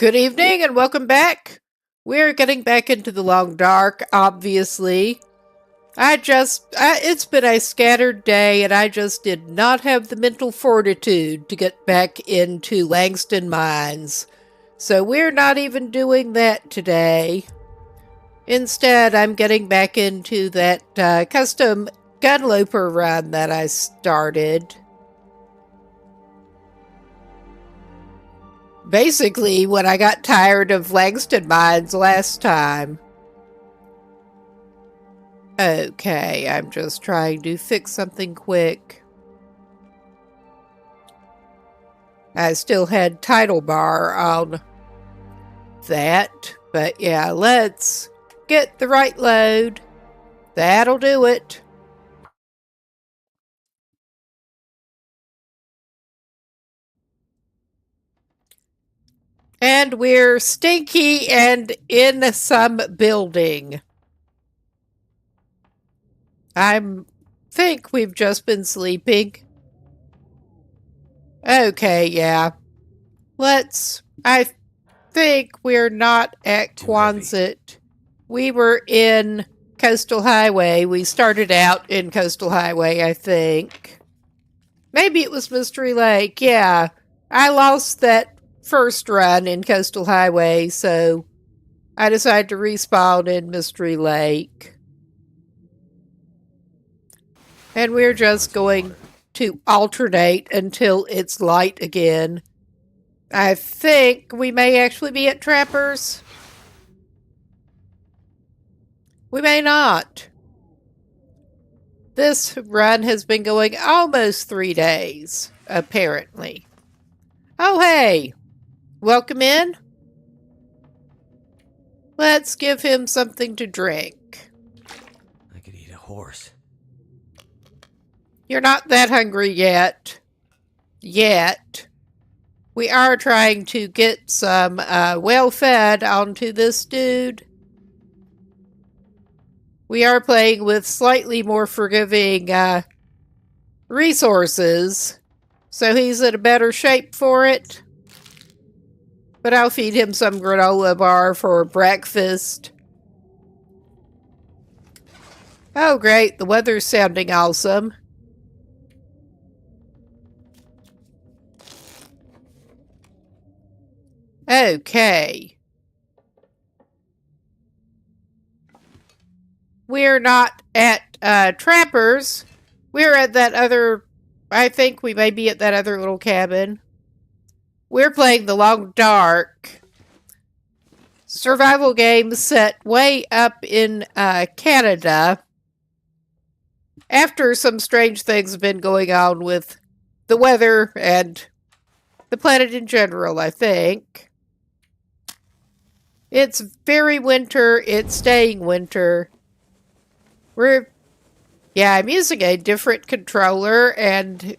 Good evening and welcome back. We're getting back into the long dark, obviously. It's been a scattered day and I just did not have the mental fortitude to get back into Langston Mines. So we're not even doing that today. Instead, I'm getting back into that custom Gunloper run that I started. Basically, when I got tired of Langston Mines last time. Okay, I'm just trying to fix something quick. I still had title bar on that, but yeah, let's get the right load. That'll do it. And we're stinky and in some building. I think we've just been sleeping. Okay, yeah. I think we're not at Quonset. We were in Coastal Highway. We started out in Coastal Highway, I think. Maybe it was Mystery Lake. Yeah, I lost that first run in Coastal Highway, so I decided to respawn in Mystery Lake. And we're just going to alternate until it's light again. I think we may actually be at Trappers. We may not. This run has been going almost 3 days, apparently. Oh, hey! Welcome in. Let's give him something to drink. I could eat a horse. You're not that hungry yet. Yet. We are trying to get some well-fed onto this dude. We are playing with slightly more forgiving resources, so he's in a better shape for it. But I'll feed him some granola bar for breakfast. Oh, great. The weather's sounding awesome. Okay. We're not at Trappers. We're at that other... I think we may be at that other little cabin. We're playing the Long Dark. Survival game set way up in Canada. After some strange things have been going on with the weather and the planet in general, I think. It's very winter. It's staying winter. I'm using a different controller, and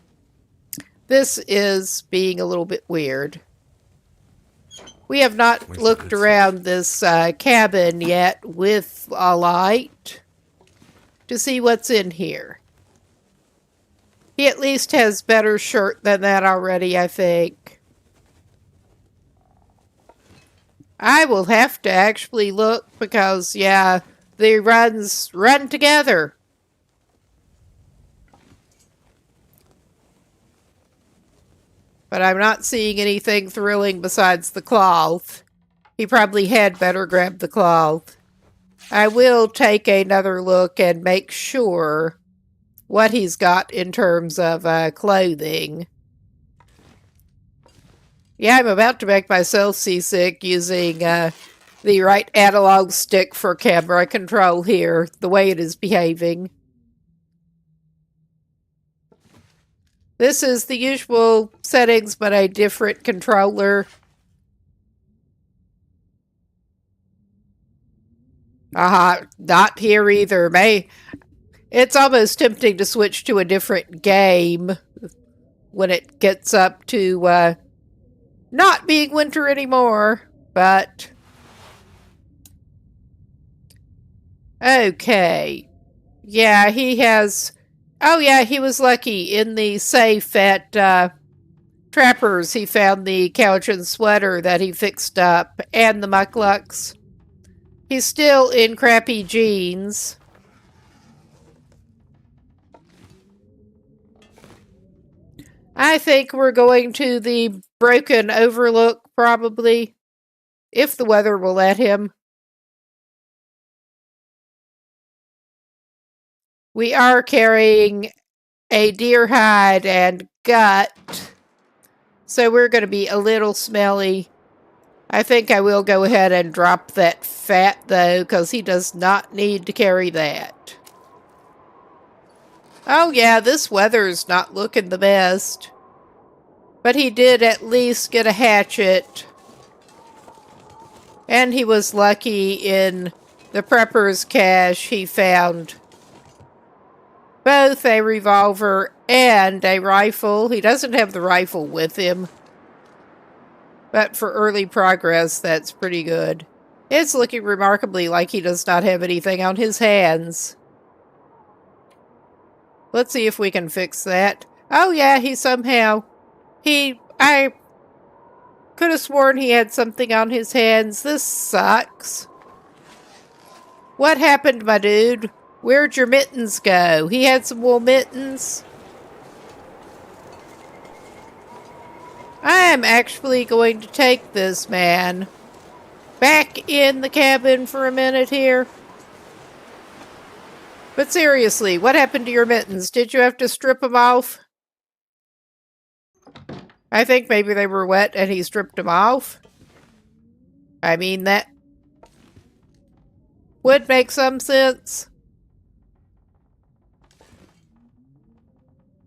this is being a little bit weird. We have not looked around this cabin yet with a light to see what's in here. He at least has better shirt than that already, I think. I will have to actually look because, yeah, the runs run together. But I'm not seeing anything thrilling besides the cloth. He probably had better grab the cloth. I will take another look and make sure what he's got in terms of clothing. Yeah, I'm about to make myself seasick using the right analog stick for camera control here, the way it is behaving. This is the usual settings, but a different controller. Not here either. It's almost tempting to switch to a different game when it gets up to not being winter anymore, but... Okay. Yeah, he has... Oh yeah, he was lucky in the safe at trappers, he found the Cowichan sweater that he fixed up and the mucklucks. He's still in crappy jeans. I think we're going to the broken overlook, probably, if the weather will let him. We are carrying a deer hide and gut, so we're going to be a little smelly. I think I will go ahead and drop that fat, though, because he does not need to carry that. Oh yeah, this weather's not looking the best. But he did at least get a hatchet. And he was lucky in the prepper's cache he found both a revolver and a rifle. He doesn't have the rifle with him. But for early progress, that's pretty good. It's looking remarkably like he does not have anything on his hands. Let's see if we can fix that. Oh yeah, he somehow... I could have sworn he had something on his hands. This sucks. What happened, my dude? Where'd your mittens go? He had some wool mittens. I am actually going to take this man back in the cabin for a minute here. But seriously, what happened to your mittens? Did you have to strip them off? I think maybe they were wet and he stripped them off. I mean, that would make some sense.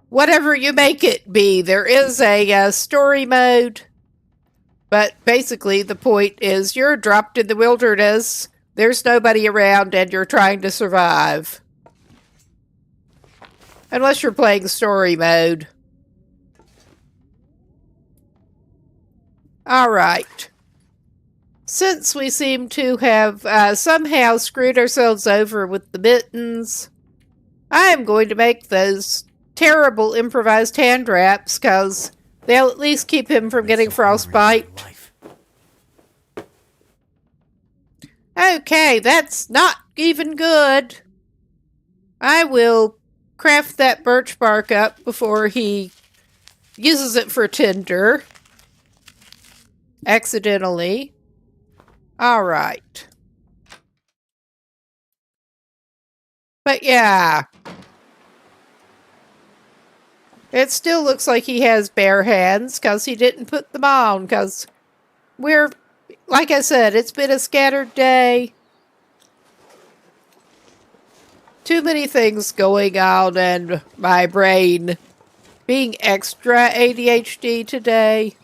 Whatever you make it be, there is a story mode. But basically, the point is you're dropped in the wilderness, there's nobody around, and you're trying to survive. Unless you're playing story mode. Alright. Since we seem to have somehow screwed ourselves over with the mittens, I am going to make those terrible improvised hand wraps, because they'll at least keep him from getting frostbite. Okay, that's not even good. I will craft that birch bark up before he uses it for tinder. Accidentally. Alright. But yeah. It still looks like he has bare hands because he didn't put them on, because we're, like I said, it's been a scattered day. Too many things going on and my brain being extra ADHD today.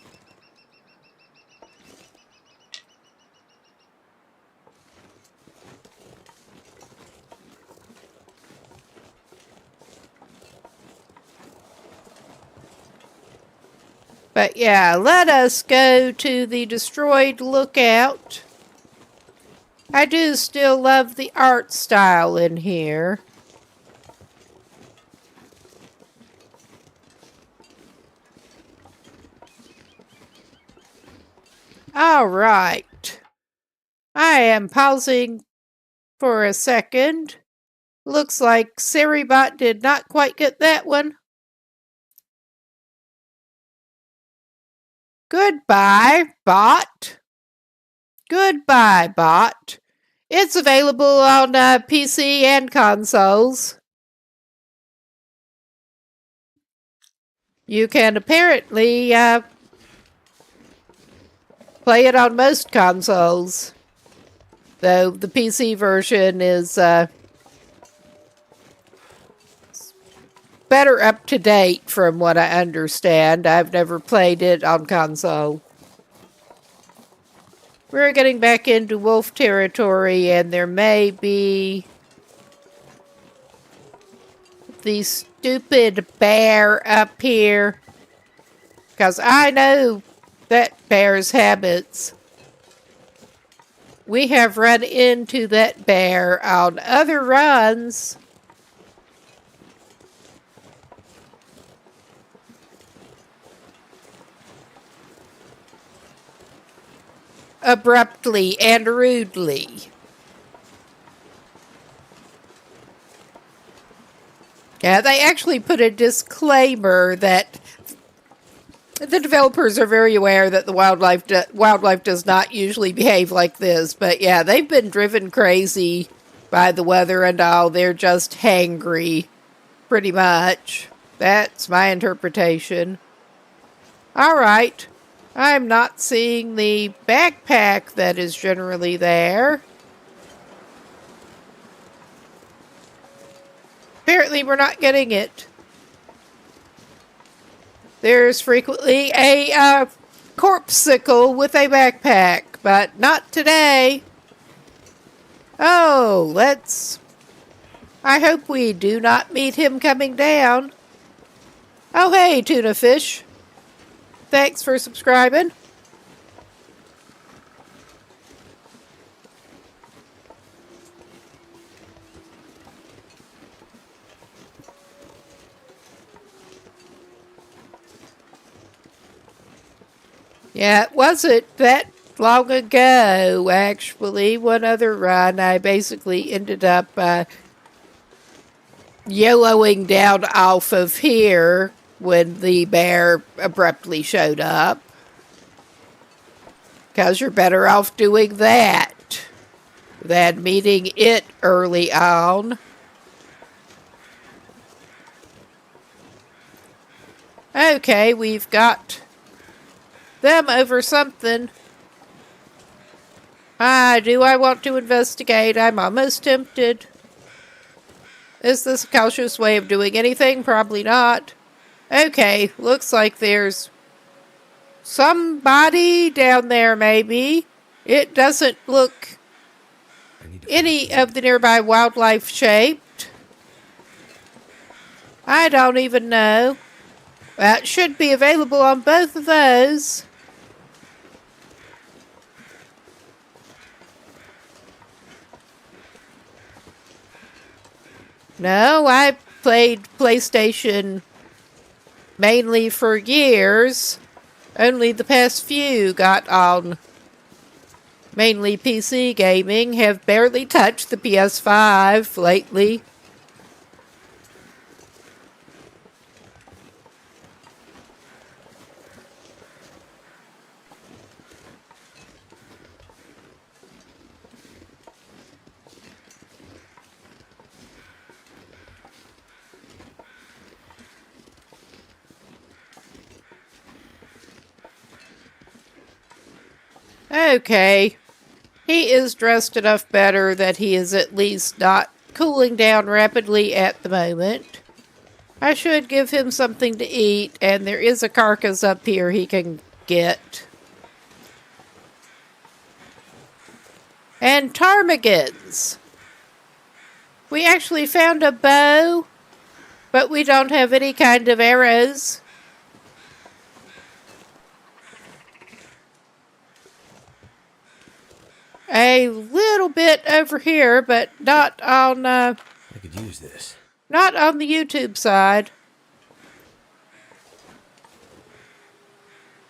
But yeah, let us go to the destroyed lookout. I do still love the art style in here. Alright. I am pausing for a second. Looks like Seribot did not quite get that one. Goodbye, bot. Goodbye, bot. It's available on PC and consoles. You can apparently play it on most consoles, though the PC version is better up to date from what I understand. I've never played it on console. We're getting back into wolf territory, and there may be the stupid bear up here, because I know that bear's habits. We have run into that bear on other runs. abruptly and rudely. Yeah, they actually put a disclaimer that the developers are very aware that the wildlife does not usually behave like this. But yeah, they've been driven crazy by the weather and all. They're just hangry, pretty much. That's my interpretation. All right. I'm not seeing the backpack that is generally there. Apparently we're not getting it. There's frequently a corpsicle with a backpack, but not today. Oh, I hope we do not meet him coming down. Oh, hey, tuna fish. Thanks for subscribing. Yeah, it wasn't that long ago, actually. One other run, I basically ended up YOLOing down off of here when the bear abruptly showed up. Because you're better off doing that than meeting it early on. Okay, we've got them over something. Do I want to investigate? I'm almost tempted. Is this a cautious way of doing anything? Probably not. Okay, looks like there's somebody down there, maybe. It doesn't look any of the nearby wildlife shaped. I don't even know. That should be available on both of those. No, I played PlayStation mainly for years. Only the past few got on mainly PC gaming. Have barely touched the PS5 lately. Okay. He is dressed enough better that he is at least not cooling down rapidly at the moment. I should give him something to eat, and there is a carcass up here he can get. And ptarmigans. We actually found a bow, but we don't have any kind of arrows. A little bit over here, but not on I could use this. not on the YouTube side.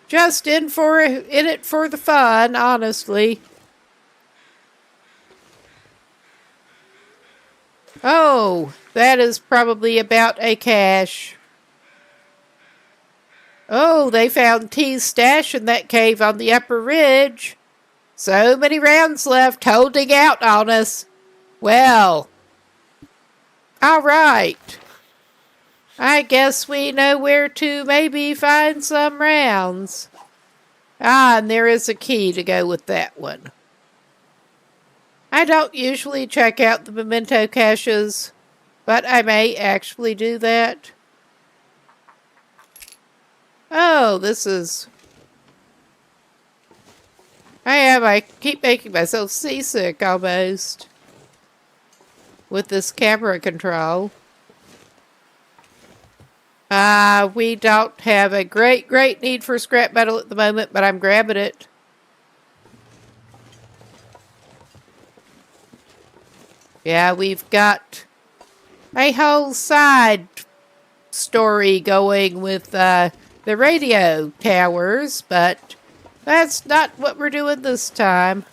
Just in it for the fun, honestly. Oh, that is probably about a cache. Oh, they found T's stash in that cave on the upper ridge. So many rounds left, holding out on us. Well, all right. I guess we know where to maybe find some rounds. And there is a key to go with that one. I don't usually check out the memento caches, but I may actually do that. Oh, this is... I keep making myself seasick almost with this camera control. We don't have a great need for scrap metal at the moment, but I'm grabbing it. Yeah, we've got a whole side story going with the radio towers, but That's not what we're doing this time.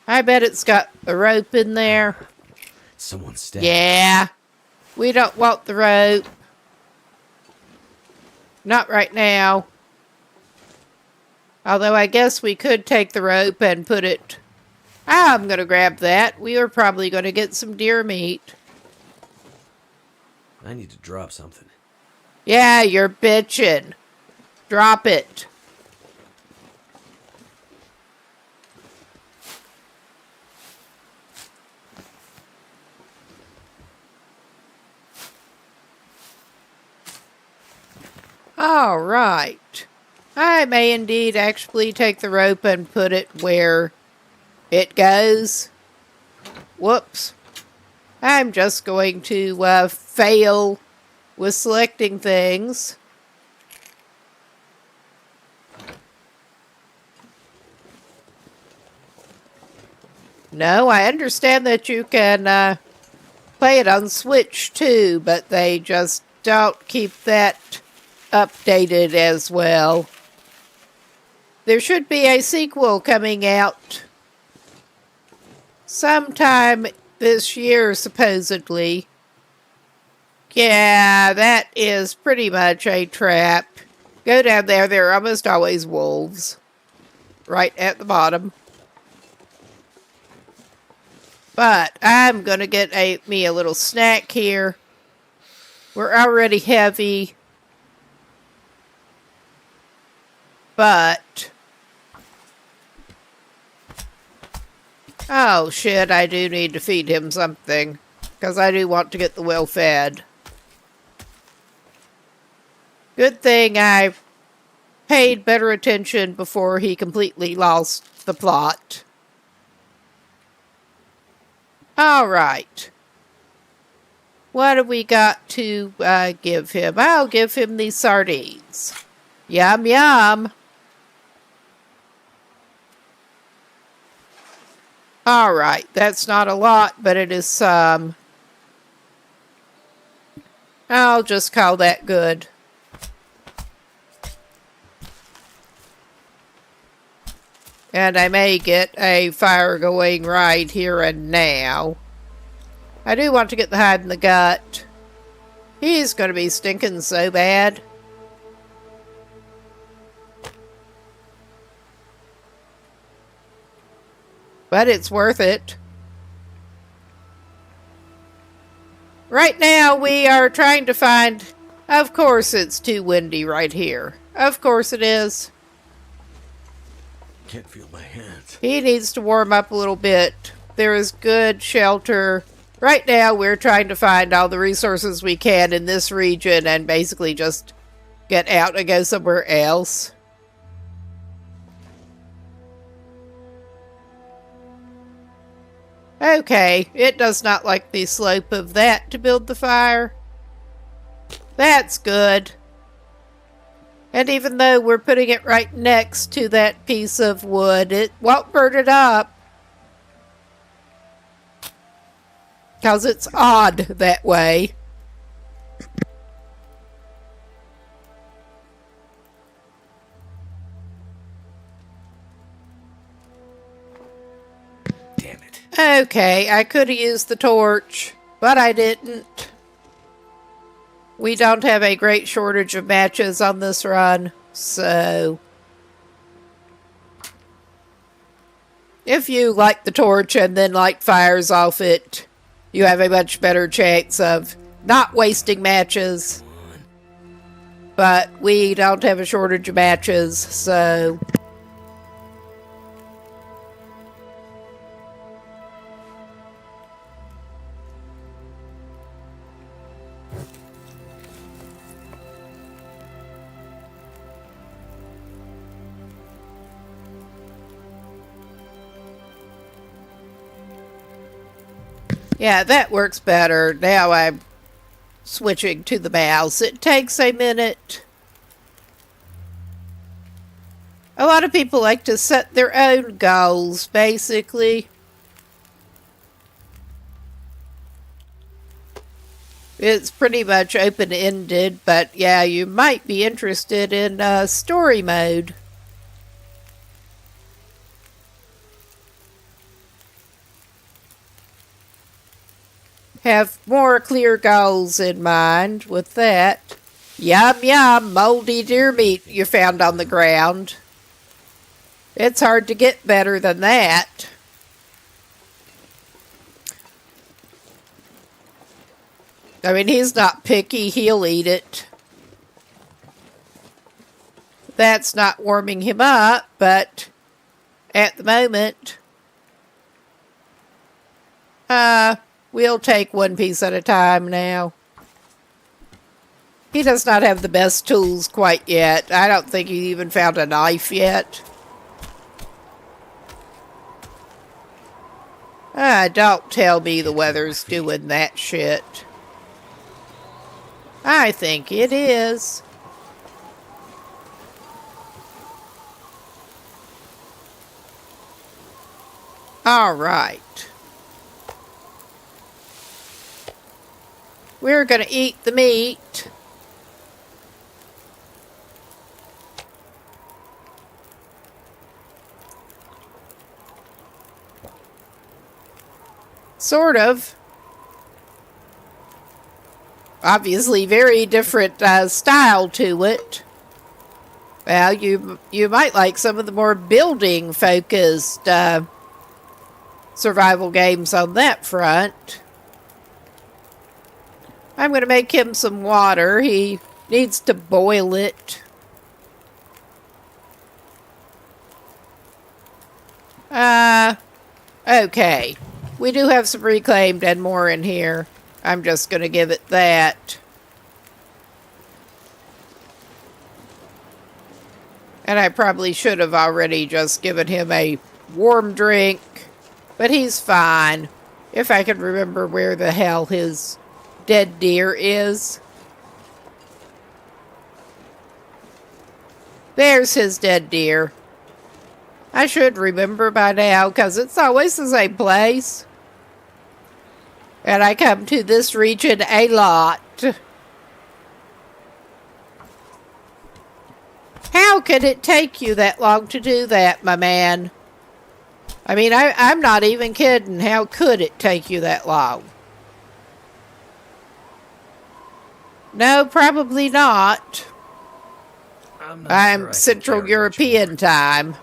I bet it's got a rope in there. Someone's stabbed. Yeah. We don't want the rope. Not right now. Although I guess we could take the rope and put it... I'm going to grab that. We are probably going to get some deer meat. I need to drop something. Yeah, you're bitching. Drop it. All right. I may indeed actually take the rope and put it where it goes. Whoops. I'm just going to fail with selecting things. No, I understand that you can play it on Switch too, but they just don't keep that updated as well. There should be a sequel coming out sometime this year, supposedly. Yeah, that is pretty much a trap. Go down there, there are almost always wolves. Right at the bottom. But I'm going to get me a little snack here. We're already heavy. But... oh shit, I do need to feed him something. Because I do want to get the well fed. Good thing I paid better attention before he completely lost the plot. Alright. What have we got to give him? I'll give him these sardines. Yum yum. Alright, that's not a lot, but it is some. I'll just call that good. And I may get a fire going right here and now. I do want to get the hide in the gut. He's going to be stinking so bad. But it's worth it. Right now we are trying to find... of course it's too windy right here. Of course it is. Can't feel my hands. He needs to warm up a little bit. There is good shelter. Right now we're trying to find all the resources we can in this region and basically just get out and go somewhere else. Okay, it does not like the slope of that to build the fire. That's good. And even though we're putting it right next to that piece of wood, it won't burn it up. Because it's odd that way. Damn it. Okay, I could have used the torch, but I didn't. We don't have a great shortage of matches on this run, so... if you light the torch and then light fires off it, you have a much better chance of not wasting matches. But we don't have a shortage of matches, so... yeah, that works better. Now I'm switching to the mouse. It takes a minute. A lot of people like to set their own goals, basically. It's pretty much open-ended, but yeah, you might be interested in story mode. Have more clear goals in mind with that. Yum yum, moldy deer meat you found on the ground. It's hard to get better than that. I mean, he's not picky, he'll eat it. That's not warming him up, but at the moment, we'll take one piece at a time now. He does not have the best tools quite yet. I don't think he even found a knife yet. Don't tell me the weather's doing that shit. I think it is. All right. We're going to eat the meat. Sort of. Obviously, very different style to it. Well, you might like some of the more building-focused survival games on that front. I'm going to make him some water. He needs to boil it. Okay. We do have some reclaimed and more in here. I'm just going to give it that. And I probably should have already just given him a warm drink. But he's fine. If I can remember where the hell his dead deer is. There's his dead deer. I should remember by now, because it's always the same place. And I come to this region a lot. How could it take you that long to do that, my man? I mean, I'm not even kidding. How could it take you that long? No, probably not. I'm Central European time.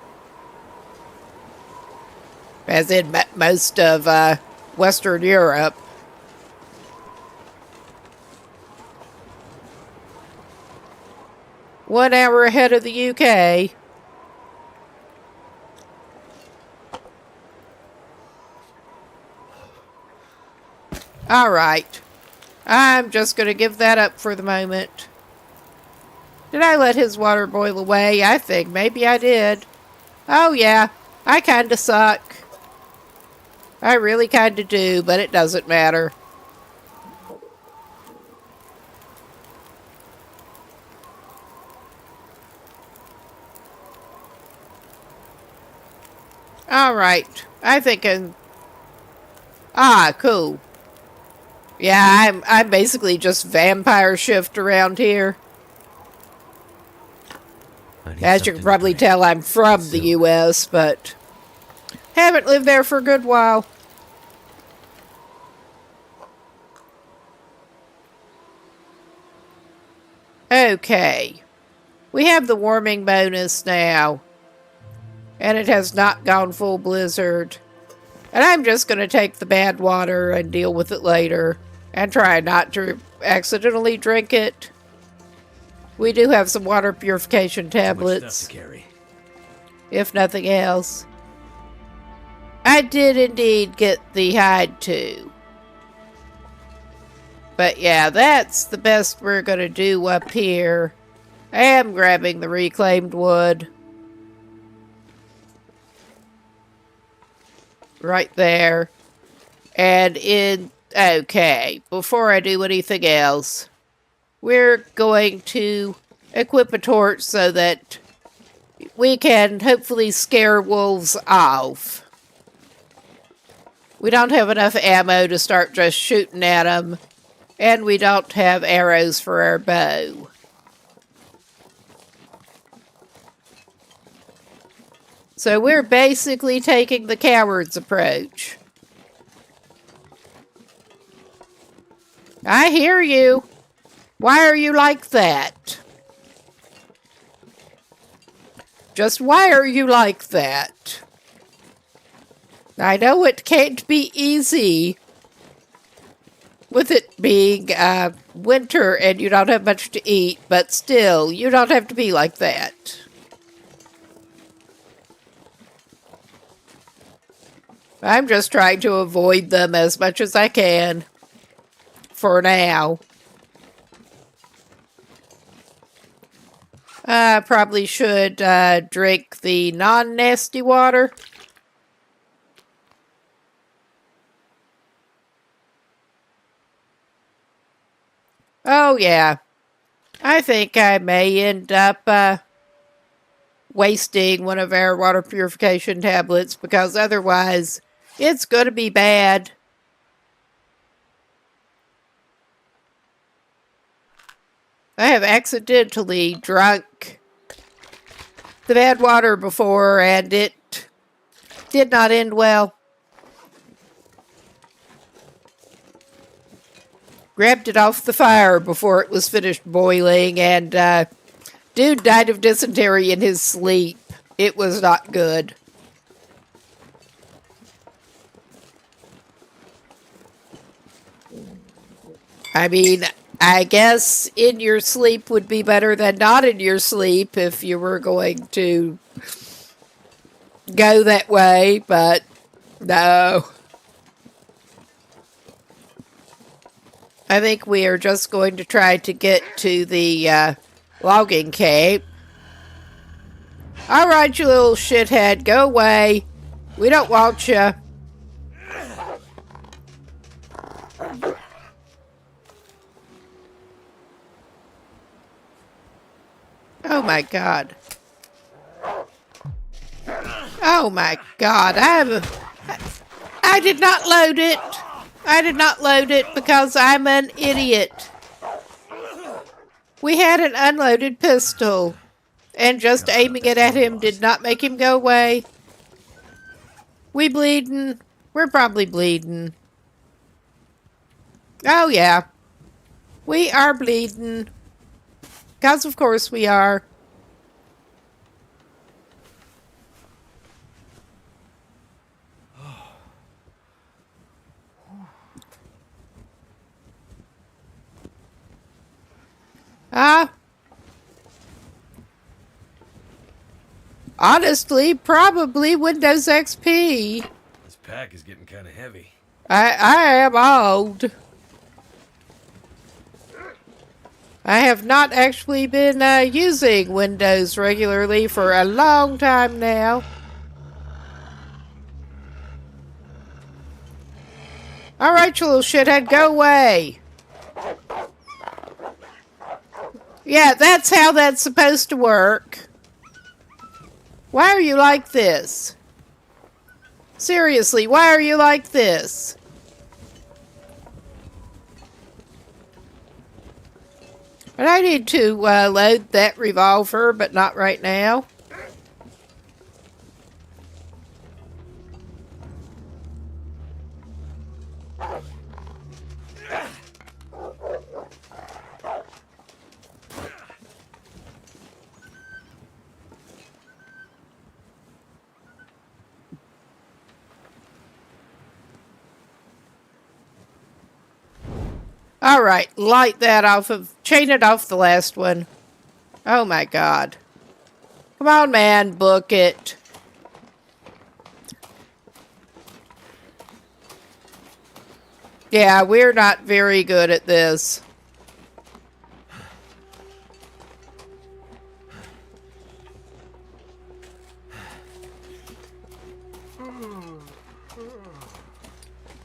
As in most of Western Europe. One hour ahead of the UK. All right. I'm just going to give that up for the moment. Did I let his water boil away? I think maybe I did. Oh, yeah. I kind of suck. I really kind of do, but it doesn't matter. All right. I think cool. Yeah, I'm basically just vampire shift around here. As you can probably tell, I'm from the U.S., but haven't lived there for a good while. Okay. We have the warming bonus now. And it has not gone full blizzard. And I'm just going to take the bad water and deal with it later. And try not to accidentally drink it. We do have some water purification tablets. If nothing else. I did indeed get the hide too. But yeah, that's the best we're going to do up here. I am grabbing the reclaimed wood. Right there. And okay, before I do anything else, we're going to equip a torch so that we can hopefully scare wolves off. We don't have enough ammo to start just shooting at them And we don't have arrows for our bow. So we're basically taking the coward's approach. I hear you. Why are you like that? Just why are you like that? I know it can't be easy with it being winter and you don't have much to eat, but still, you don't have to be like that. I'm just trying to avoid them as much as I can for now. I probably should drink the non-nasty water. Oh, yeah. I think I may end up wasting one of our water purification tablets because otherwise it's going to be bad. I have accidentally drunk the bad water before and it did not end well. Grabbed it off the fire before it was finished boiling, and dude died of dysentery in his sleep. It was not good. I mean, I guess in your sleep would be better than not in your sleep if you were going to go that way, but no. I think we are just going to try to get to the logging cape. All right, you little shithead, go away. We don't want you. Oh my God. Oh my God. I did not load it. I did not load it because I'm an idiot. We had an unloaded pistol, and just aiming it at him did not make him go away. We bleeding? We're probably bleeding. Oh yeah. We are bleeding. Because of course we are. Honestly, probably Windows XP. This pack is getting kind of heavy. I am old. I have not actually been using Windows regularly for a long time now. Alright, you little shithead, go away. Yeah, that's how that's supposed to work. Why are you like this? Seriously, why are you like this? But I need to load that revolver, but not right now. All right, light that off of, chain it off the last one. Oh my God. Come on, man, book it. Yeah, we're not very good at this.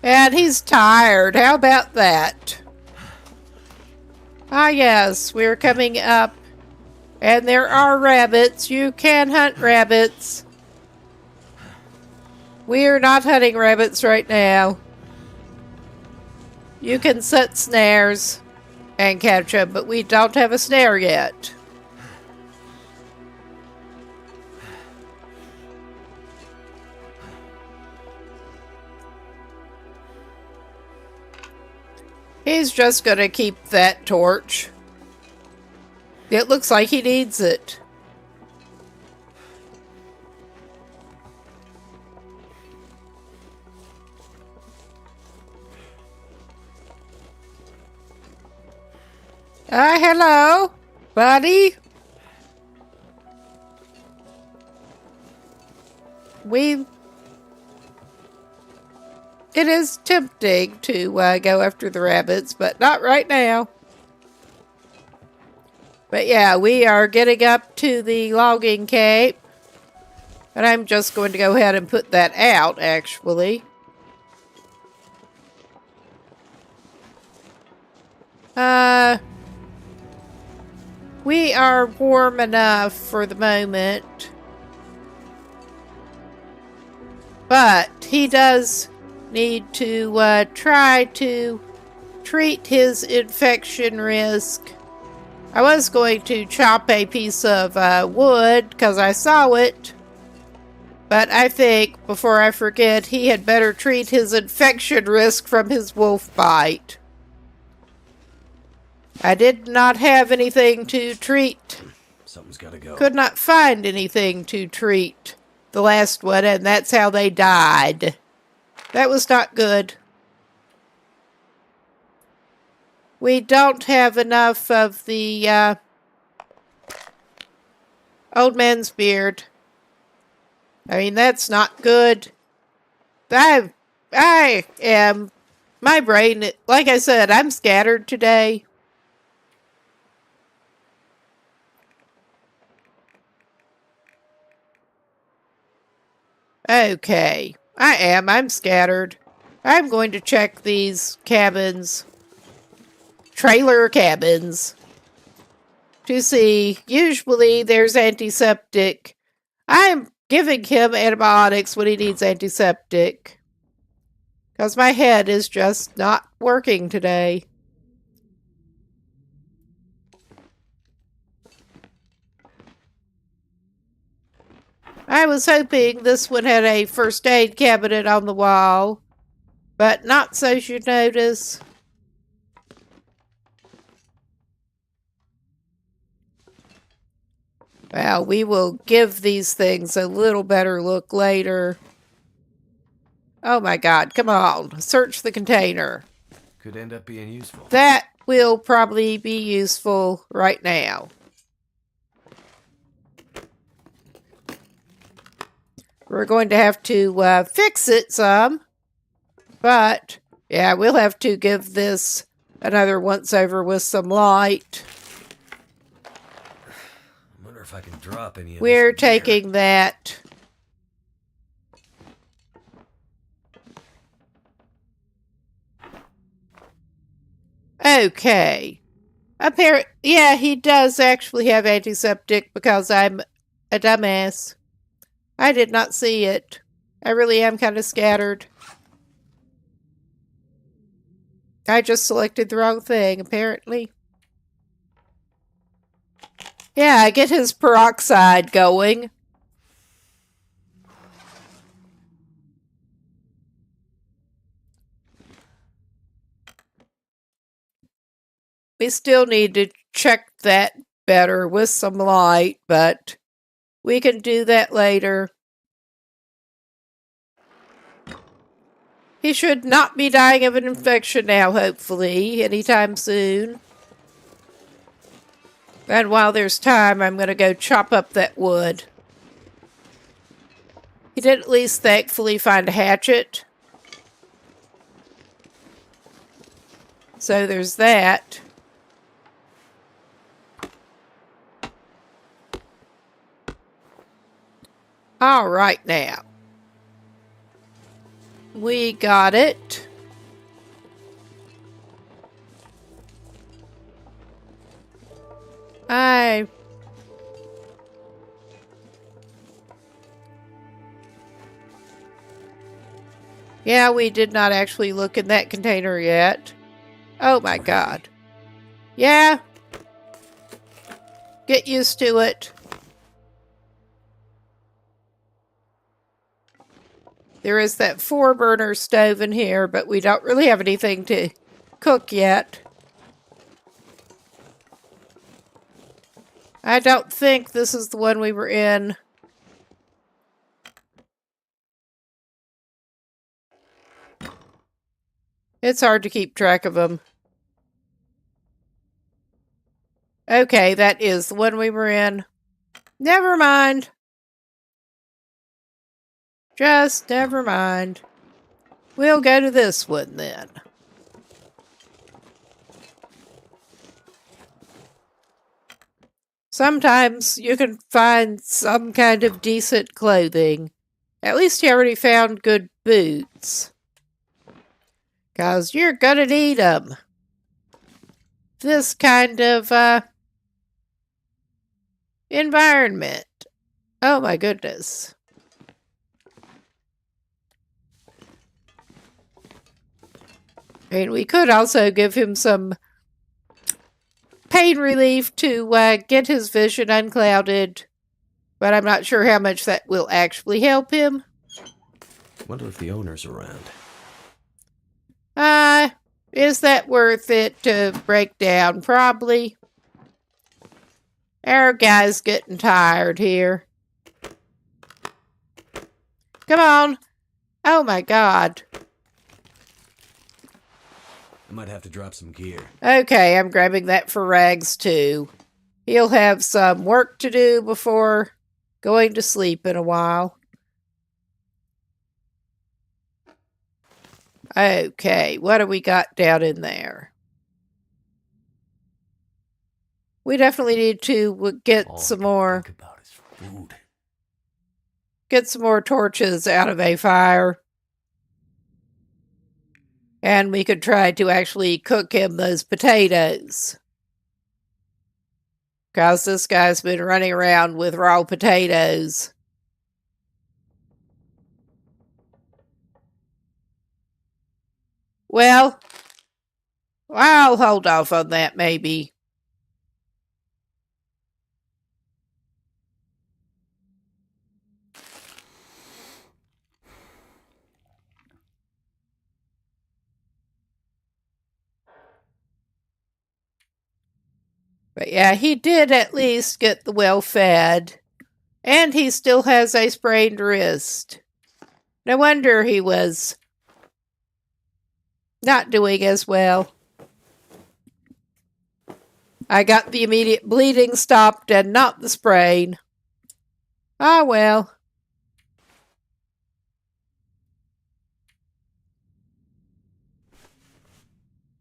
And he's tired. How about that? Ah, yes, we're coming up. And there are rabbits. You can hunt rabbits. We are not hunting rabbits right now. You can set snares and catch them, but we don't have a snare yet. He's just gonna keep that torch. It looks like he needs it. Hello, buddy. It is tempting to go after the rabbits, but not right now. But yeah, we are getting up to the logging cape. And I'm just going to go ahead and put that out, actually. We are warm enough for the moment. But he does need to try to treat his infection risk. I was going to chop a piece of wood because I saw it. But I think, before I forget, he had better treat his infection risk from his wolf bite. I did not have anything to treat. Something's gotta go. Could not find anything to treat the last one, and that's how they died. That was not good. We don't have enough of the old man's beard. I mean, that's not good. I am, my brain, like I said, I'm scattered today. Okay, I'm scattered. I'm going to check these cabins, trailer cabins, to see. Usually there's antiseptic. I'm giving him antibiotics when he needs antiseptic. Because my head is just not working today. I was hoping this one had a first aid cabinet on the wall, but not so you notice. Well, we will give these things a little better look later. Oh my God, come on, search the container. Could end up being useful. That will probably be useful right now. We're going to have to fix it some. But, yeah, we'll have to give this another once over with some light. I wonder if I can drop any of We're this gear. taking that. Okay. Yeah, he does actually have antiseptic because I'm a dumbass. I did not see it. I really am kind of scattered. I just selected the wrong thing, apparently. Yeah, get his peroxide going. We still need to check that better with some light, but we can do that later. He should not be dying of an infection now, hopefully, anytime soon. And while there's time, I'm going to go chop up that wood. He did at least thankfully find a hatchet. So there's that. All right now. We got it. Yeah, we did not actually look in that container yet. Oh my god. Yeah. Get used to it. There is that 4-burner stove in here, but we don't really have anything to cook yet. I don't think this is the one we were in. It's hard to keep track of them. Okay, that is the one we were in. Never mind. Just never mind. We'll go to this one then. Sometimes you can find some kind of decent clothing. At least you already found good boots. 'Cause you're gonna need them. This kind of, environment. Oh my goodness. And we could also give him some pain relief to get his vision unclouded, but I'm not sure how much that will actually help him. Wonder if the owner's around. Is that worth it to break down? Probably. Our guy's getting tired here. Come on. Oh my god. I might have to drop some gear. Okay, I'm grabbing that for Rags too. He'll have some work to do before going to sleep in a while. Okay, what do we got down in there? We definitely need to get some more. Think about is food. Get some more torches out of a fire. And we could try to actually cook him those potatoes. Because this guy's been running around with raw potatoes. Well, I'll hold off on that maybe. But yeah, he did at least get the well fed. And he still has a sprained wrist. No wonder he was not doing as well. I got the immediate bleeding stopped and not the sprain. Ah, well.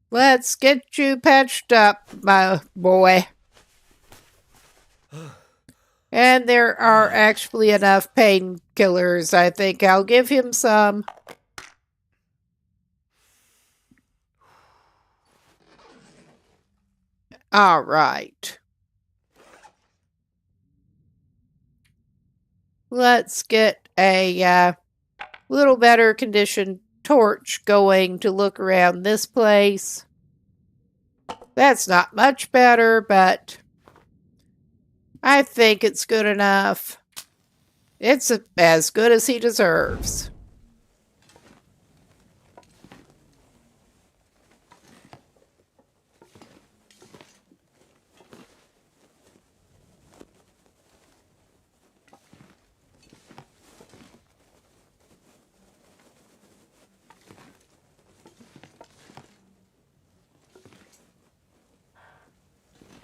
Let's get you patched up, my boy. And there are actually enough painkillers. I think I'll give him some. All right. Let's get a little better conditioned torch going to look around this place. That's not much better, but I think it's good enough. It's as good as he deserves.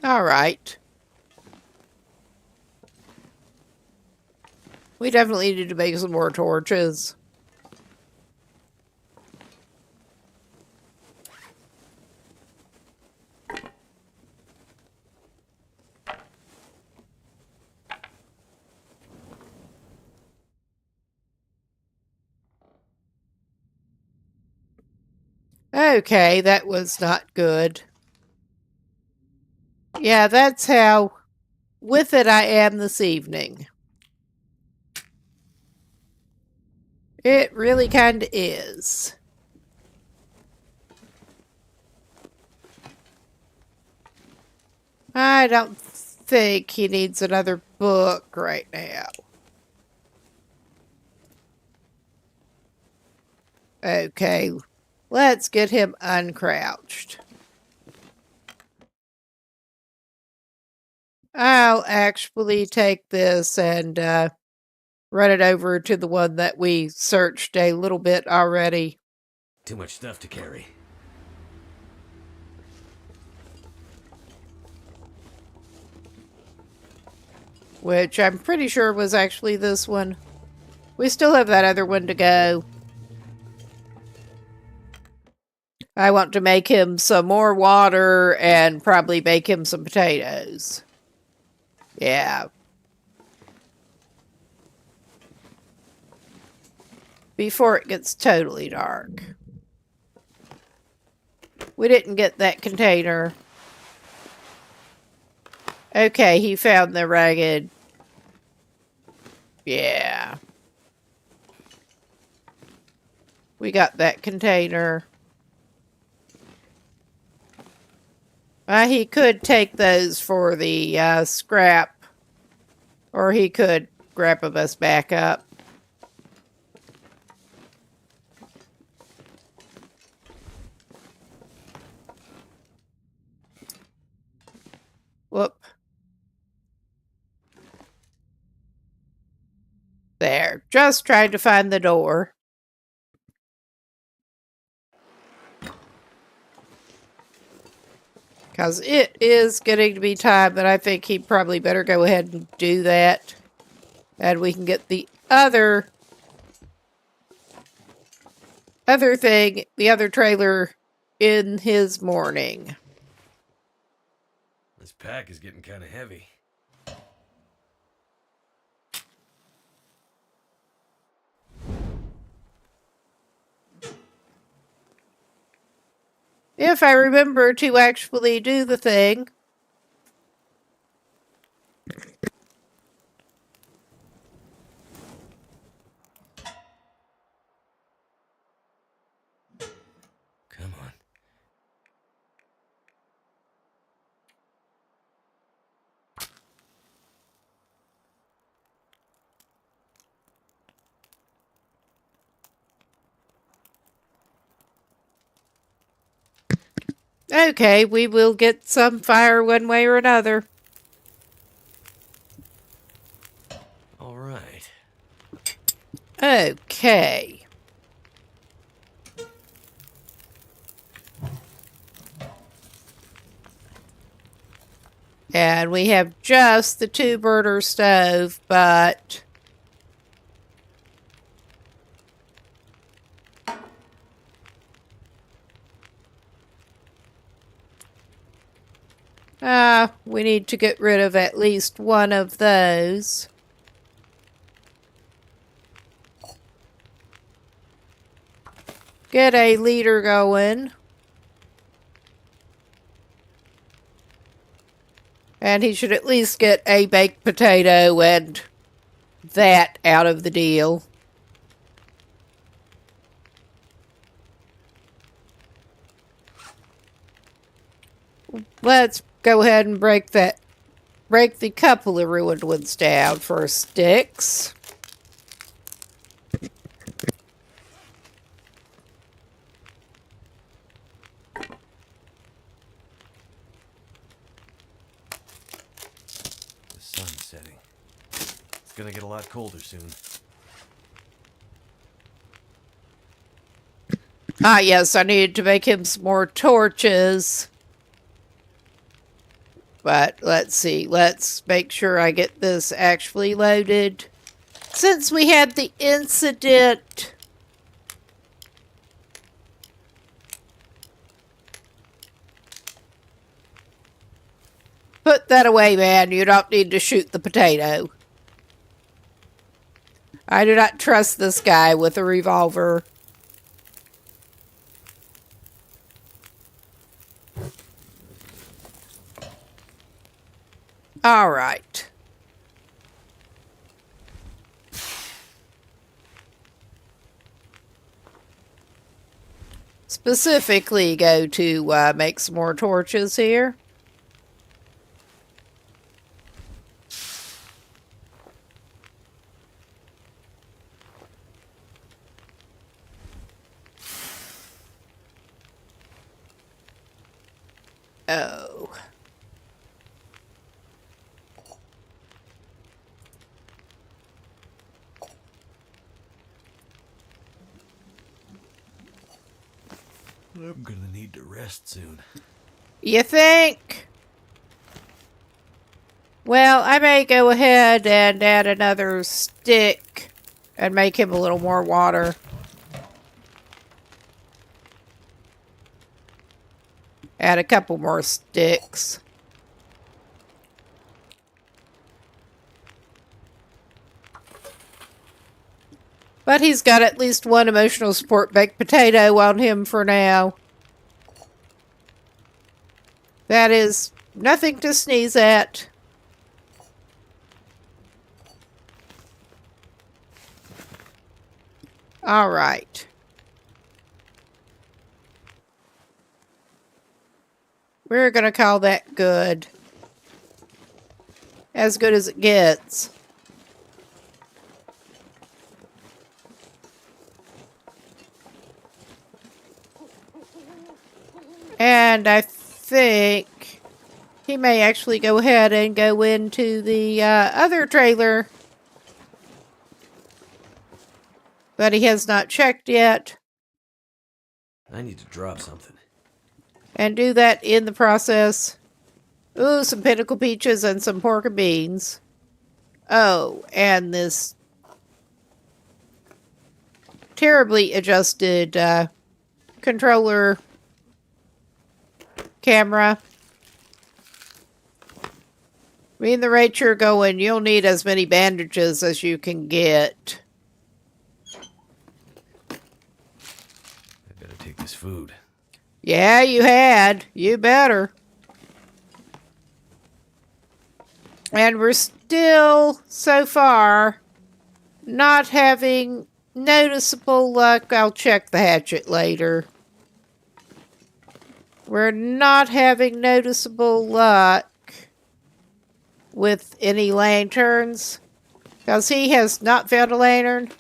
All right. We definitely need to make some more torches. Okay, that was not good. Yeah, that's how with it I am this evening. It really kind of is. I don't think he needs another book right now. Okay, let's get him uncrouched. I'll actually take this and run it over to the one that we searched a little bit already. Too much stuff to carry. Which I'm pretty sure was actually this one. We still have that other one to go. I want to make him some more water and probably bake him some potatoes. Yeah. Before it gets totally dark. We didn't get that container. Okay, he found the ragged. Yeah. We got that container. He could take those for the scrap. Or he could grab us back up. Whoop. There. Just tried to find the door. Because it is getting to be time that I think he probably better go ahead and do that. And we can get the other thing, the other trailer, in his morning. This pack is getting kind of heavy. If I remember to actually do the thing. Come on. Okay, we will get some fire one way or another. All right. Okay. And we have just the 2-burner stove, but we need to get rid of at least one of those. Get a leader going. And he should at least get a baked potato and that out of the deal. Let's go ahead and break the couple of ruined ones down for sticks. Setting. It's gonna get a lot colder soon. Yes, I needed to make him some more torches. But let's see. Let's make sure I get this actually loaded. Since we had the incident, put that away, man. You don't need to shoot the potato. I do not trust this guy with a revolver. All right. Specifically, go to make some more torches here. Oh. I'm gonna need to rest soon. You think? Well, I may go ahead and add another stick and make him a little more water. Add a couple more sticks. But he's got at least one emotional support baked potato on him for now. That is nothing to sneeze at. All right. We're going to call that good. As good as it gets. And I think he may actually go ahead and go into the other trailer. But he has not checked yet. I need to drop something. And do that in the process. Ooh, some pinnacle peaches and some pork and beans. Oh, and this terribly adjusted controller camera. I mean, the rate you're going, you'll need as many bandages as you can get. I better take this food. Yeah, you had. You better. And we're still, so far, not having noticeable luck. I'll check the hatchet later. We're not having noticeable luck with any lanterns. Because he has not found a lantern.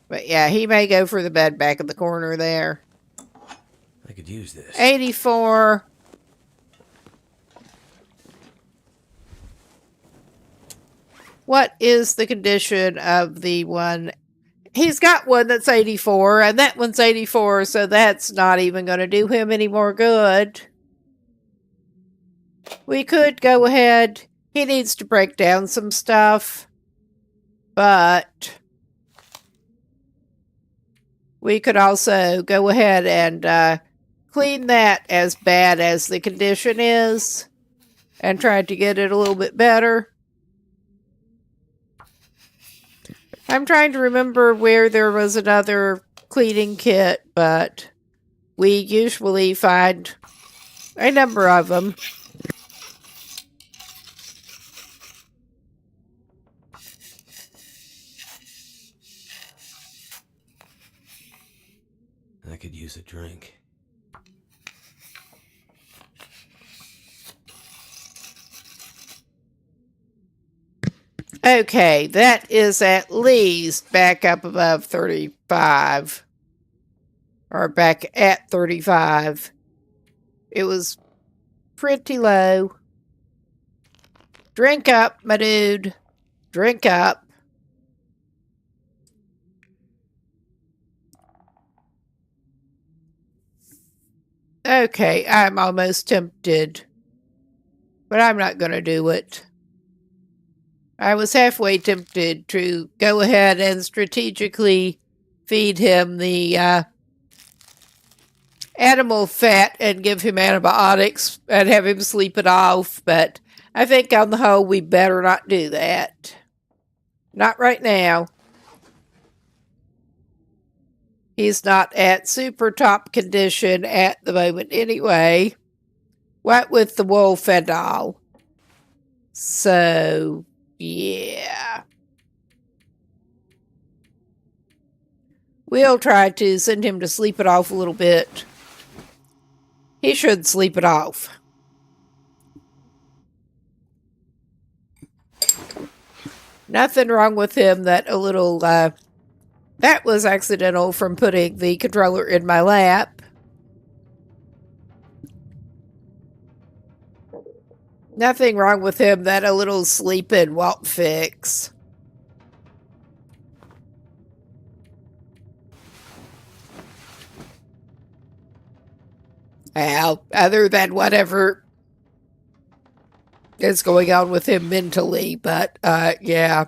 But yeah, he may go for the bed back in the corner there. I could use this. 84. What is the condition of the one? He's got one that's 84, and that one's 84, so that's not even going to do him any more good. We could go ahead. He needs to break down some stuff. But we could also go ahead and clean that as bad as the condition is and try to get it a little bit better. I'm trying to remember where there was another cleaning kit, but we usually find a number of them. I could use a drink. Okay, that is at least back up above 35. Or back at 35. It was pretty low. Drink up, my dude. Drink up. Okay, I'm almost tempted. But I'm not going to do it. I was halfway tempted to go ahead and strategically feed him the animal fat and give him antibiotics and have him sleep it off. But I think on the whole, we better not do that. Not right now. He's not at super top condition at the moment anyway. What with the wolf and all. So, yeah. We'll try to send him to sleep it off a little bit. He should sleep it off. Nothing wrong with him that a little, that was accidental from putting the controller in my lap. Nothing wrong with him that a little sleep-in won't fix. Well, other than whatever is going on with him mentally, but, yeah.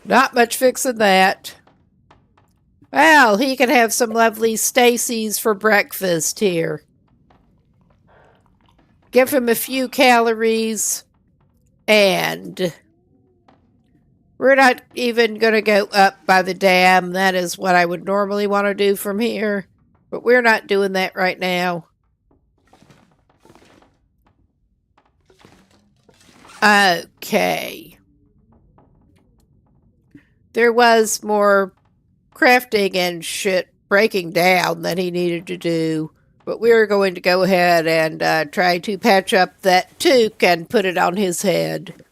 Not much fixing that. Well, he can have some lovely Stacy's for breakfast here. Give him a few calories, and we're not even going to go up by the dam. That is what I would normally want to do from here, but we're not doing that right now. Okay. There was more crafting and shit breaking down that he needed to do. But we're going to go ahead and try to patch up that toque and put it on his head.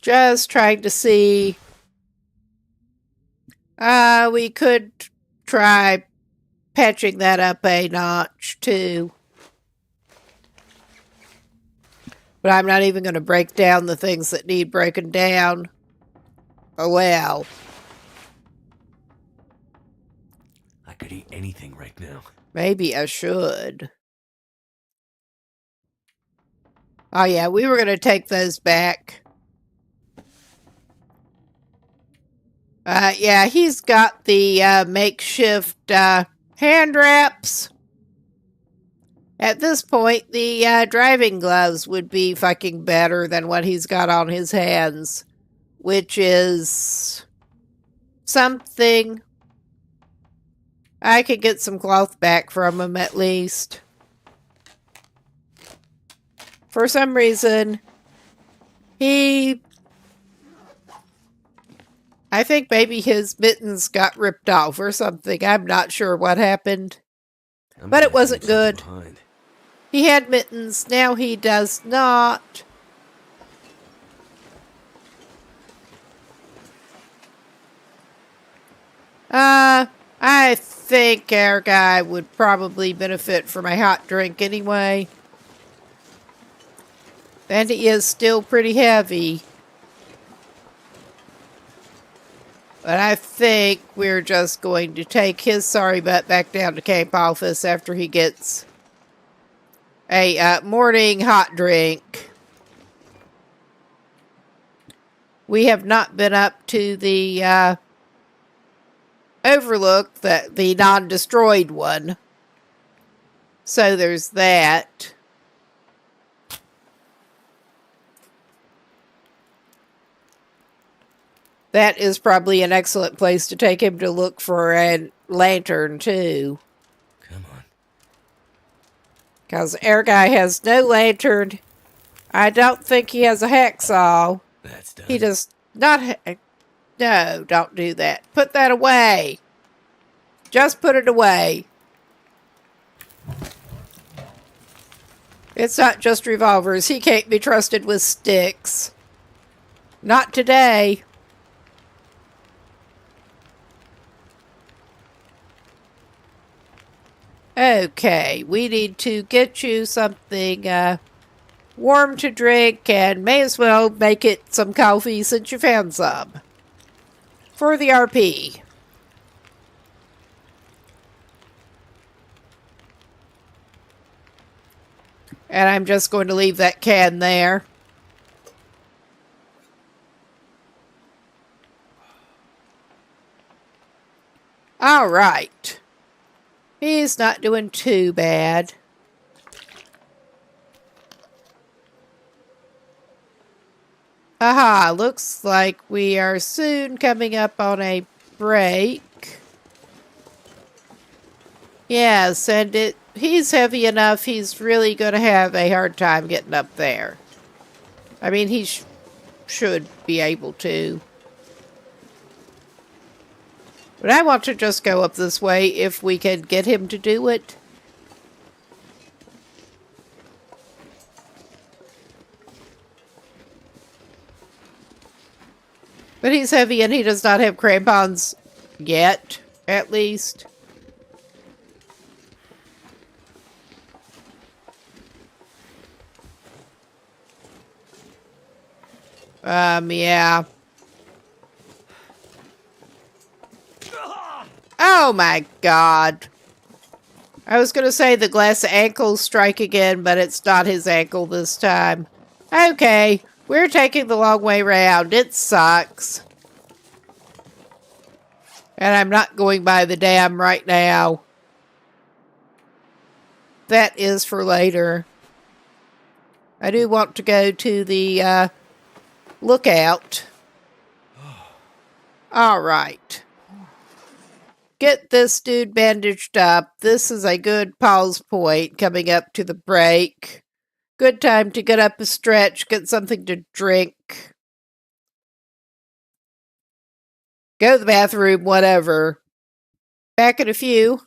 Just trying to see. We could try patching that up a notch, too. But I'm not even going to break down the things that need breaking down. Oh, well. I could eat anything right now. Maybe I should. Oh, yeah, we were going to take those back. Yeah, he's got the makeshift hand wraps. At this point, the driving gloves would be fucking better than what he's got on his hands, which is something. I could get some cloth back from him at least. For some reason, I think maybe his mittens got ripped off or something. I'm not sure what happened. But it wasn't good. He had mittens. Now he does not. I think our guy would probably benefit from a hot drink anyway. And he is still pretty heavy. But I think we're just going to take his sorry butt back down to camp office after he gets a morning hot drink. We have not been up to the overlook, the non-destroyed one. So there's that. That is probably an excellent place to take him to look for a lantern, too. Come on. Because our guy has no lantern. I don't think he has a hacksaw. That's done. He does not. No, don't do that. Put that away. Just put it away. It's not just revolvers. He can't be trusted with sticks. Not today. Okay, we need to get you something warm to drink, and may as well make it some coffee since you found some. For the RP. And I'm just going to leave that can there. All right. He's not doing too bad. Aha, looks like we are soon coming up on a break. Yes, and he's heavy enough, he's really going to have a hard time getting up there. I mean, he should be able to. But I want to just go up this way if we can get him to do it. But he's heavy and he does not have crampons yet, at least. Yeah. Oh my god. I was gonna say the glass ankle strike again, but it's not his ankle this time. Okay, we're taking the long way round. It sucks. And I'm not going by the dam right now. That is for later. I do want to go to the lookout. All right. Get this dude bandaged up. This is a good pause point coming up to the break. Good time to get up a stretch, get something to drink. Go to the bathroom, whatever. Back in a few.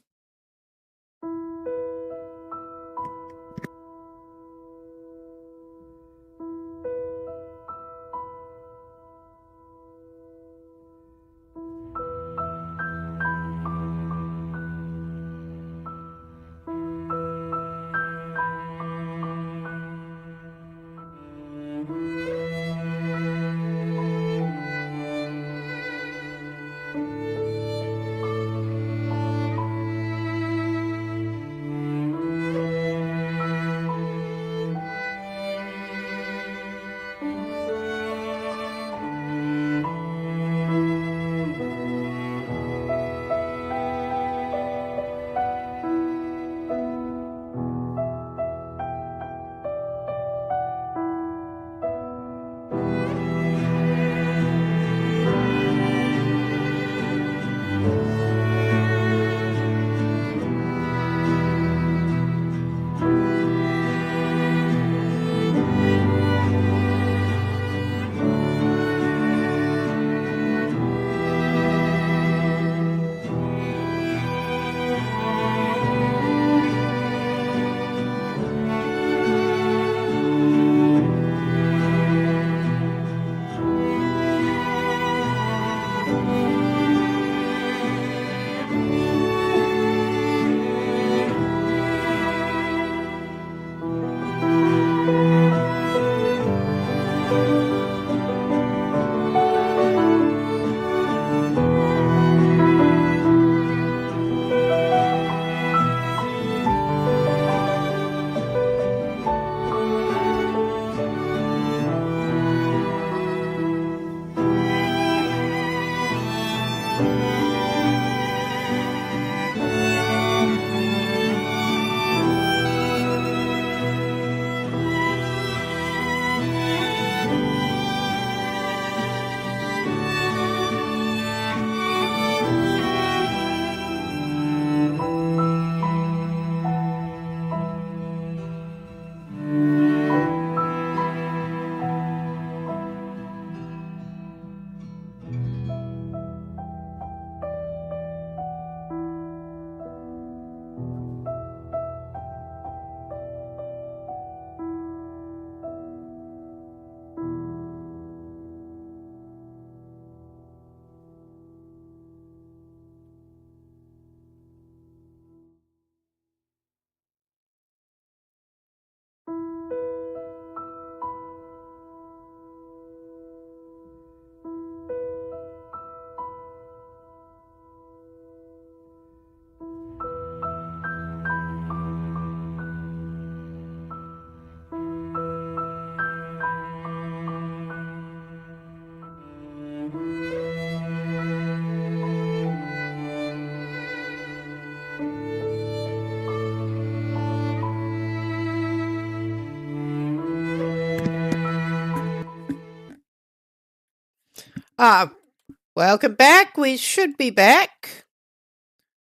Welcome back. We should be back.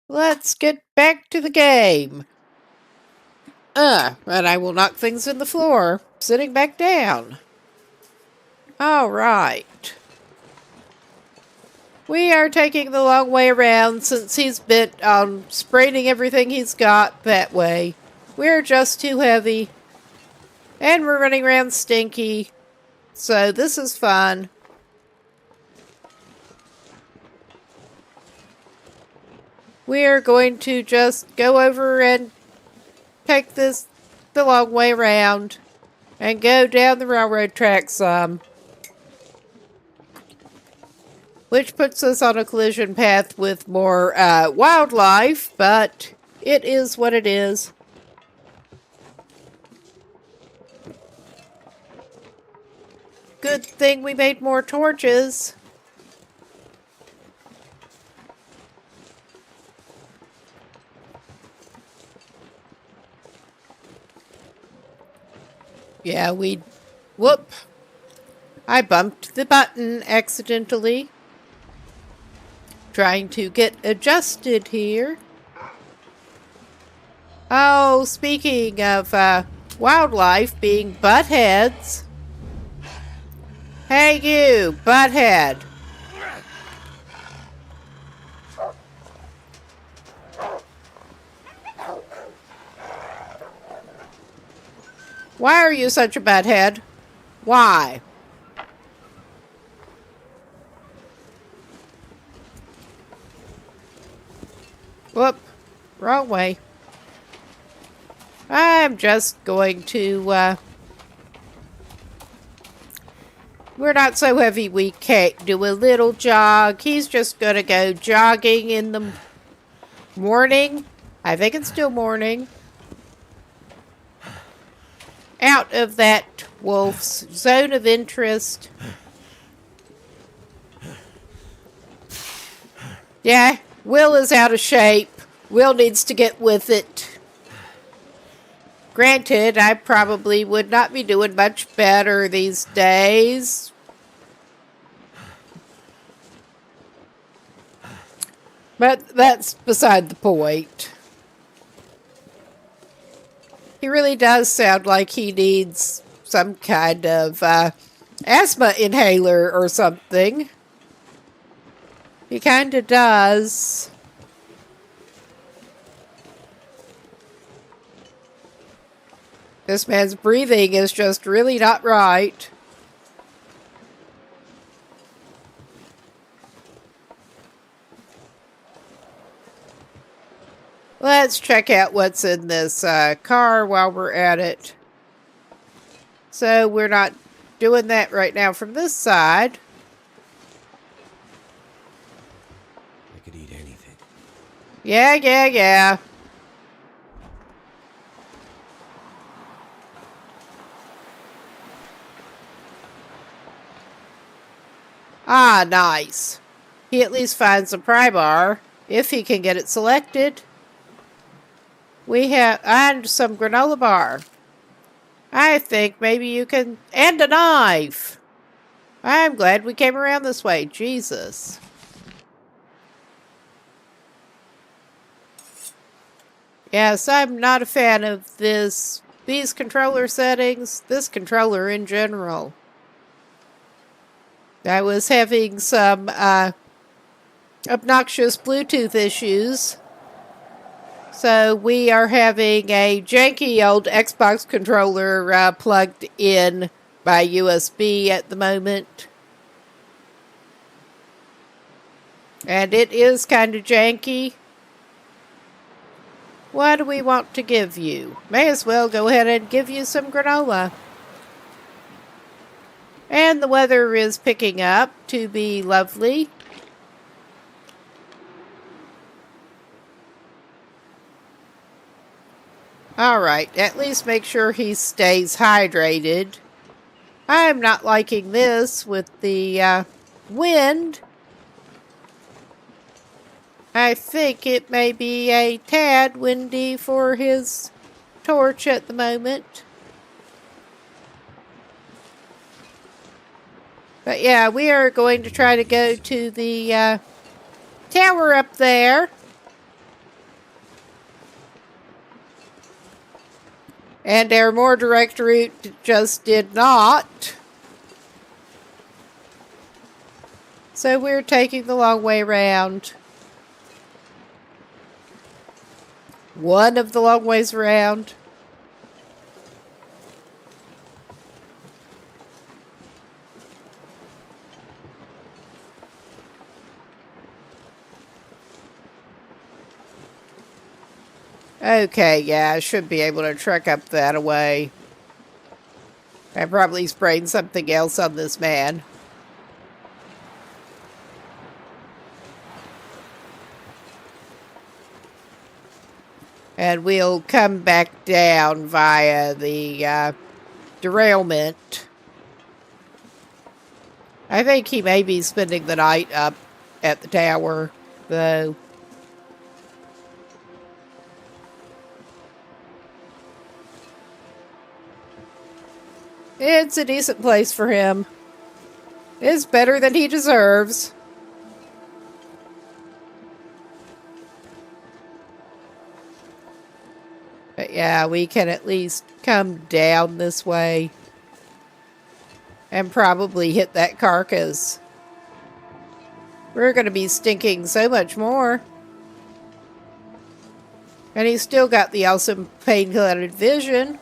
Let's get back to the game. And I will knock things in the floor, sitting back down. All right. We are taking the long way around since he's bent on spraining everything he's got that way. We're just too heavy. And we're running around stinky. So this is fun. We're going to just go over and take this the long way around and go down the railroad track some. Which puts us on a collision path with more wildlife, but it is what it is. Good thing we made more torches. Yeah, whoop. I bumped the button accidentally. Trying to get adjusted here. Oh, speaking of wildlife being buttheads. Hey you, butthead. Why are you such a butthead? Why? Whoop. Wrong way. I'm just going to, we're not so heavy we can't do a little jog. He's just gonna go jogging in the morning. I think it's still morning. Out of that wolf's zone of interest. Yeah, Will is out of shape. Will needs to get with it. Granted, I probably would not be doing much better these days. But that's beside the point. He really does sound like he needs some kind of asthma inhaler or something. He kind of does. This man's breathing is just really not right. Let's check out what's in this car while we're at it. So we're not doing that right now from this side. I could eat anything. Yeah. Ah, nice. He at least finds a pry bar, if he can get it selected. We have, and some granola bar. I think maybe you can, and a knife. I'm glad we came around this way, Jesus. Yes, I'm not a fan of these controller settings, this controller in general. I was having some obnoxious Bluetooth issues. So we are having a janky old Xbox controller plugged in by USB at the moment. And it is kind of janky. What do we want to give you? May as well go ahead and give you some granola. And the weather is picking up to be lovely. Alright, at least make sure he stays hydrated. I'm not liking this with the wind. I think it may be a tad windy for his torch at the moment. But yeah, we are going to try to go to the tower up there. And our more direct route just did not. So we're taking the long way around. One of the long ways around. Okay, yeah, I should be able to truck up that away. I probably sprayed something else on this man. And we'll come back down via the derailment. I think he may be spending the night up at the tower, though. It's a decent place for him. It's better than he deserves. But yeah, we can at least come down this way. And probably hit that carcass. We're going to be stinking so much more. And he's still got the awesome pain-clouded vision.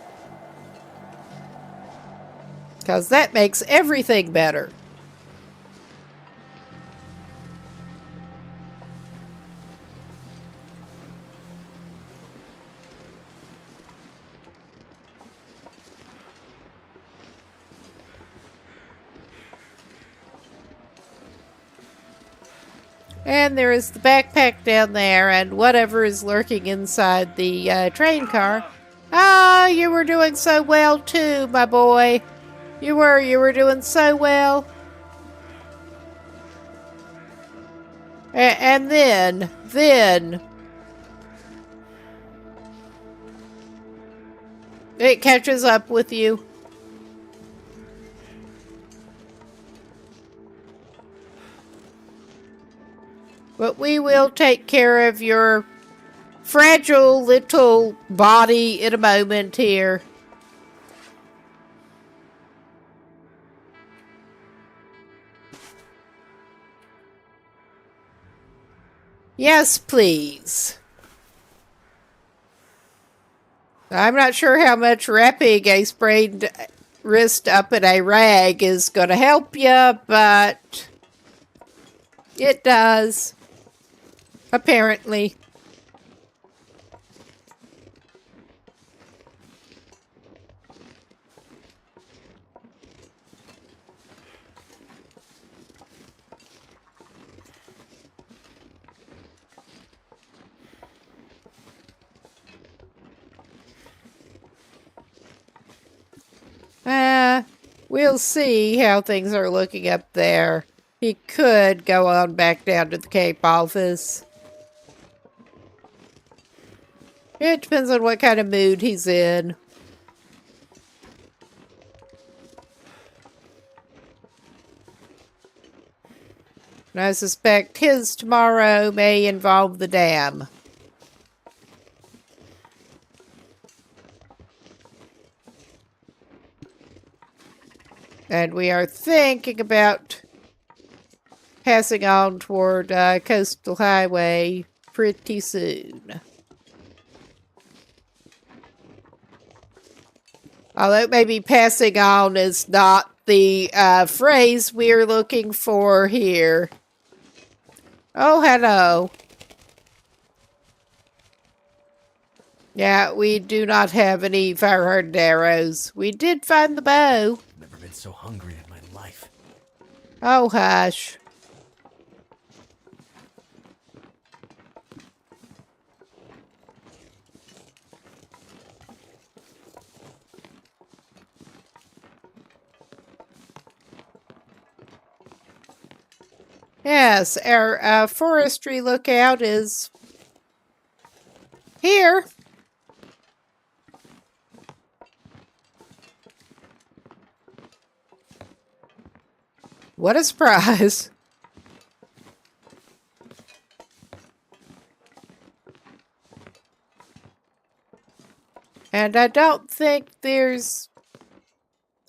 Because that makes everything better. And there is the backpack down there and whatever is lurking inside the train car. Ah, you were doing so well too, my boy. You were doing so well. And then it catches up with you. But we will take care of your fragile little body in a moment here. Yes, please. I'm not sure how much wrapping a sprained wrist up in a rag is going to help you, but it does. Apparently. We'll see how things are looking up there. He could go on back down to the Cape office. It depends on what kind of mood he's in. And I suspect his tomorrow may involve the dam. And we are thinking about passing on toward Coastal Highway pretty soon. Although maybe passing on is not the phrase we're looking for here. Oh, hello. Yeah, we do not have any fire-hardened arrows. We did find the bow. Never been so hungry in my life. Oh, hush. Yes, our forestry lookout is here. What a surprise. And I don't think there's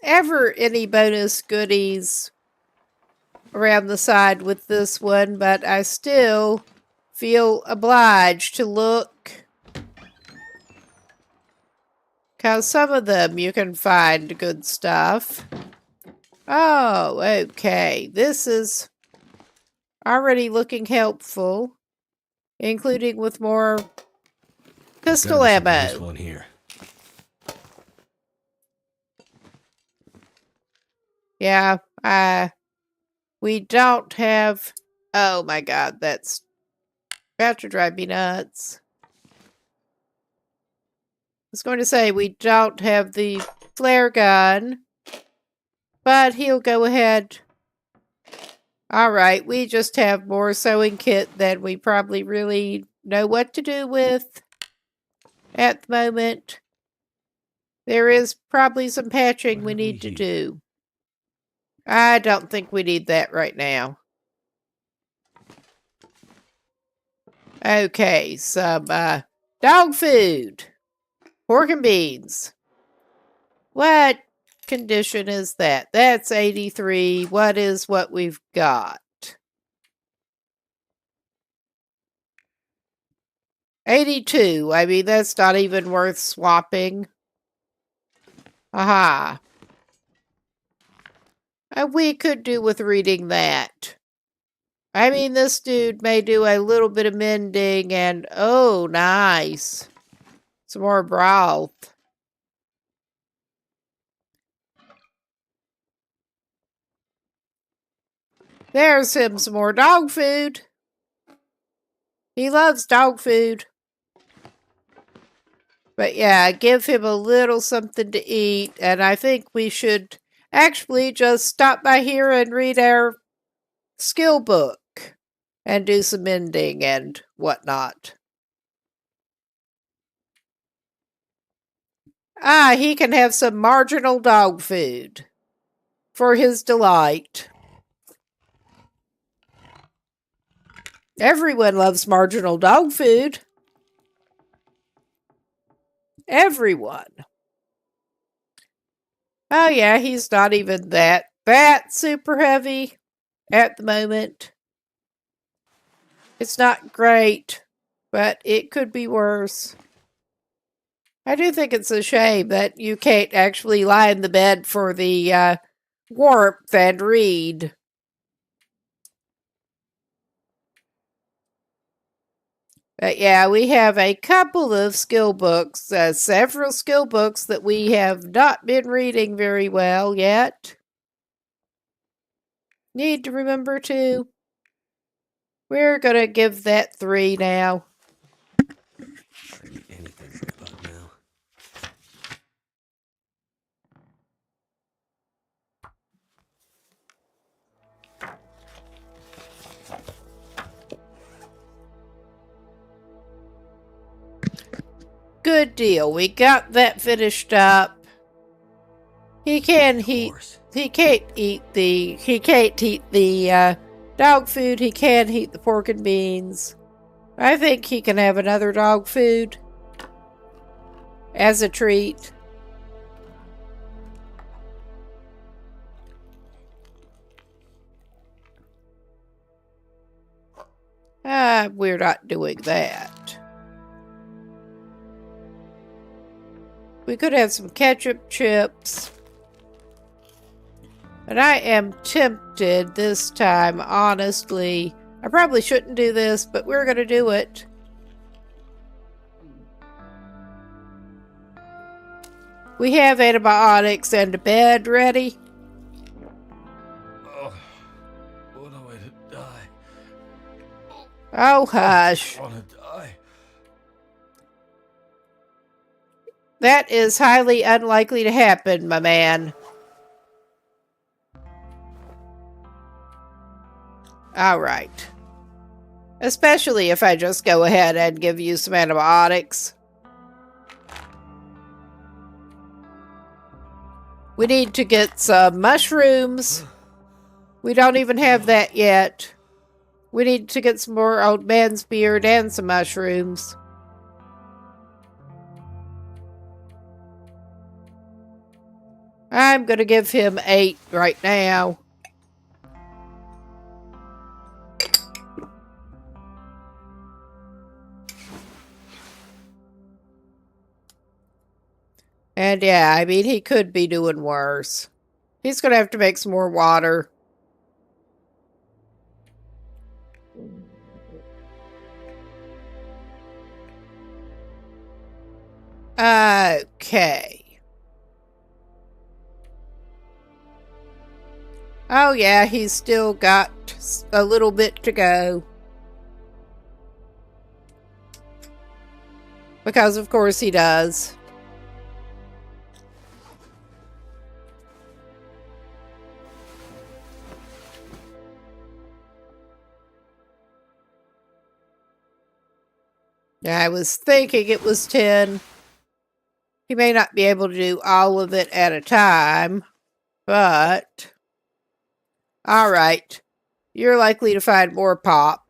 ever any bonus goodies around the side with this one, but I still feel obliged to look, because some of them you can find good stuff. Oh, okay. This is already looking helpful, including with more pistol ammo. This one here. Yeah, we don't have... Oh my god, that's about to drive me nuts. I was going to say we don't have the flare gun, but he'll go ahead. Alright, we just have more sewing kit than we probably really know what to do with at the moment. There is probably some patching we need to do. I don't think we need that right now. Okay, some dog food. Pork and beans. What condition is that? That's 83. What is what we've got? 82. I mean, that's not even worth swapping. Aha. We could do with reading that. I mean, this dude may do a little bit of mending and... Oh, nice. Some more broth. There's him some more dog food. He loves dog food. But yeah, give him a little something to eat. And I think we should actually just stop by here and read our skill book. And do some mending and whatnot. Ah, he can have some marginal dog food. For his delight. Everyone loves marginal dog food. Everyone. Oh yeah, he's not even that super heavy at the moment. It's not great, but it could be worse. I do think it's a shame that you can't actually lie in the bed for the warmth and read. But yeah, we have a couple of skill books, several skill books that we have not been reading very well yet. Need to remember to. We're going to give that 3 now. Anything right about now. Good deal. We got that finished up. He can't eat the dog food. He can't eat the pork and beans. I think he can have another dog food as a treat. We're not doing that. We could have some ketchup chips. And I am tempted this time, honestly. I probably shouldn't do this, but we're going to do it. We have antibiotics and a bed ready. Oh, what a way to die. Oh, hush. I want to die. That is highly unlikely to happen, my man. Alright. Especially if I just go ahead and give you some antibiotics. We need to get some mushrooms. We don't even have that yet. We need to get some more old man's beard and some mushrooms. I'm gonna give him 8 right now. And yeah, I mean, he could be doing worse. He's gonna have to make some more water. Okay. Oh yeah, he's still got a little bit to go. Because of course he does. I was thinking it was 10. He may not be able to do all of it at a time, but... Alright. You're likely to find more pop.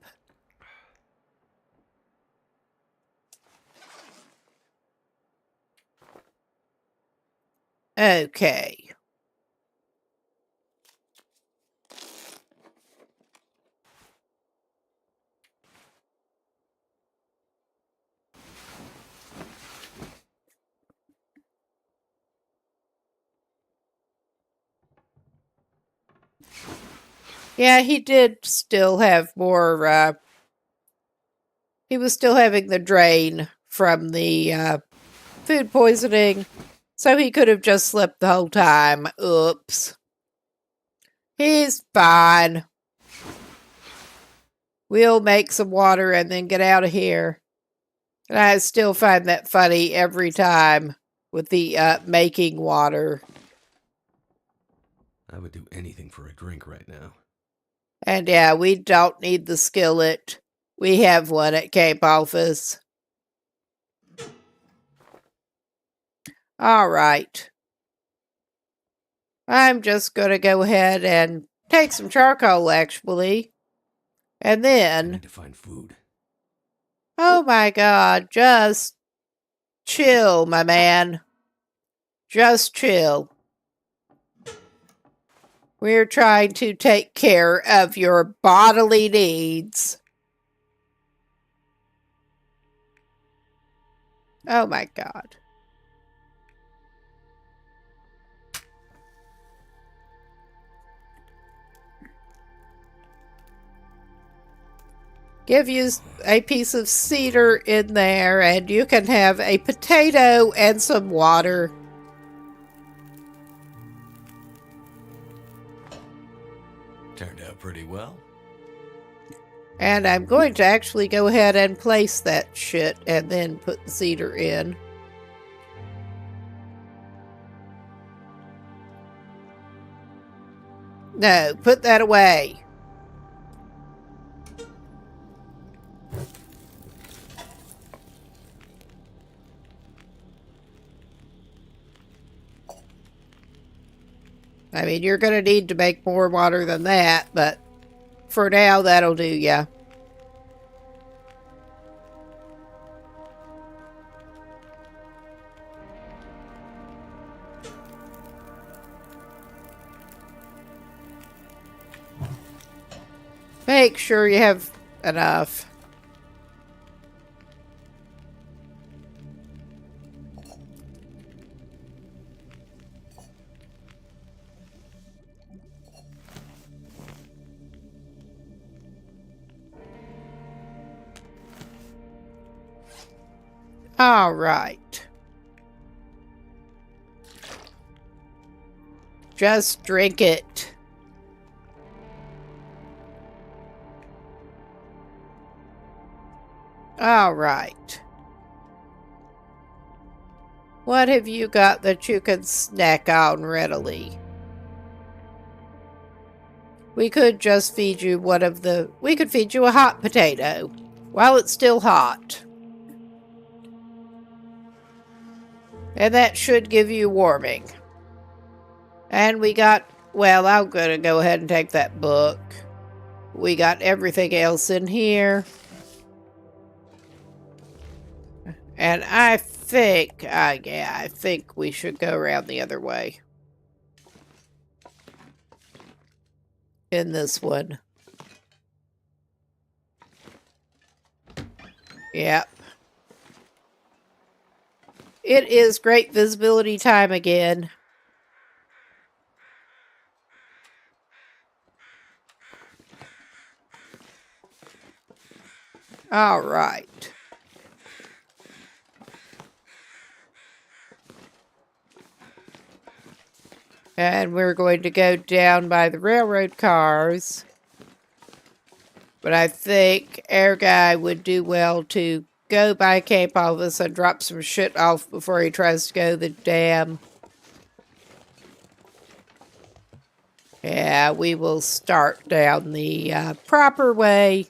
Okay. Yeah, he did still have more, he was still having the drain from the, food poisoning, so he could have just slept the whole time. Oops. He's fine. We'll make some water and then get out of here. And I still find that funny every time with the, making water. I would do anything for a drink right now. And yeah, we don't need the skillet. We have one at Camp Office. All right. I'm just going to go ahead and take some charcoal, actually. And I then... need to find food. Oh my God, just chill, my man. Just chill. We're trying to take care of your bodily needs. Oh my God. Give you a piece of cedar in there, and you can have a potato and some water. Turned out pretty well. And I'm going to actually go ahead and place that shit and then put the cedar in. No, put that away. I mean, you're going to need to make more water than that, but for now, that'll do ya. Make sure you have enough. All right. Just drink it. All right. What have you got that you can snack on readily? We could just feed you we could feed you a hot potato while it's still hot. And that should give you warming. And we got, well, I'm going to go ahead and take that book. We got everything else in here. And I think, yeah, I think we should go around the other way. in this one. Yep. It is great visibility time again. All right. And we're going to go down by the railroad cars. But I think Air Guy would do well to go by Camp Office and drop some shit off before he tries to go the dam. Yeah, we will start down the proper way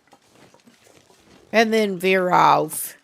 and then veer off.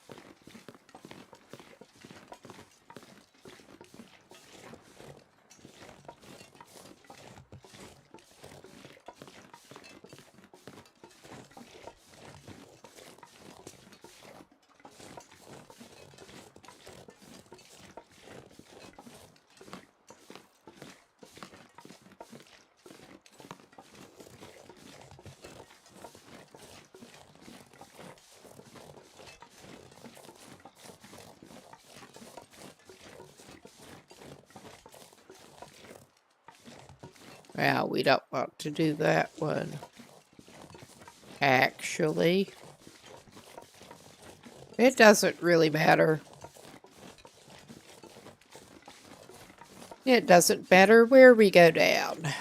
Well, we don't want to do that one. Actually, it doesn't really matter. It doesn't matter where we go down.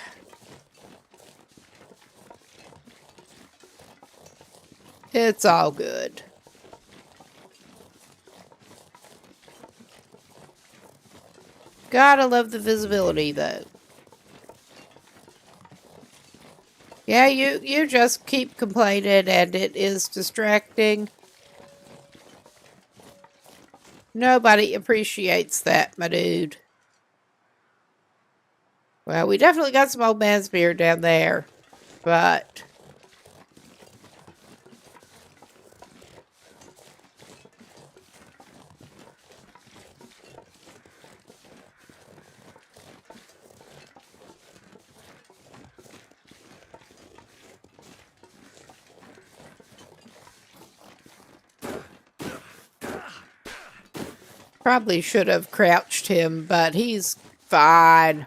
It's all good. Gotta love the visibility, though. Yeah, you just keep complaining and it is distracting. Nobody appreciates that, my dude. Well, we definitely got some old man's beer down there, but... Probably should have crouched him, but he's fine.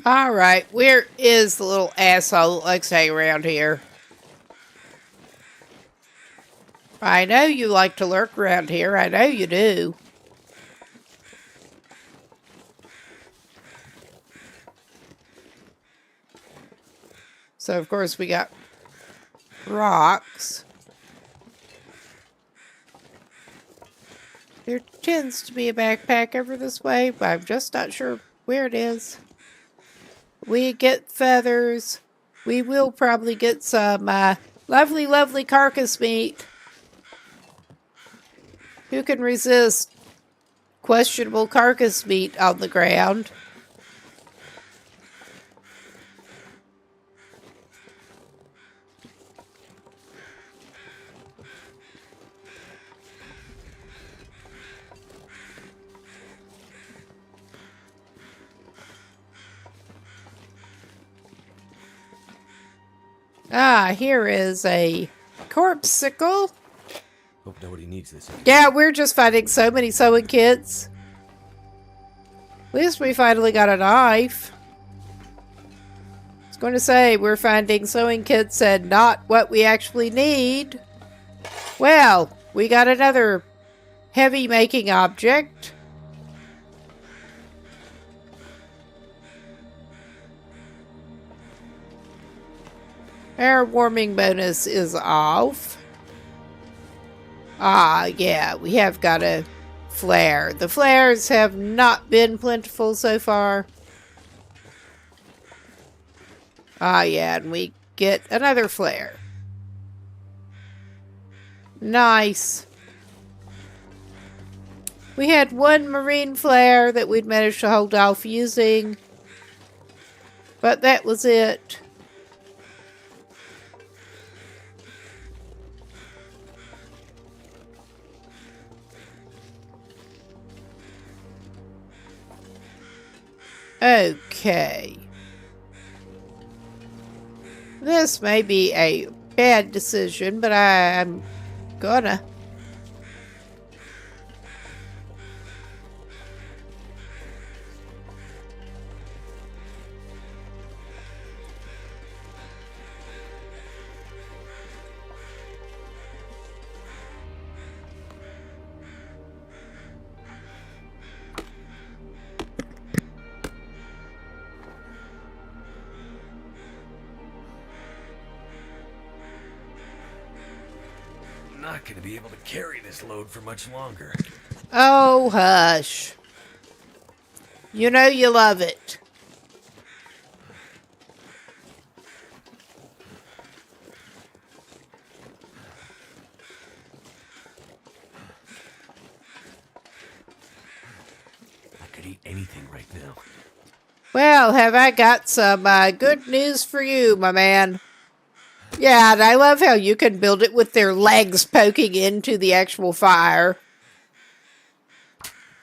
All right, where is the little asshole that likes to hang around here? I know you like to lurk around here. I know you do. So, of course, we got rocks. There tends to be a backpack over this way, but I'm just not sure where it is. We get feathers. We will probably get some lovely, lovely carcass meat. Who can resist questionable carcass meat on the ground? Ah, here is a corpsicle. Hope nobody needs this. Yeah, we're just finding so many sewing kits. At least we finally got a knife. I was going to say, we're finding sewing kits and not what we actually need. Well, we got another heavy making object. Our warming bonus is off. Ah, yeah, we have got a flare. The flares have not been plentiful so far. Ah, yeah, and we get another flare. Nice. We had one marine flare that we'd managed to hold off using, but that was it. Okay. This may be a bad decision, but I'm gonna. Not gonna be able to carry this load for much longer. Oh, hush. You know you love it. I could eat anything right now. Well, have I got some good news for you, my man. Yeah, and I love how you can build it with their legs poking into the actual fire.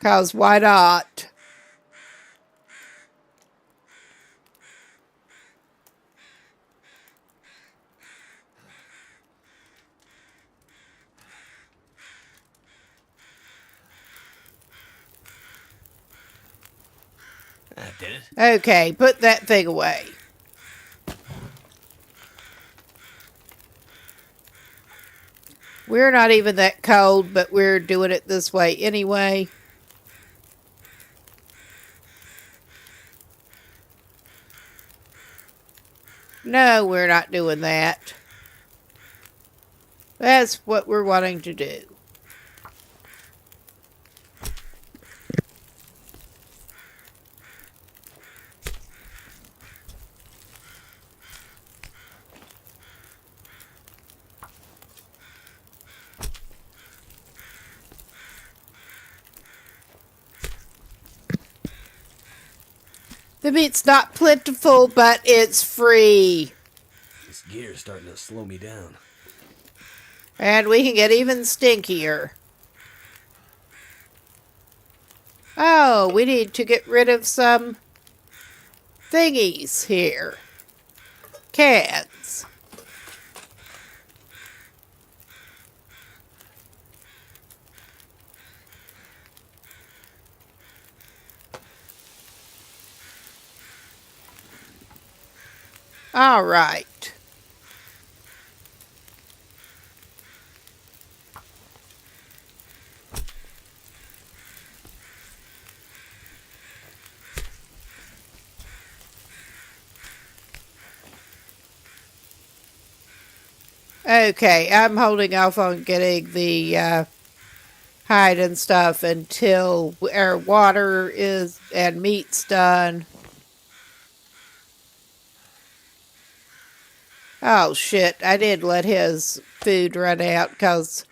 'Cause why not? That did it. Okay, put that thing away. We're not even that cold, but we're doing it this way anyway. No, we're not doing that. That's what we're wanting to do. The meat's not plentiful, but it's free. This gear's starting to slow me down. And we can get even stinkier. Oh, we need to get rid of some thingies here. Cans. All right. Okay, I'm holding off on getting the hide and stuff until our water is and meat's done. Oh shit, I did let his food run out because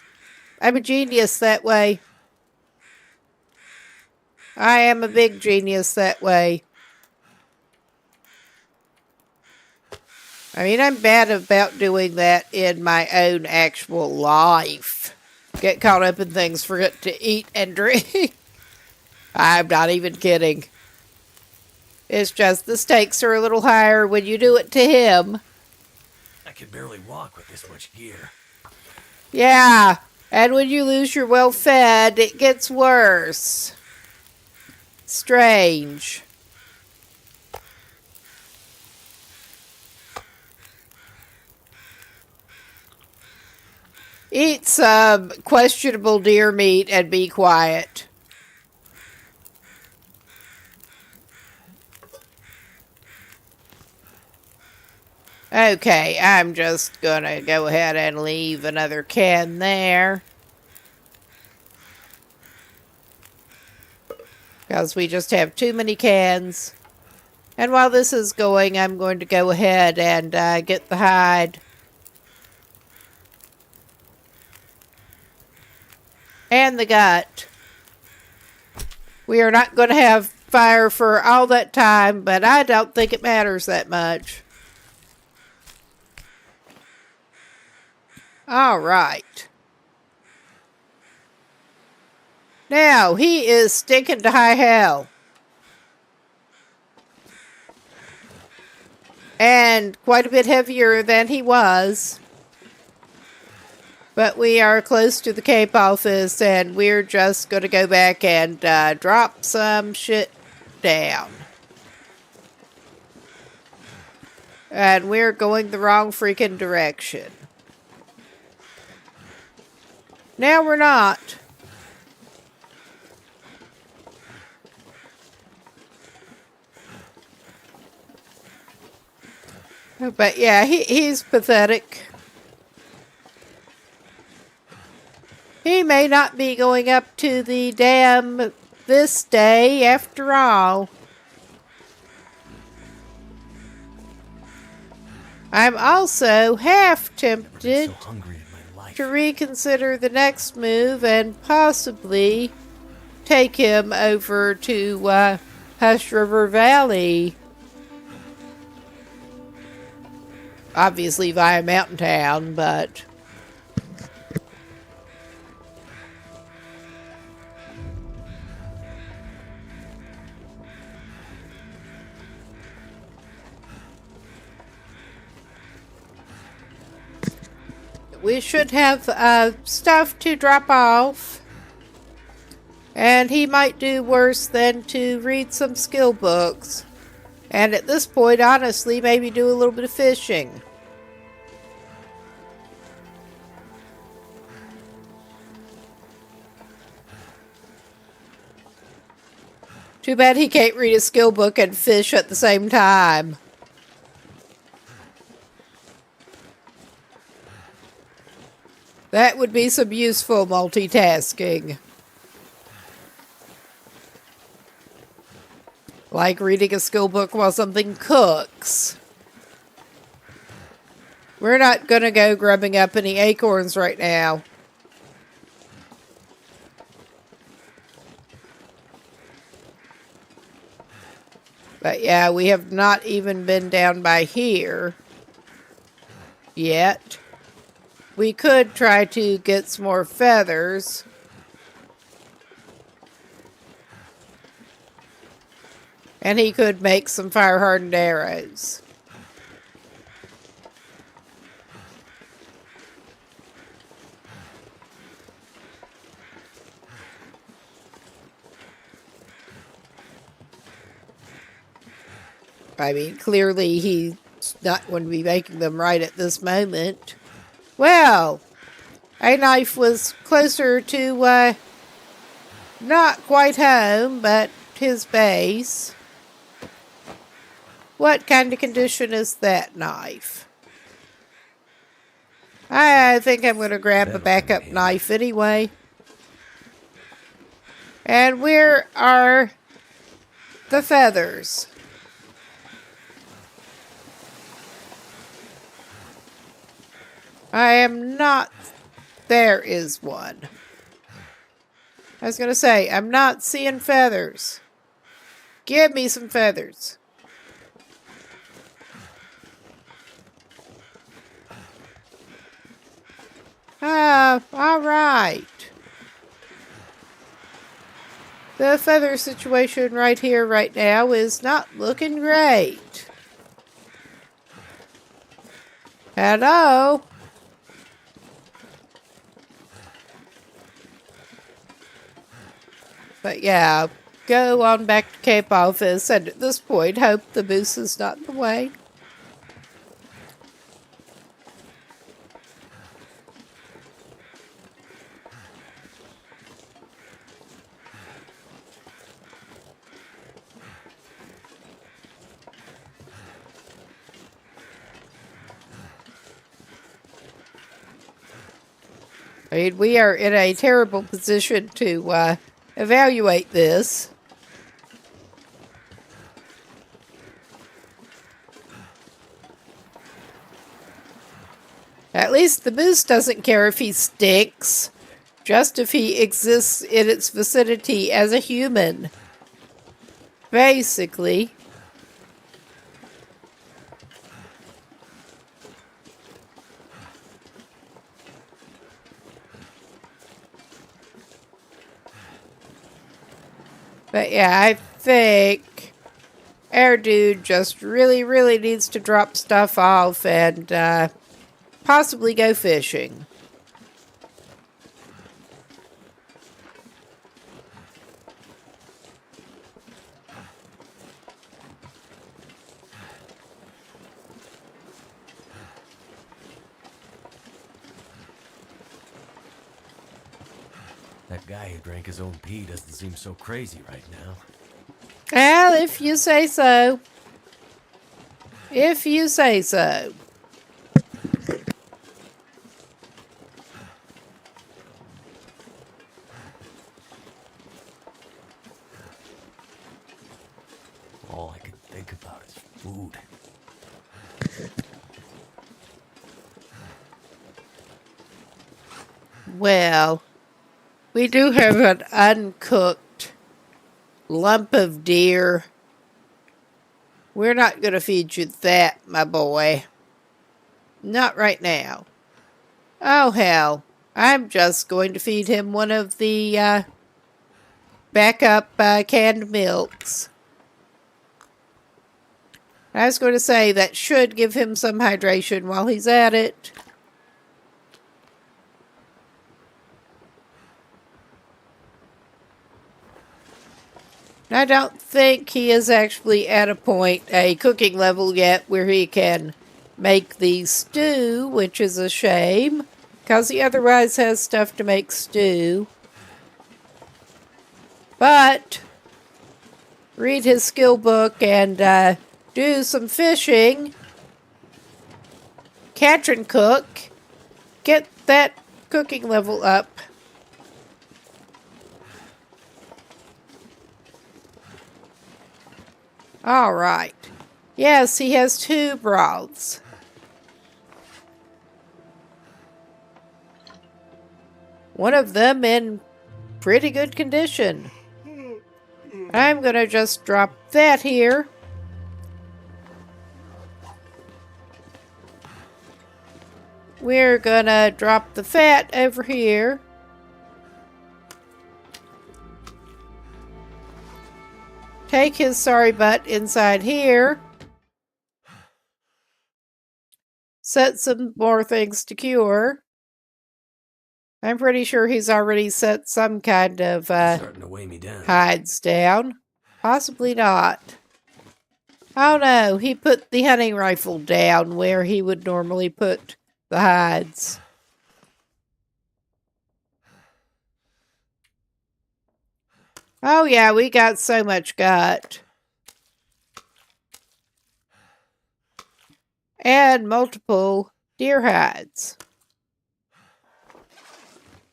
I'm a genius that way. I am a big genius that way. I mean, I'm bad about doing that in my own actual life. Get caught up in things, forget to eat and drink. I'm not even kidding. It's just the stakes are a little higher when you do it to him. I can barely walk with this much gear. Yeah, and when you lose your well-fed, it gets worse. Strange. Eat some questionable deer meat and be quiet. Okay, I'm just gonna go ahead and leave another can there. Because we just have too many cans. And while this is going, I'm going to go ahead and get the hide. And the gut. We are not going to have fire for all that time, but I don't think it matters that much. All right. Now, he is stinking to high hell. And quite a bit heavier than he was. But we are close to the Cape office, and we're just going to go back and drop some shit down. And we're going the wrong freaking direction. Now we're not. But yeah, he's pathetic. He may not be going up to the dam this day after all. I'm also half tempted So hungry in my life. to reconsider the next move and possibly take him over to Hush River Valley. Obviously via Mountain Town, but... we should have stuff to drop off. And he might do worse than to read some skill books. And at this point, honestly, maybe do a little bit of fishing. Too bad he can't read a skill book and fish at the same time. That would be some useful multitasking. Like reading a skill book while something cooks. We're not going to go grubbing up any acorns right now. But yeah, we have not even been down by here yet. We could try to get some more feathers. And he could make some fire-hardened arrows. I mean, clearly he's not going to be making them right at this moment. Well, a knife was closer to, not quite home, but his base. What kind of condition is that knife? I think I'm going to grab a backup knife anyway. And where are the feathers? I am not... There is one. I was going to say, I'm not seeing feathers. Give me some feathers. All right. The feather situation right here, right now, is not looking great. Hello? But yeah, go on back to Cape Office, and at this point, hope the moose is not in the way. I mean, we are in a terrible position to evaluate this. At least the moose doesn't care if he stinks. just if he exists in its vicinity as a human. Basically. But yeah, I think our dude just really, really needs to drop stuff off and possibly go fishing. That guy who drank his own pee doesn't seem so crazy right now. Well, if you say so. If you say so. All I can think about is food. Well, we do have an uncooked lump of deer. We're not going to feed you that, my boy. Not right now. Oh, hell. I'm just going to feed him one of the backup canned milks. I was going to say that should give him some hydration while he's at it. I don't think he is actually at a cooking level yet where he can make the stew, which is a shame, because he otherwise has stuff to make stew. But read his skill book and do some fishing, catch and cook, get that cooking level up. All right. Yes, he has 2 broths. One of them in pretty good condition. I'm going to just drop that here. We're going to drop the fat over here. Take his sorry butt inside here. Set some more things to cure. I'm pretty sure he's already set some kind of Starting to weigh me down. hides down. Possibly not. Oh no, he put the hunting rifle down where he would normally put the hides. Oh yeah, we got so much gut. And multiple deer hides.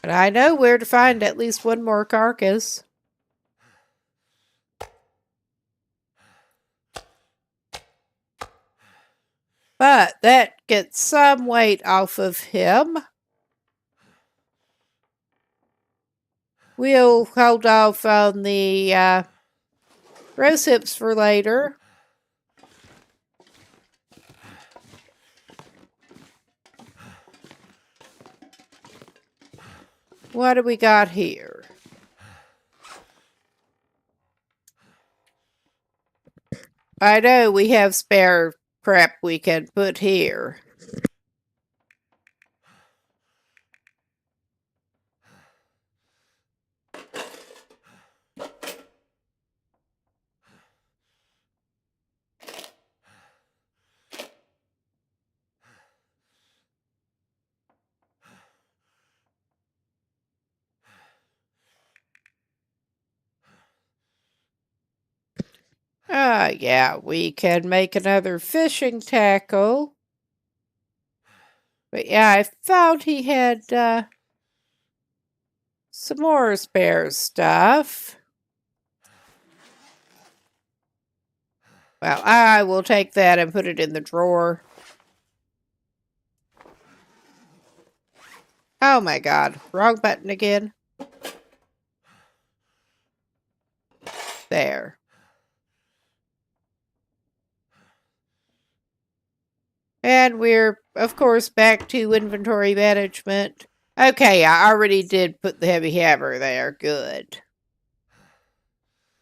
And I know where to find at least one more carcass. But that gets some weight off of him. We'll hold off on the roast hips for later. What do we got here? I know we have spare prep we can put here. Yeah, we can make another fishing tackle. But yeah, I found he had some more spare stuff. Well, I will take that and put it in the drawer. Oh my god. Wrong button again. There. And we're, of course, back to inventory management. Okay, I already did put the heavy hammer there. Good.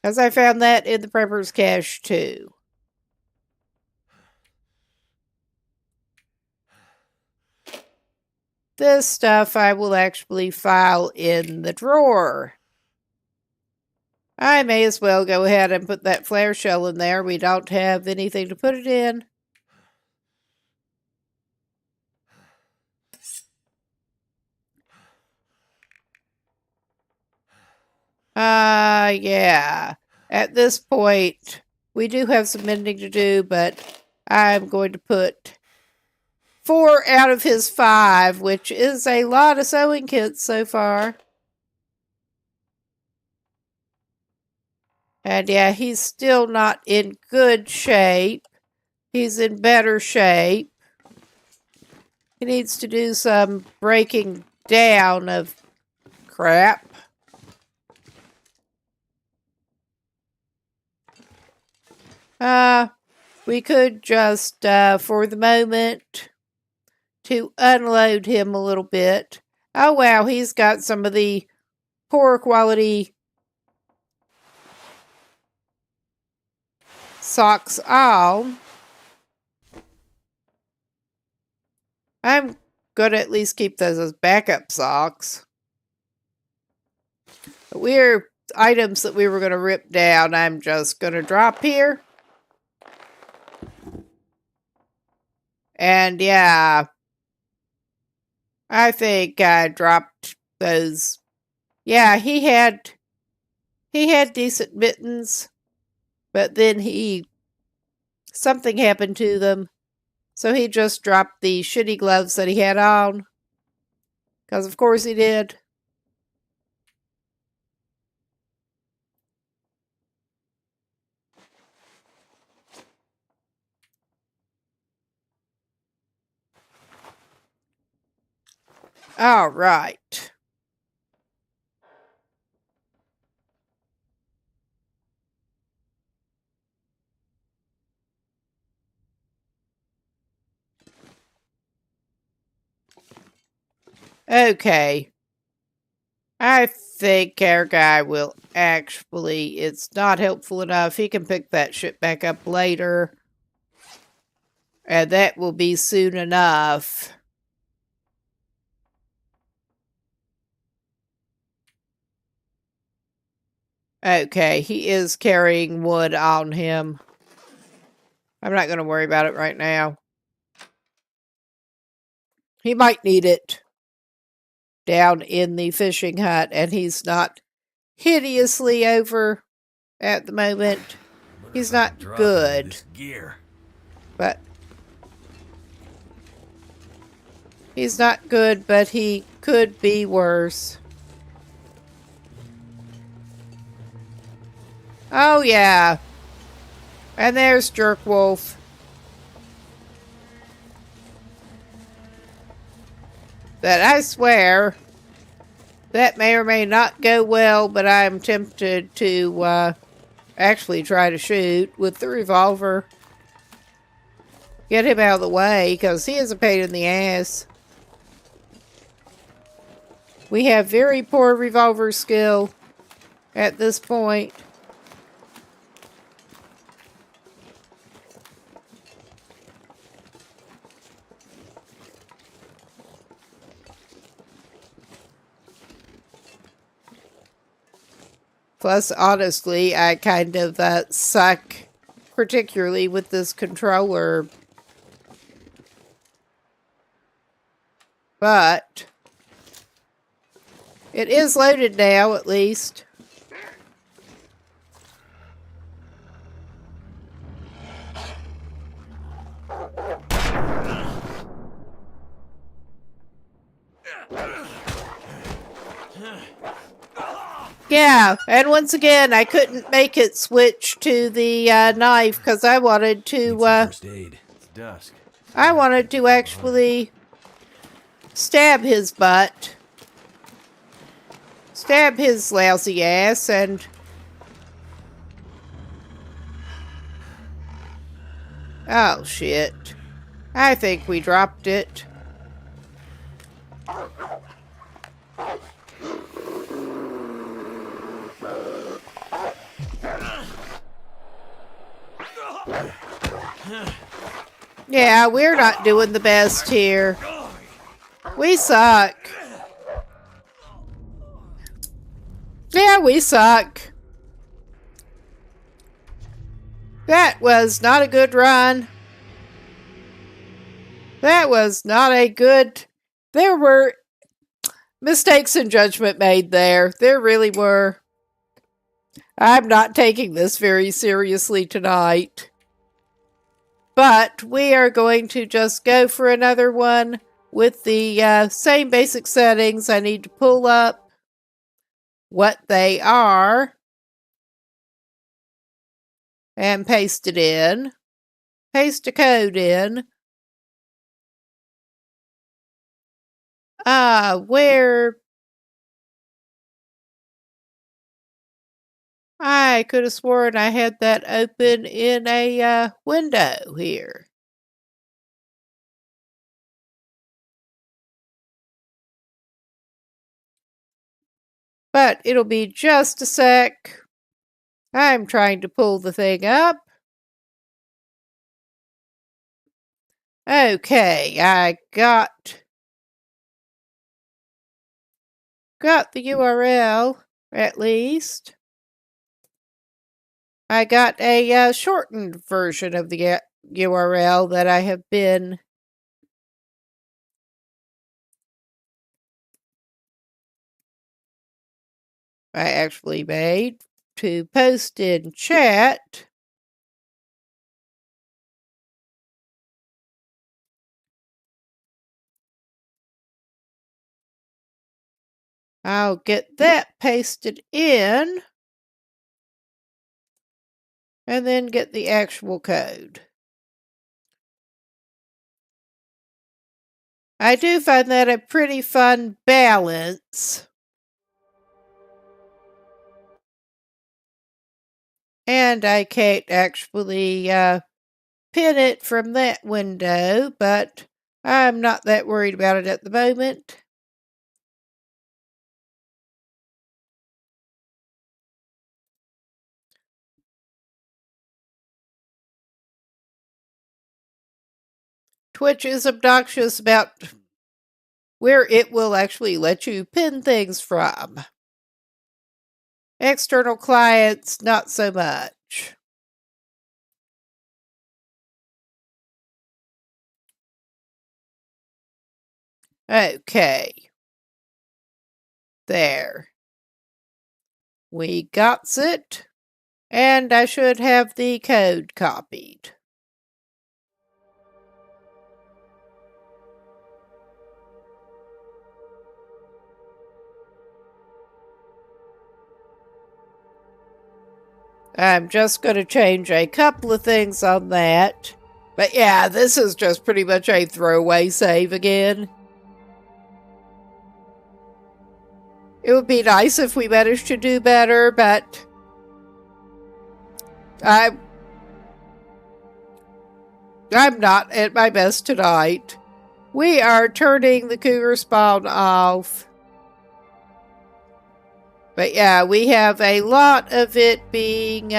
Because I found that in the prepper's cache, too. This stuff I will actually file in the drawer. I may as well go ahead and put that flare shell in there. We don't have anything to put it in. Yeah. At this point, we do have some mending to do, but I'm going to put 4 out of his 5, which is a lot of sewing kits so far. And yeah, he's still not in good shape. He's in better shape. He needs to do some breaking down of crap. We could just, for the moment, to unload him a little bit. Oh wow, he's got some of the poor quality socks on. I'm gonna at least keep those as backup socks. We're items that we were gonna rip down, I'm just gonna drop here. And yeah, I think I dropped those. Yeah, he had decent mittens, but then something happened to them. So he just dropped the shitty gloves that he had on. Because of course he did. All right. Okay. I think our guy will actually, it's not helpful enough. He can pick that shit back up later. And that will be soon enough. Okay, he is carrying wood on him. I'm not going to worry about it right now. He might need it down in the fishing hut, and he's not hideously over at the moment. He's not good. But he's not good, but he could be worse. Oh, yeah. And there's Jerkwolf. That I swear, that may or may not go well, but I'm tempted to actually try to shoot with the revolver. Get him out of the way, because he is a pain in the ass. We have very poor revolver skill at this point. Plus, honestly, I kind of suck, particularly with this controller. But it is loaded now, at least. Yeah, and once again, I couldn't make it switch to the knife because I wanted to. First aid. It's dusk. I wanted to actually stab his butt. Stab his lousy ass and... Oh, shit. I think we dropped it. Yeah, we're not doing the best here. We suck. Yeah, we suck. That was not a good run. That was not a good... There were mistakes in judgment made there. There really were. I'm not taking this very seriously tonight. But we are going to just go for another one with the same basic settings. I need to pull up what they are and paste it in. Paste a code in. Where... I could have sworn I had that open in a window here. But it'll be just a sec. I'm trying to pull the thing up. Okay, I got the URL, at least. I got a shortened version of the URL that I have been I actually made to post in chat. I'll get that pasted in and then get the actual code. I do find that a pretty fun balance. And I can't actually pin it from that window, but I'm not that worried about it at the moment. Twitch is obnoxious about where it will actually let you pin things from. External clients, not so much. Okay. There. We got it. And I should have the code copied. I'm just going to change a couple of things on that. But yeah, this is just pretty much a throwaway save again. It would be nice if we managed to do better, but I'm not at my best tonight. We are turning the cougar spawn off. But yeah, we have a lot of it being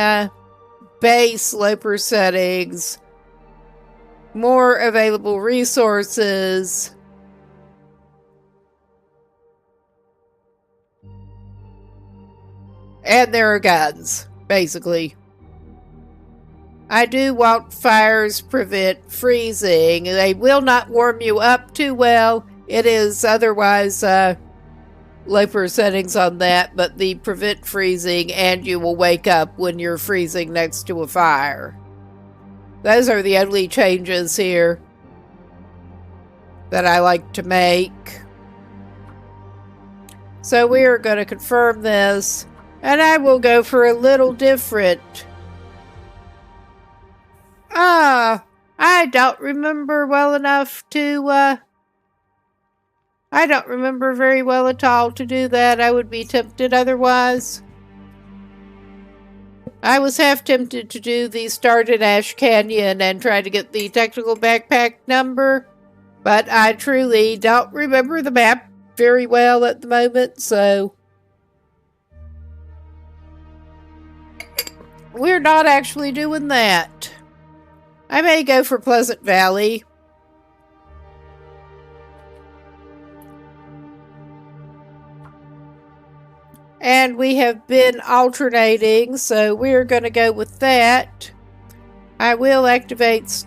base Loper settings, more available resources, and there are guns, basically. I do want fires prevent freezing. They will not warm you up too well. It is otherwise Loper settings on that, but the prevent freezing and you will wake up when you're freezing next to a fire. Those are the only changes here that I like to make. So we are going to confirm this, and I will go for a little different. I don't remember well enough to I don't remember very well at all to do that. I would be tempted otherwise. I was half tempted to do the start at Ash Canyon and try to get the technical backpack number, but I truly don't remember the map very well at the moment, so we're not actually doing that. I may go for Pleasant Valley. And we have been alternating, so we're going to go with that. I will activate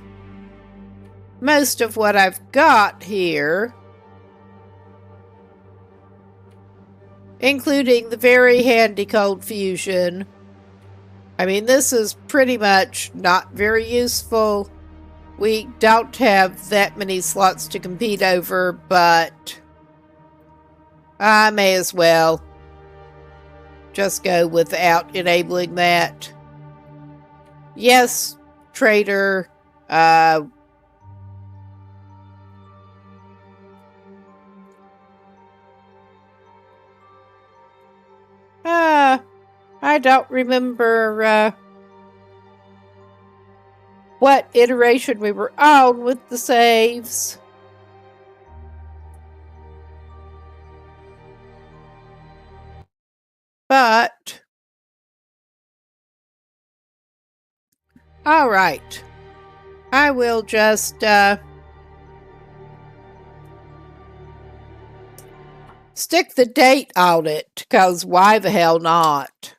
most of what I've got here, including the very handy cold fusion. I mean, this is pretty much not very useful. We don't have that many slots to compete over, but I may as well just go without enabling that. Yes, trader. I don't remember what iteration we were on with the saves. But all right, I will just stick the date on it, because why the hell not?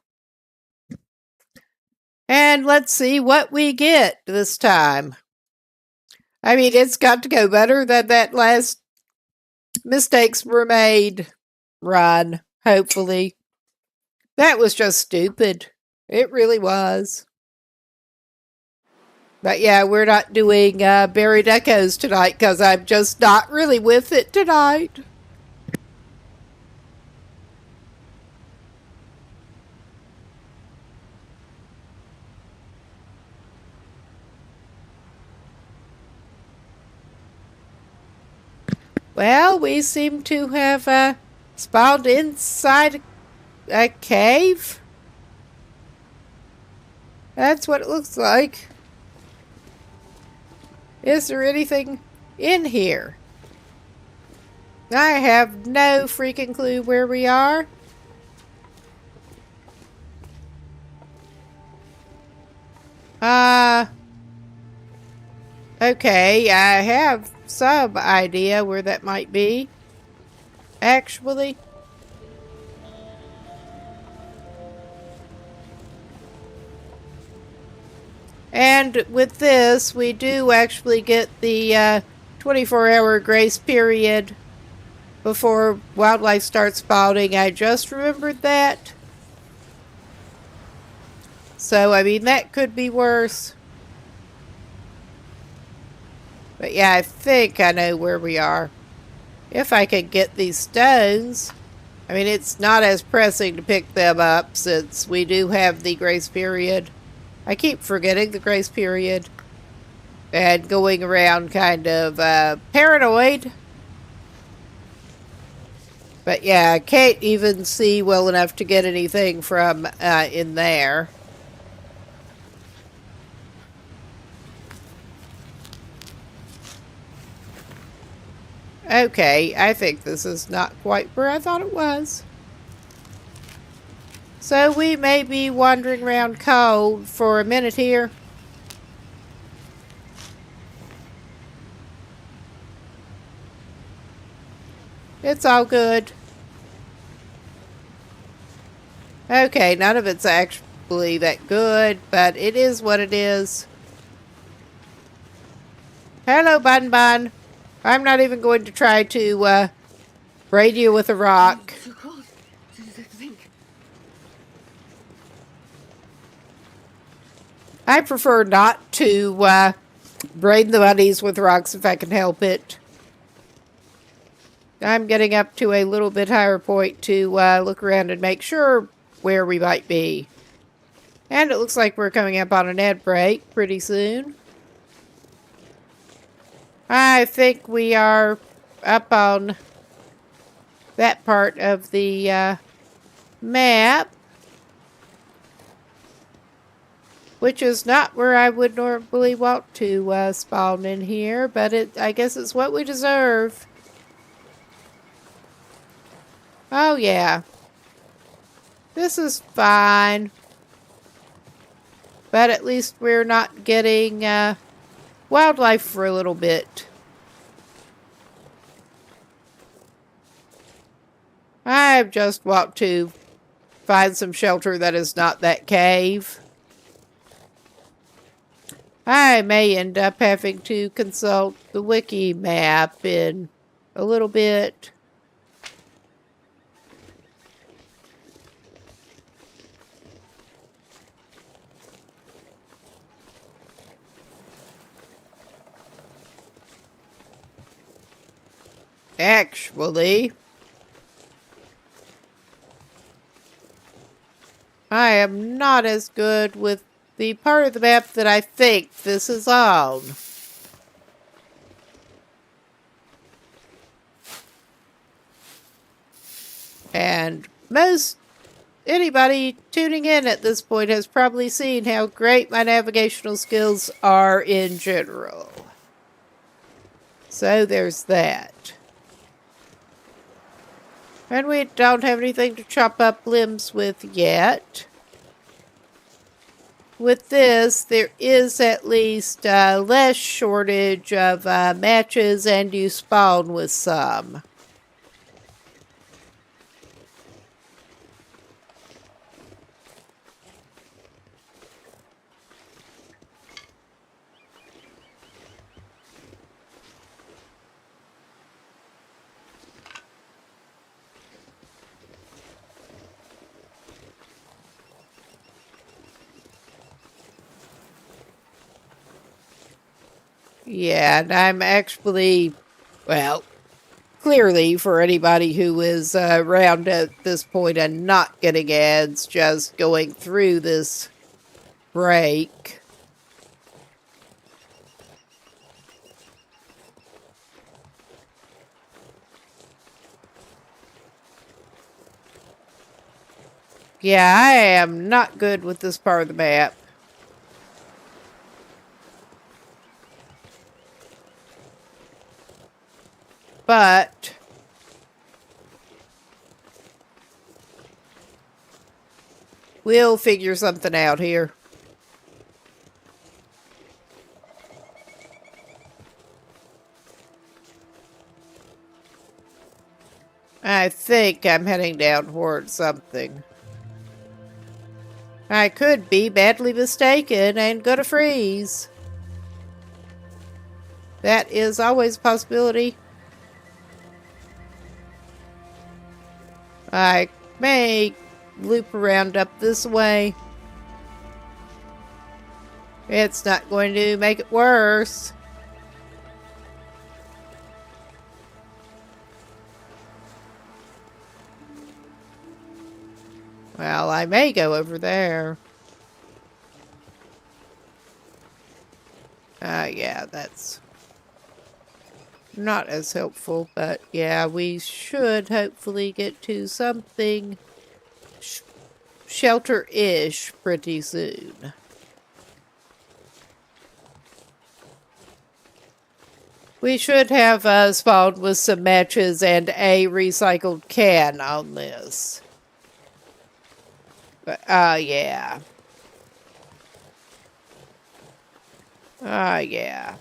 And let's see what we get this time. I mean, it's got to go better than that last mistakes were made run, hopefully. That was just stupid. It really was. But yeah, we're not doing Buried Echoes tonight because I'm just not really with it tonight. Well, we seem to have spawned inside a cave. That's what it looks like. Is there anything in here? I have no freaking clue where we are. Okay, I have some idea where that might be, actually. And with this, we do actually get the 24-hour grace period before wildlife starts spawning. I just remembered that. So, I mean, that could be worse. But yeah, I think I know where we are. If I could get these stones. I mean, it's not as pressing to pick them up since we do have the grace period. I keep forgetting the grace period. And going around kind of paranoid. But yeah, I can't even see well enough to get anything from in there. Okay, I think this is not quite where I thought it was. So we may be wandering around cold for a minute here. It's all good. Okay, none of it's actually that good, but it is what it is. Hello, Bun Bun. I'm not even going to try to braid you with a rock. I prefer not to braid the bunnies with rocks if I can help it. I'm getting up to a little bit higher point to look around and make sure where we might be. And it looks like we're coming up on an ad break pretty soon. I think we are up on that part of the map. Which is not where I would normally want to spawn in here, but I guess it's what we deserve. Oh yeah. This is fine. But at least we're not getting wildlife for a little bit. I just want to find some shelter that is not that cave. I may end up having to consult the wiki map in a little bit. Actually, I am not as good with the part of the map that I think this is on. And anybody tuning in at this point has probably seen how great my navigational skills are in general. So there's that. And we don't have anything to chop up limbs with yet. With this, there is at least less shortage of matches, and you spawn with some. Yeah, and I'm actually, well, clearly for anybody who is around at this point and not getting ads, just going through this break. Yeah, I am not good with this part of the map. But we'll figure something out here. I think I'm heading down towards something. I could be badly mistaken and gonna freeze. That is always a possibility. I may loop around up this way. It's not going to make it worse. Well, I may go over there. Yeah, that's not as helpful, but yeah, we should hopefully get to something shelter-ish pretty soon. We should have spawned with some matches and a recycled can on this. But, yeah. Yeah.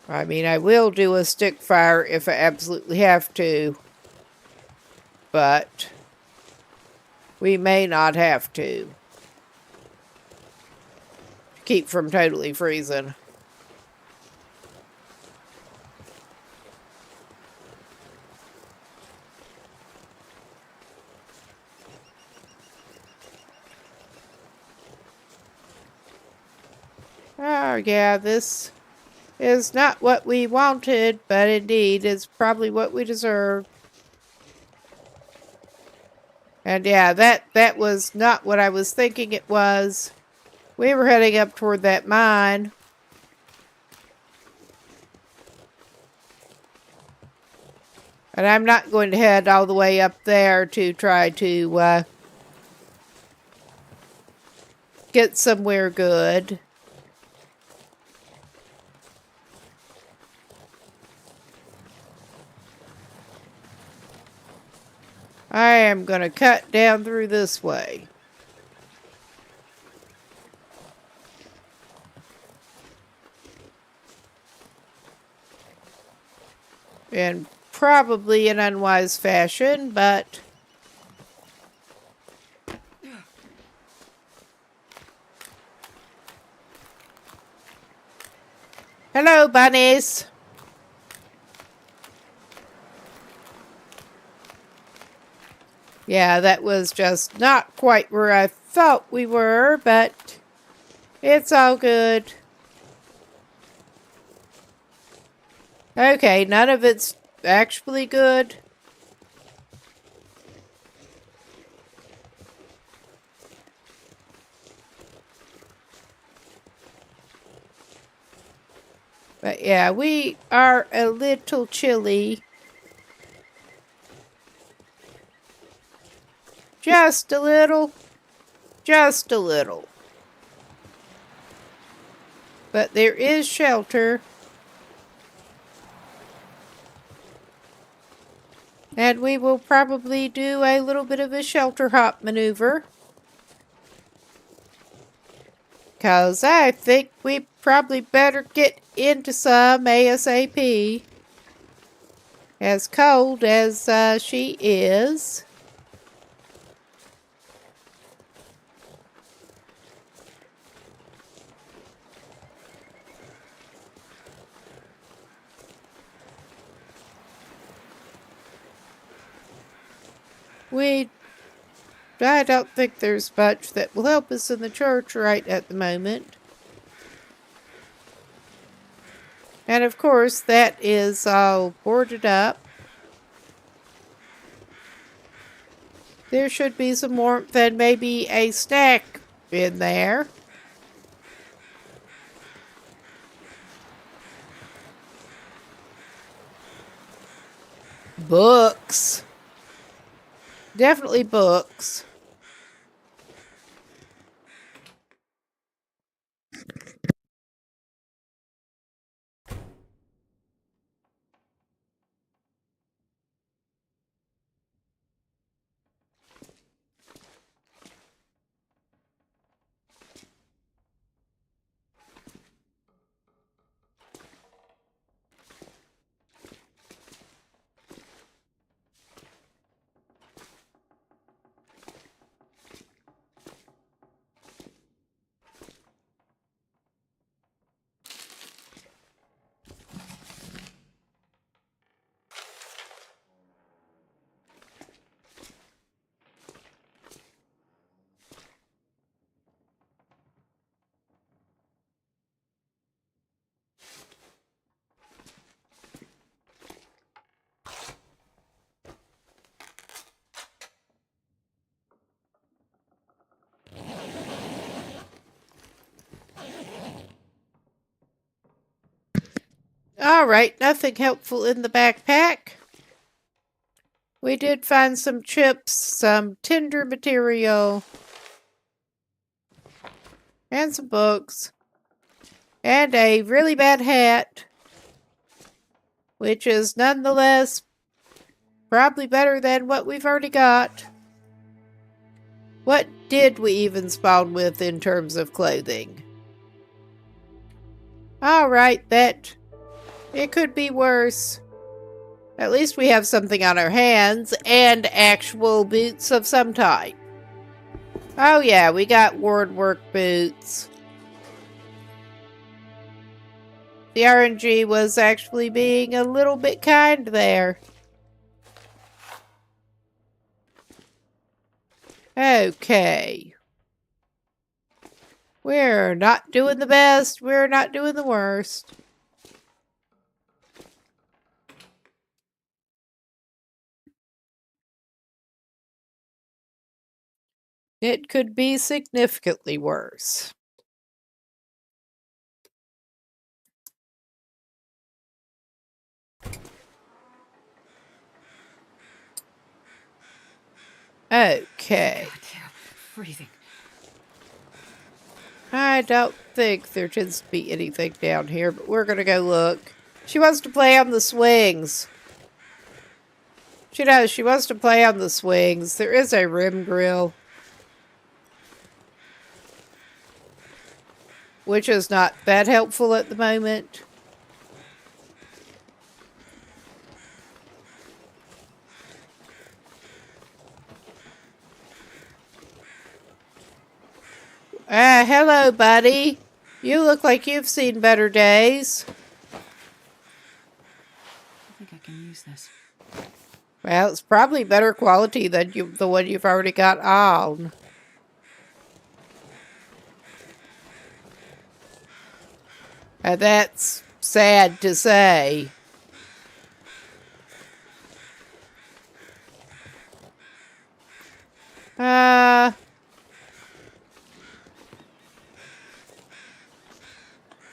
I mean, I will do a stick fire if I absolutely have to. But we may not have to. Keep from totally freezing. Oh, yeah, this is not what we wanted, but indeed is probably what we deserve. And yeah, that was not what I was thinking it was. We were heading up toward that mine. And I'm not going to head all the way up there to try to get somewhere good. I am going to cut down through this way. In probably an unwise fashion, but hello, bunnies. Yeah, that was just not quite where I thought we were, but it's all good. Okay, none of it's actually good. But yeah, we are a little chilly. Just a little. Just a little. But there is shelter. And we will probably do a little bit of a shelter hop maneuver. Because I think we probably better get into some ASAP. As cold as she is. I don't think there's much that will help us in the church right at the moment. And of course, that is all boarded up. There should be some warmth and maybe a snack in there. Books. Definitely books. Alright, nothing helpful in the backpack. We did find some chips, some tinder material, and some books, and a really bad hat, which is nonetheless probably better than what we've already got. What did we even spawn with in terms of clothing? Alright, that it could be worse. At least we have something on our hands and actual boots of some type. Oh yeah, we got ward work boots. The RNG was actually being a little bit kind there. Okay. We're not doing the best. We're not doing the worst. It could be significantly worse. Okay. God damn, freezing. I don't think there tends to be anything down here, but we're gonna go look. She wants to play on the swings. She does. She wants to play on the swings. There is a rim grill, which is not that helpful at the moment. Hello, buddy. You look like you've seen better days. I think I can use this. Well, it's probably better quality than the one you've already got on. That's sad to say.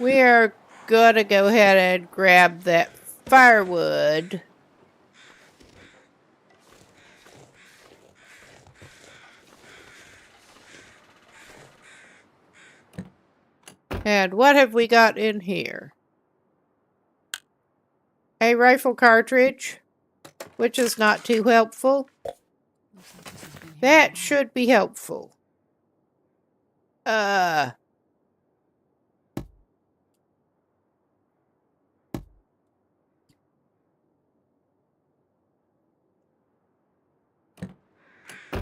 We are gonna go ahead and grab that firewood. And what have we got in here? A rifle cartridge, which is not too helpful. Looks like this has been here That all should be helpful.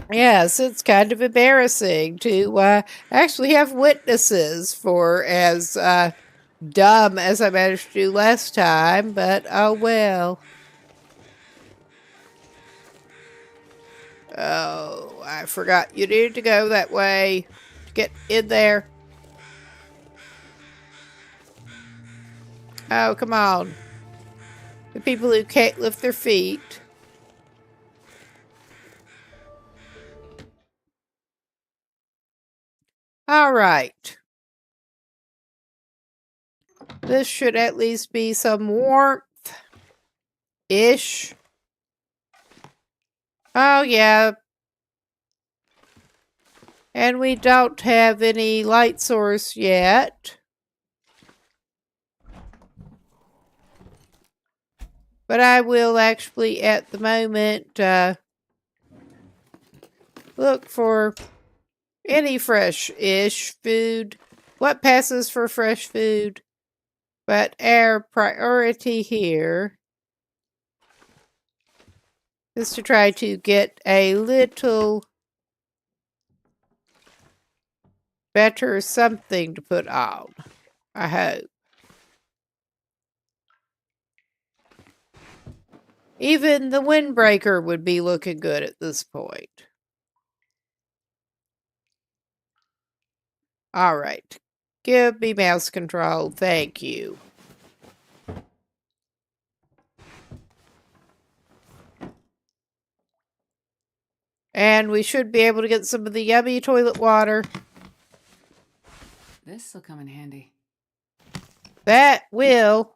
Yes, it's kind of embarrassing to actually have witnesses for as dumb as I managed to do last time, but oh well. Oh, I forgot you needed to go that way. Get in there. Oh, come on. The people who can't lift their feet. All right. This should at least be some warmth-ish. Oh, yeah. And we don't have any light source yet. But I will actually, at the moment, look for any fresh-ish food. What passes for fresh food? But our priority here is to try to get a little better something to put on. I hope. Even the windbreaker would be looking good at this point. All right. Give me mouse control. Thank you. And we should be able to get some of the yummy toilet water. This'll come in handy. That will.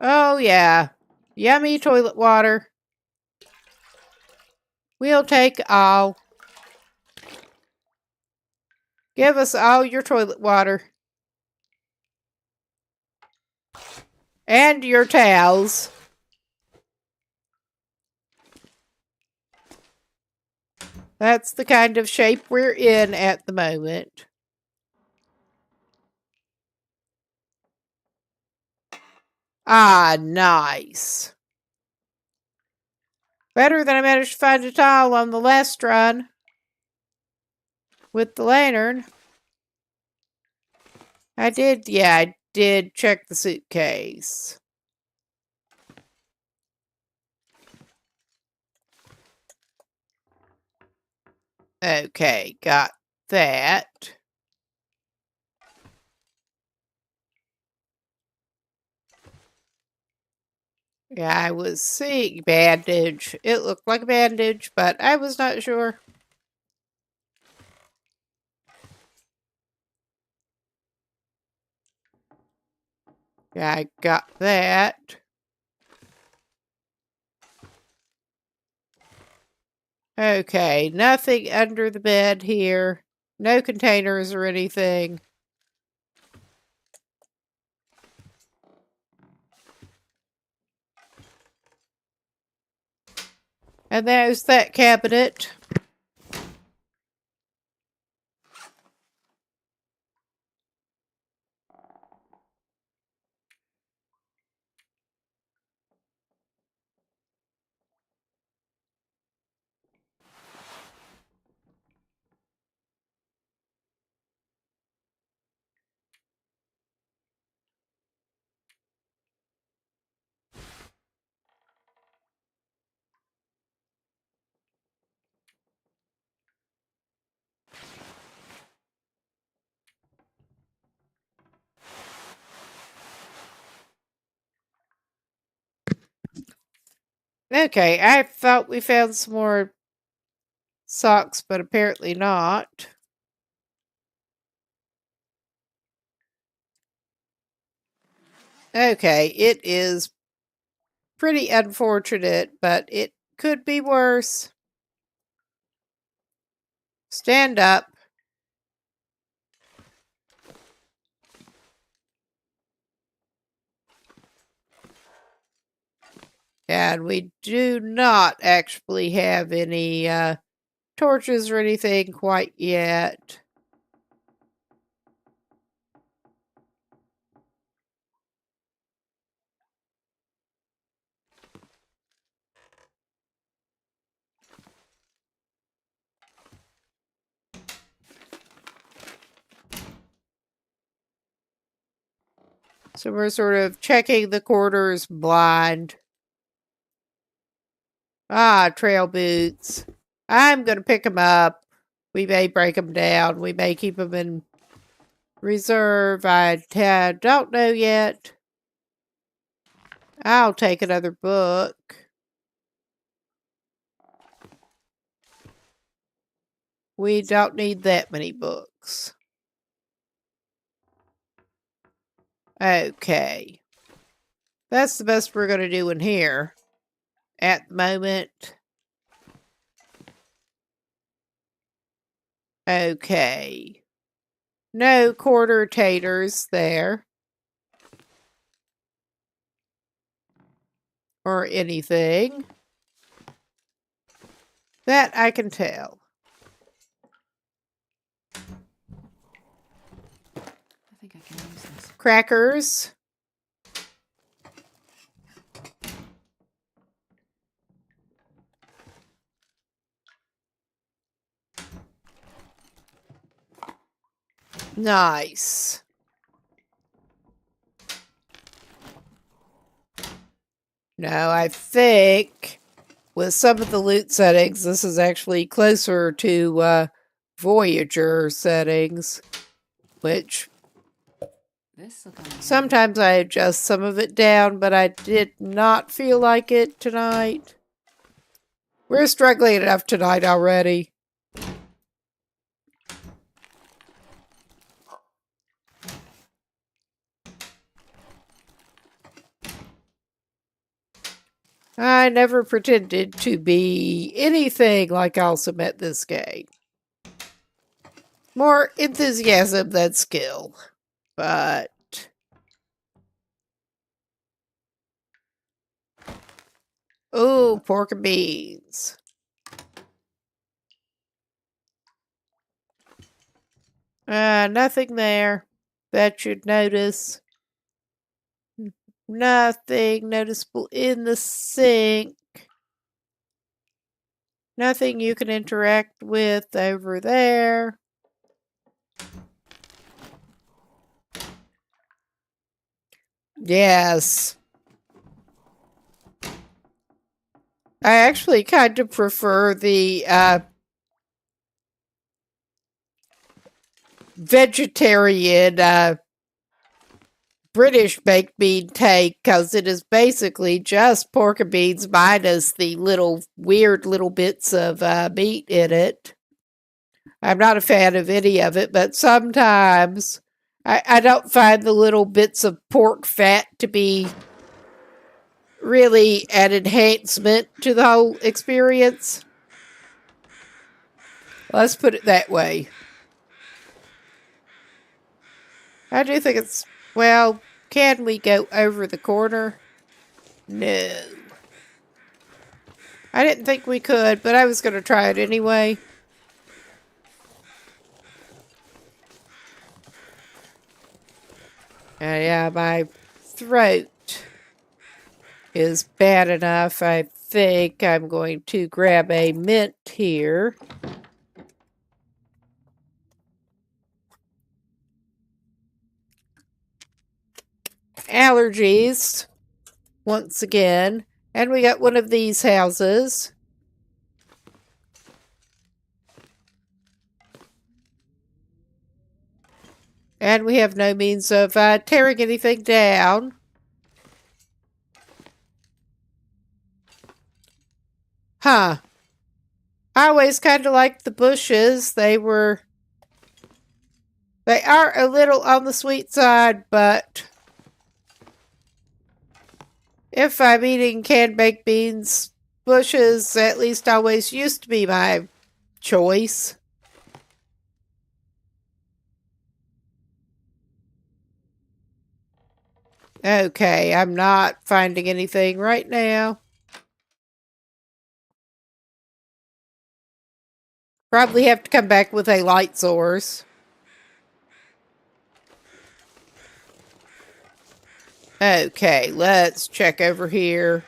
Oh, yeah. Yummy toilet water. We'll take all. Give us all your toilet water. And your towels. That's the kind of shape we're in at the moment. Ah, nice. Better than I managed to find a towel on the last run. With the lantern. I did check the suitcase. Okay, got that. Yeah, I was seeing bandage. It looked like a bandage, but I was not sure. Yeah, I got that. Okay, nothing under the bed here. No containers or anything. And there's that cabinet. Okay, I thought we found some more socks, but apparently not. Okay, it is pretty unfortunate, but it could be worse. Stand up. And we do not actually have any torches or anything quite yet. So we're sort of checking the quarters blind. Ah, trail boots. I'm going to pick them up. We may break them down. We may keep them in reserve. I don't know yet. I'll take another book. We don't need that many books. Okay. That's the best we're going to do in here at the moment. Okay. No quarter taters there. Or anything. That I can tell. I think I can use this. Crackers. Nice. No, I think with some of the loot settings, this is actually closer to Voyager settings, which This will come in handy. sometimes I adjust some of it down, but I did not feel like it tonight. We're struggling enough tonight already. I never pretended to be anything like Awesome at this game. More enthusiasm than skill. But oh, pork and beans. Nothing there that you'd notice. Nothing noticeable in the sink. Nothing you can interact with over there. Yes. I actually kind of prefer the vegetarian British baked bean take because it is basically just pork and beans minus the little weird little bits of meat in it. I'm not a fan of any of it, but sometimes I don't find the little bits of pork fat to be really an enhancement to the whole experience. Let's put it that way. I do think it's, well, can we go over the corner? No. I didn't think we could, but I was going to try it anyway. Yeah, my throat is bad enough. I think I'm going to grab a mint here. Allergies, once again. And we got one of these houses. And we have no means of tearing anything down. Huh. I always kind of liked the bushes. They are a little on the sweet side, but if I'm eating canned baked beans, bushes at least always used to be my choice. Okay, I'm not finding anything right now. Probably have to come back with a light source. Okay, let's check over here.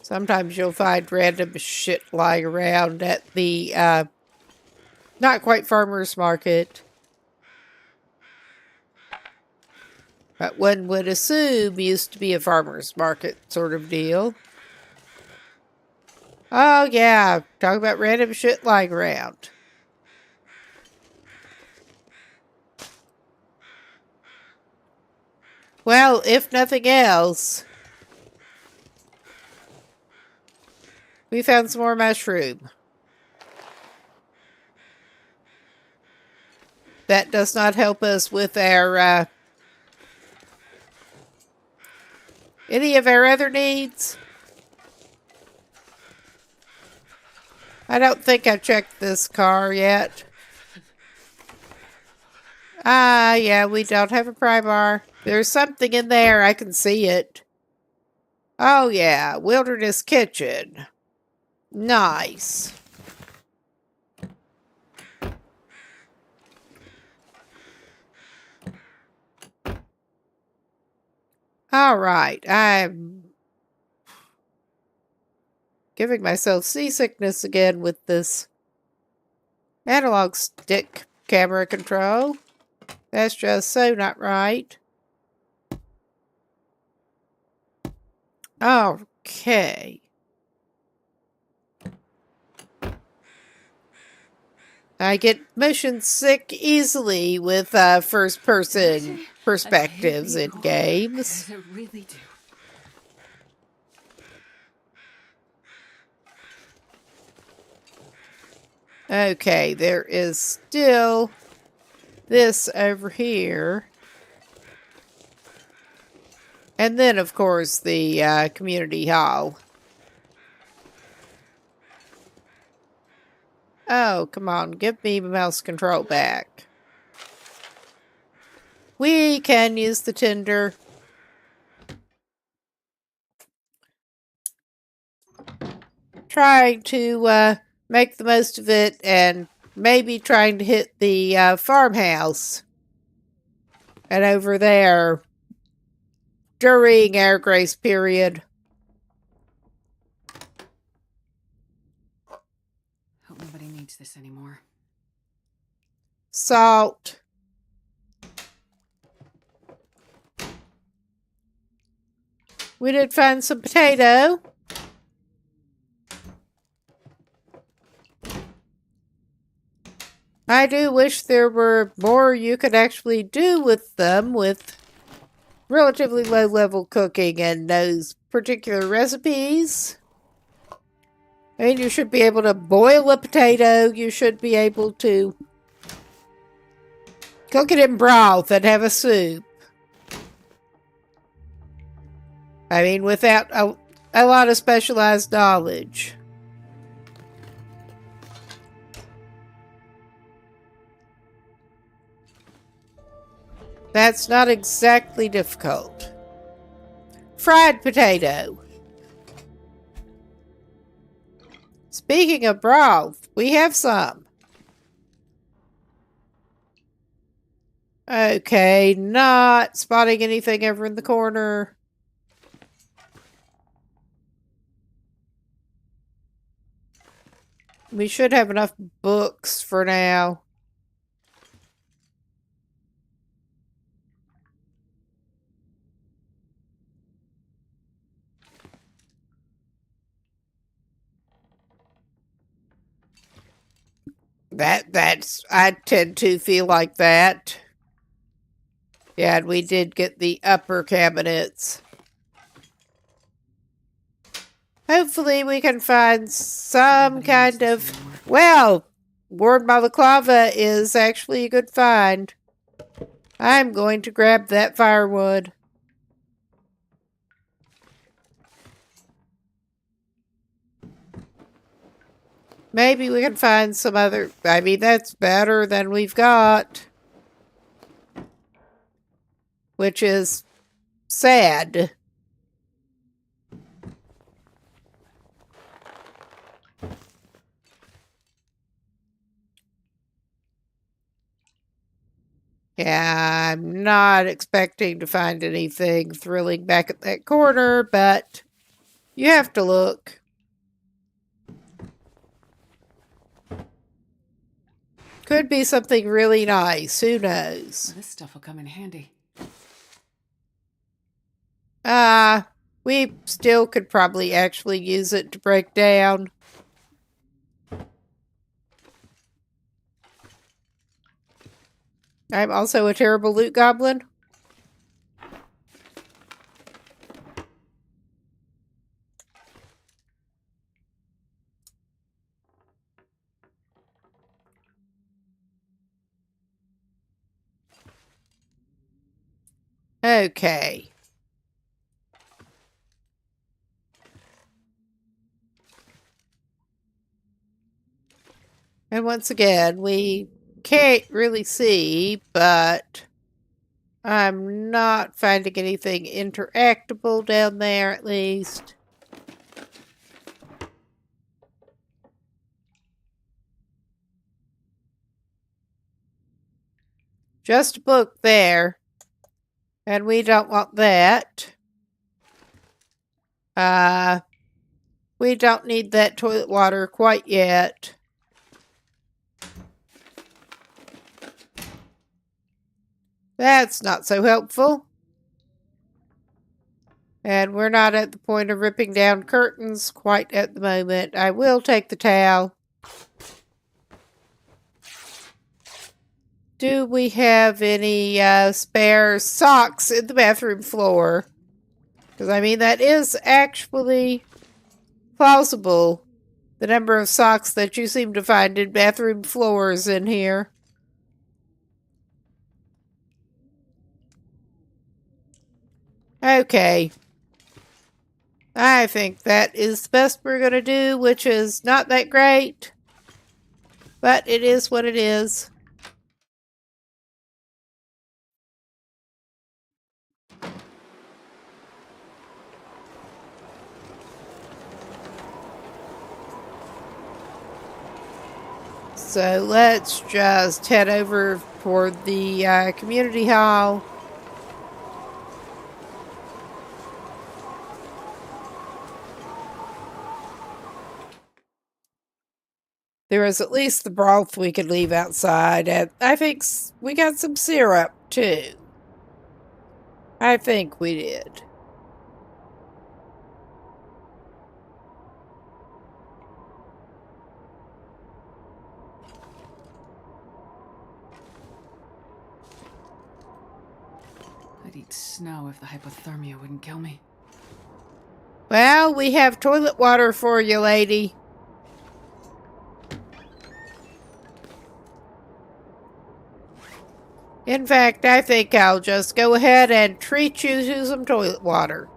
Sometimes you'll find random shit lying around at the not quite farmer's market. But one would assume used to be a farmer's market sort of deal. Oh yeah, talk about random shit lying around. Well, if nothing else, we found some more mushroom. That does not help us with our any of our other needs. I don't think I've checked this car yet. Yeah, we don't have a pry bar. There's something in there. I can see it. Oh, yeah. Wilderness Kitchen. Nice. All right. I'm giving myself seasickness again with this analog stick camera control. That's just so not right. Okay. I get motion sick easily with first-person perspectives in games. I really do. Okay, there is still this over here. And then, of course, the community hall. Oh, come on. Give me mouse control back. We can use the tinder. Trying to make the most of it and maybe trying to hit the farmhouse. And over there during our grace period. Hope nobody needs this anymore. Salt. We did find some potato. I do wish there were more you could actually do with them with relatively low-level cooking and those particular recipes. I mean, you should be able to boil a potato. You should be able to cook it in broth and have a soup. I mean, without a lot of specialized knowledge. That's not exactly difficult. Fried potato. Speaking of broth, we have some. Okay, not spotting anything over in the corner. We should have enough books for now. I tend to feel like that. Yeah, and we did get the upper cabinets. Hopefully we can find some kind of... Well, Ward Balaclava is actually a good find. I'm going to grab that firewood. Maybe we can find some other... I mean, that's better than we've got. Which is sad. Yeah, I'm not expecting to find anything thrilling back at that corner, but you have to look. Could be something really nice. Who knows? This stuff will come in handy. We still could probably actually use it to break down. I'm also a terrible loot goblin. Okay. And once again, we can't really see, but I'm not finding anything interactable down there, at least. Just a book there. And we don't want that. We don't need that toilet water quite yet. That's not so helpful. And we're not at the point of ripping down curtains quite at the moment. I will take the towel. Do we have any spare socks in the bathroom floor? Because, I mean, that is actually plausible. The number of socks that you seem to find in bathroom floors in here. Okay. I think that is the best we're going to do, which is not that great. But it is what it is. So let's just head over for the community hall. There is at least the broth we could leave outside, and I think we got some syrup too. I think we did. I'd eat snow if the hypothermia wouldn't kill me. Well, we have toilet water for you, lady. In fact, I think I'll just go ahead and treat you to some toilet water.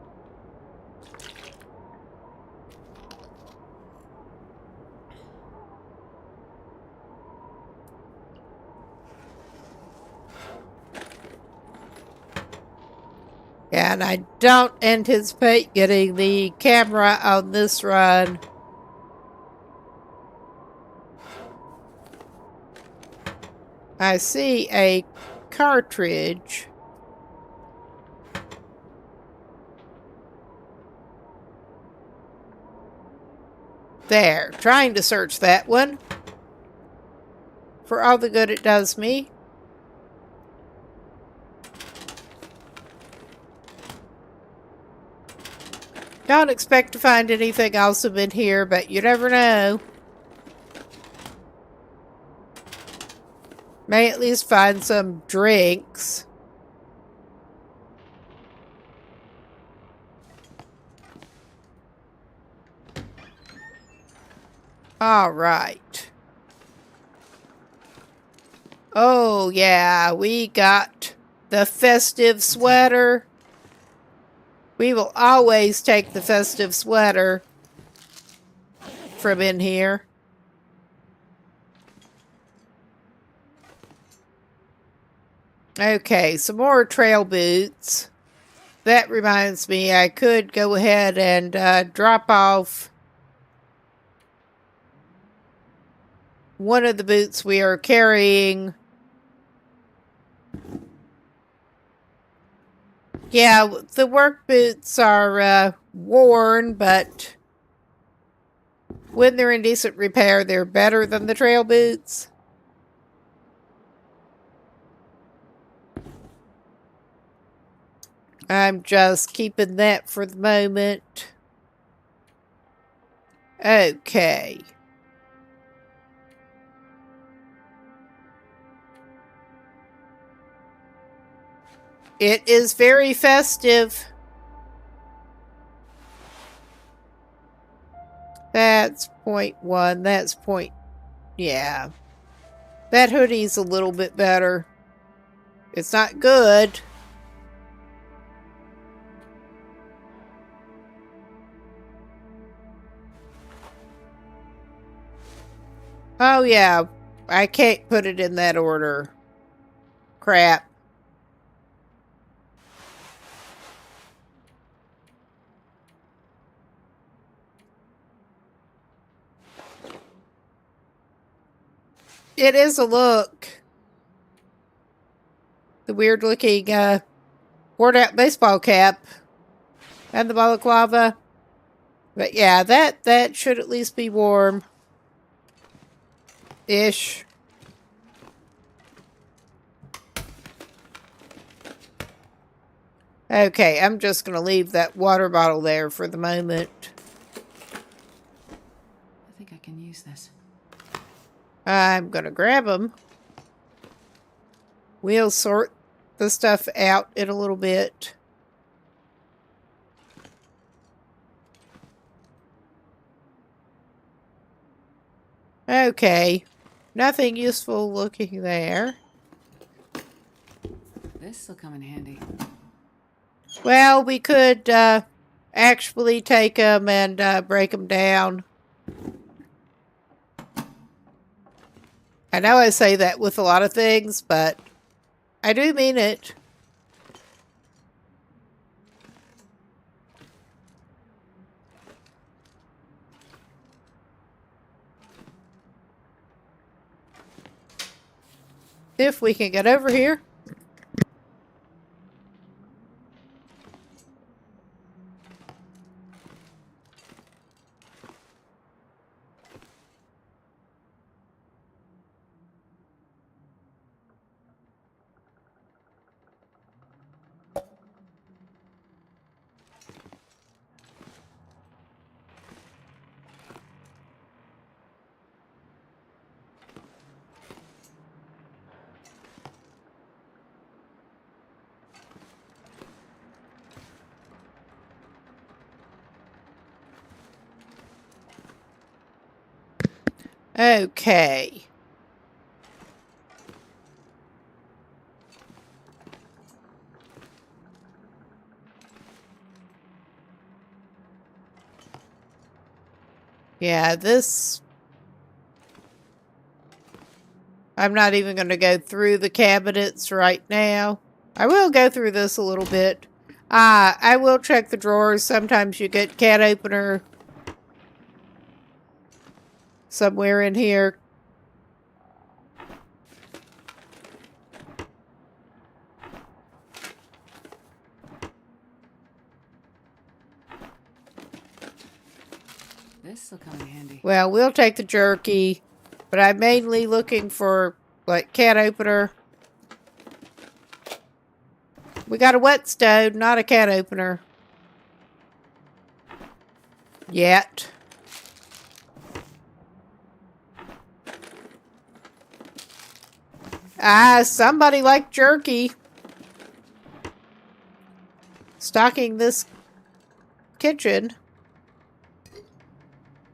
And I don't anticipate getting the camera on this run. I see a cartridge. There, trying to search that one. For all the good it does me. Don't expect to find anything awesome in here, but you never know. May at least find some drinks. All right. Oh, yeah, we got the festive sweater. We will always take the festive sweater from in here. Okay, some more trail boots. That reminds me, I could go ahead and drop off one of the boots we are carrying. Yeah, the work boots are worn, but when they're in decent repair, they're better than the trail boots. I'm just keeping that for the moment. Okay. It is very festive. That's .1. That's point. Yeah. That hoodie's a little bit better. It's not good. Oh, yeah. I can't put it in that order. Crap. It is a look. The weird looking worn out baseball cap and the balaclava. But yeah, that should at least be warm. Ish. Okay, I'm just going to leave that water bottle there for the moment. I think I can use this. I'm going to grab them. We'll sort the stuff out in a little bit. Okay. Nothing useful looking there. This'll come in handy. Well, we could actually take them and break them down. I know I say that with a lot of things, but I do mean it. If we can get over here. Okay. Yeah, this... I'm not even going to go through the cabinets right now. I will go through this a little bit. I will check the drawers. Sometimes you get can opener somewhere in here. This'll come in handy. Well, we'll take the jerky, but I'm mainly looking for, like, can opener. We got a whetstone, not a can opener. Yet. Somebody liked jerky. Stocking this kitchen.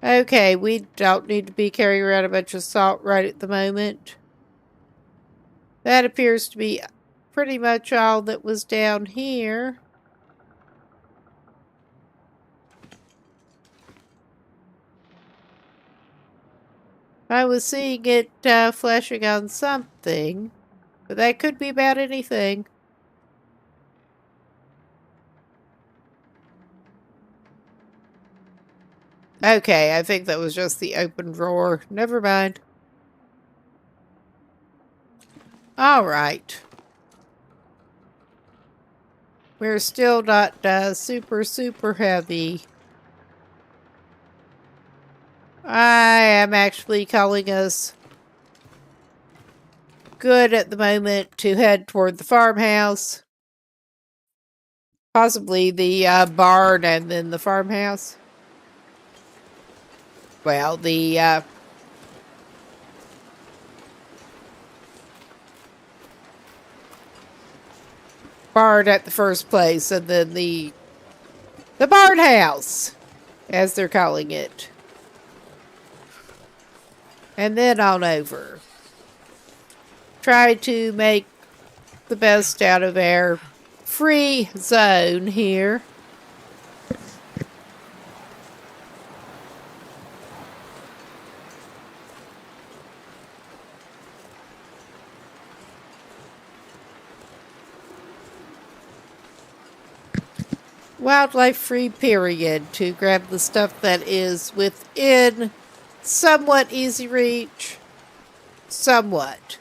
Okay, we don't need to be carrying around a bunch of salt right at the moment. That appears to be pretty much all that was down here. I was seeing it flashing on something, but that could be about anything. Okay, I think that was just the open drawer. Never mind. Alright. We're still not super heavy. I am actually calling us good at the moment to head toward the farmhouse. Possibly the barn and then the farmhouse. Well, the barn at the first place, and then the barn house, as they're calling it. And then on over. Try to make the best out of our free zone here. Wildlife free period to grab the stuff that is within somewhat easy reach. Somewhat.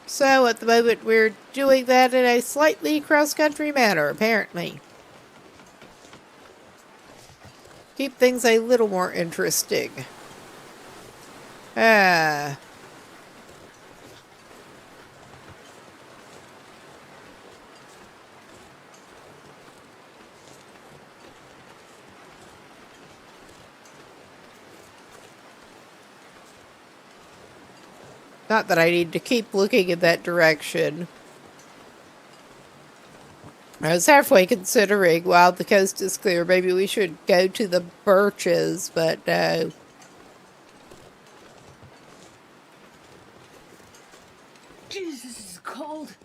So at the moment we're doing that in a slightly cross-country manner, apparently. Keep things a little more interesting. Not that I need to keep looking in that direction. I was halfway considering, while the coast is clear, maybe we should go to the birches, but no. Jesus, this is cold.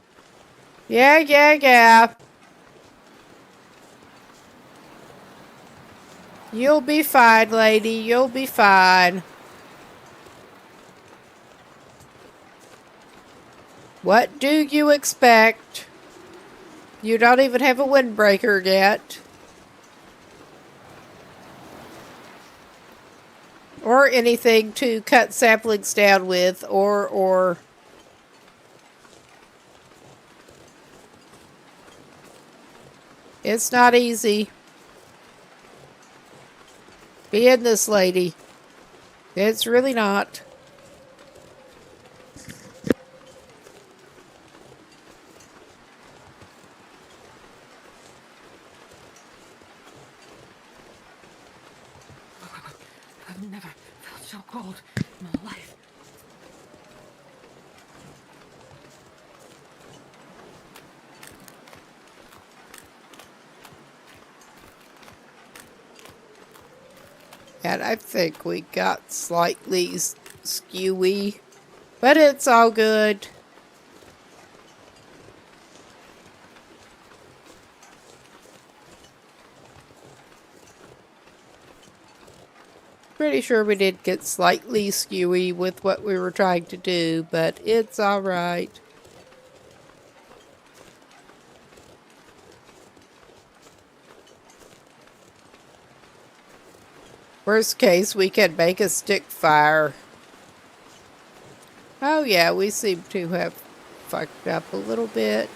Yeah. You'll be fine, lady. You'll be fine. What do you expect? You don't even have a windbreaker yet. Or anything to cut saplings down with, or... It's not easy. Being this lady. It's really not. I've never felt so cold in my life. And I think we got slightly skewy, but it's all good. Pretty sure we did get slightly skewy with what we were trying to do, but it's all right. Worst case, we can make a stick fire. Oh yeah, we seem to have fucked up a little bit.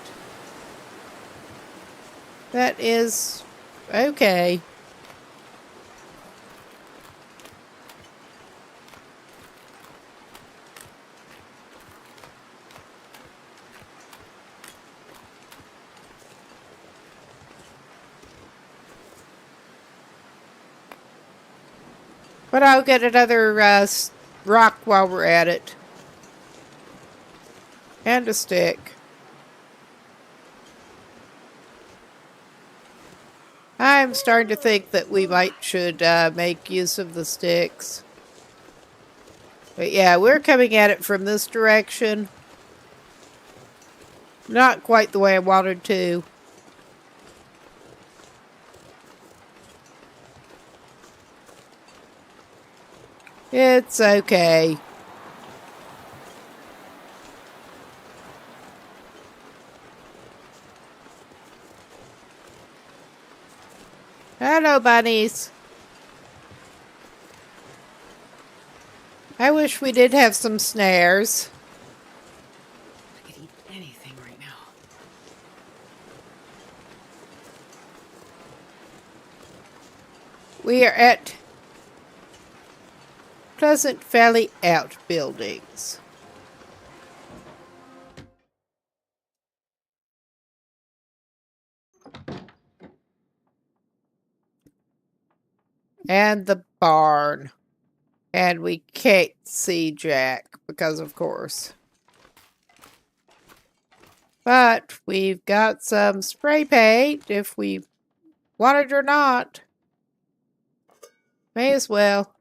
That is okay. But I'll get another rock while we're at it. And a stick. I'm starting to think that we should make use of the sticks. But yeah, we're coming at it from this direction. Not quite the way I wanted to. It's okay. Hello, bunnies. I wish we did have some snares. I could eat anything right now. We are at Pleasant Valley Outbuildings. And the barn. And we can't see Jack, because of course. But we've got some spray paint, if we want it or not. May as well.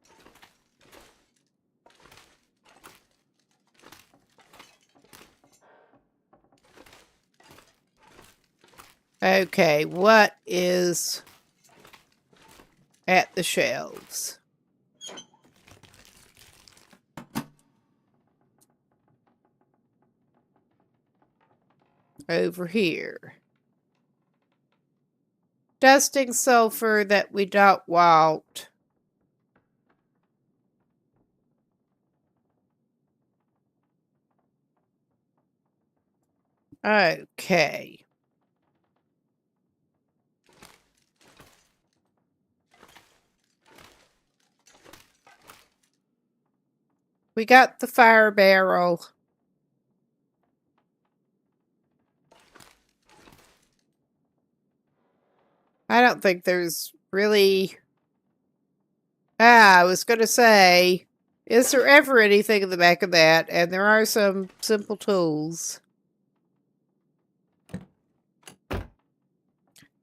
Okay, what is at the shelves? Over here. Dusting sulfur that we don't want. Okay. We got the fire barrel. I don't think there's really... I was going to say, is there ever anything in the back of that? And there are some simple tools.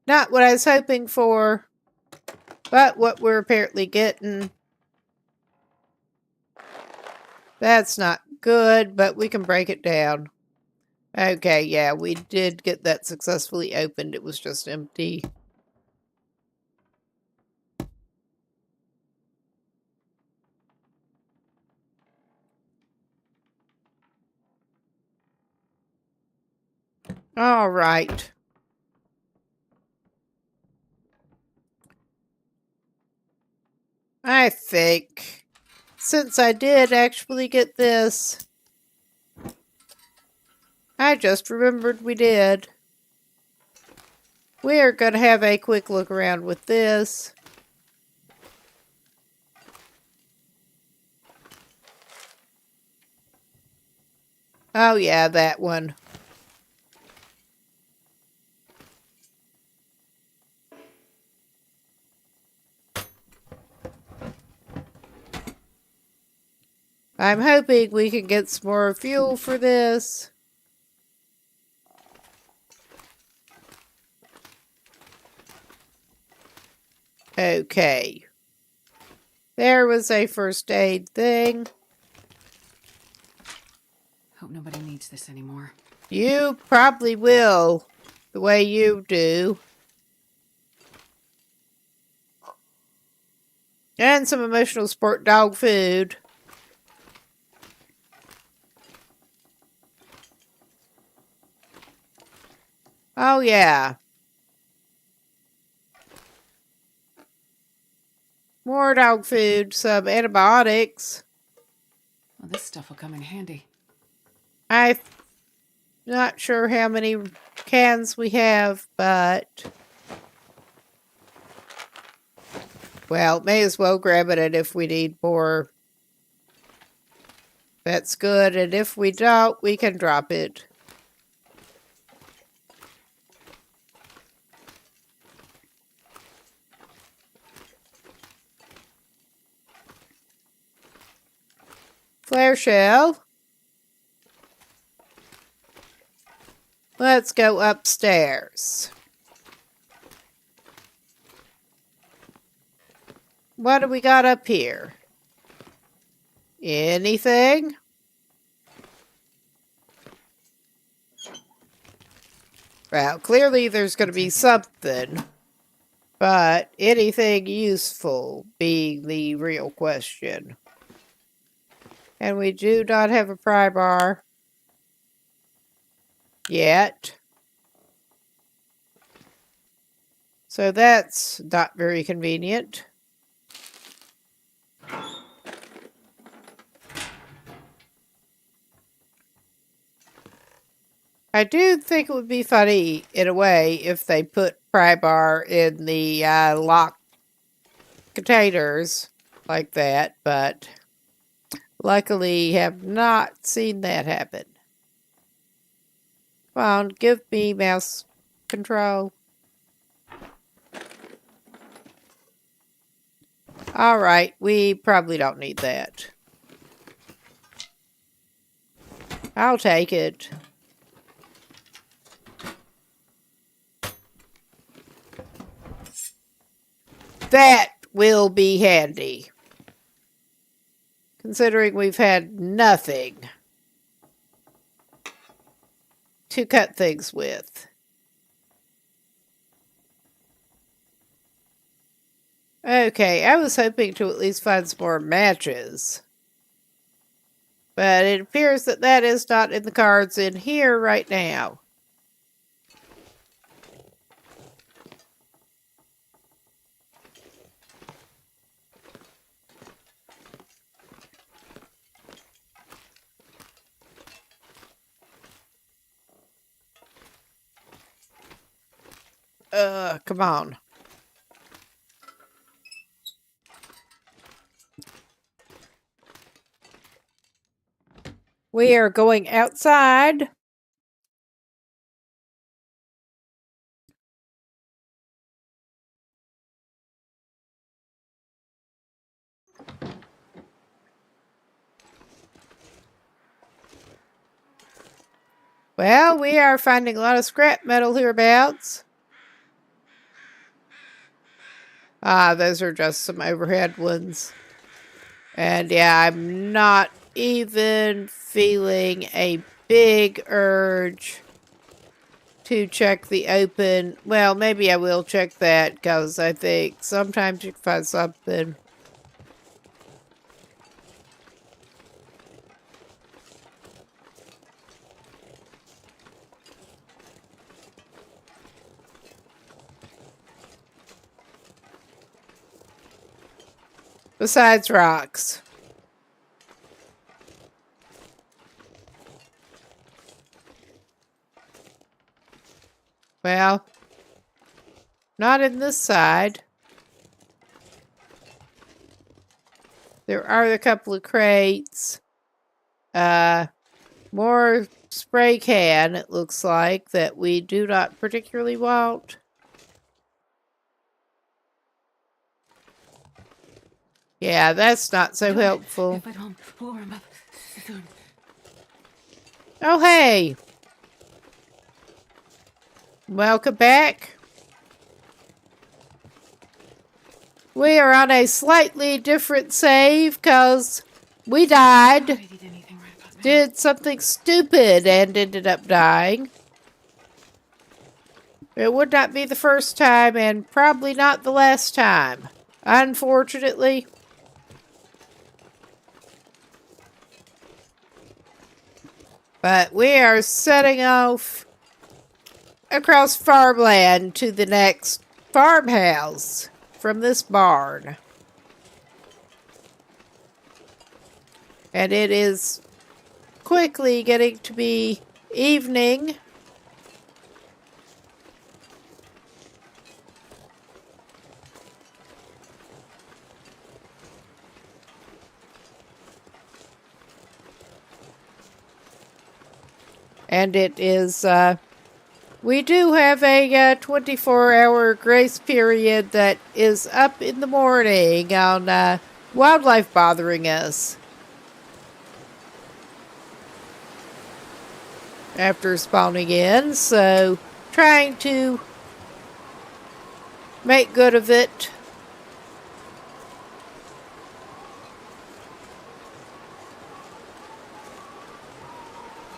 Not what I was hoping for, but what we're apparently getting. That's not good, but we can break it down. Okay, yeah, we did get that successfully opened. It was just empty. All right. I think, since I did actually get this, I just remembered we did. We are going to have a quick look around with this. Oh yeah, that one. I'm hoping we can get some more fuel for this. Okay. There was a first aid thing. Hope nobody needs this anymore. You probably will, the way you do. And some emotional support dog food. Oh, yeah. More dog food, some antibiotics. Well, this stuff will come in handy. I'm not sure how many cans we have, but... Well, may as well grab it, and if we need more, that's good. And if we don't, we can drop it. Flare shell. Let's go upstairs. What do we got up here? Anything? Well, clearly there's going to be something. But anything useful being the real question. And we do not have a pry bar. Yet. So that's not very convenient. I do think it would be funny, in a way, if they put pry bar in the locked containers like that, but luckily have not seen that happen. Come on, give me mouse control. Alright, we probably don't need that. I'll take it. That will be handy. Considering we've had nothing to cut things with. Okay, I was hoping to at least find some more matches. But it appears that that is not in the cards in here right now. Come on. We are going outside. Well, we are finding a lot of scrap metal hereabouts. Ah, those are just some overhead ones. And yeah, I'm not even feeling a big urge to check the open. Well, maybe I will check that because I think sometimes you can find something. Besides rocks. Well, not in this side. There are a couple of crates. More spray can, it looks like, that we do not particularly want. Yeah, that's not so helpful. If I don't blow him up soon. Oh, hey! Welcome back. We are on a slightly different save because we I died, did anything right about now. did something stupid, and ended up dying. It would not be the first time, and probably not the last time, unfortunately. But we are setting off across farmland to the next farmhouse from this barn. And it is quickly getting to be evening. And it is, we do have a 24-hour grace period that is up in the morning on wildlife bothering us. After spawning in, so trying to make good of it.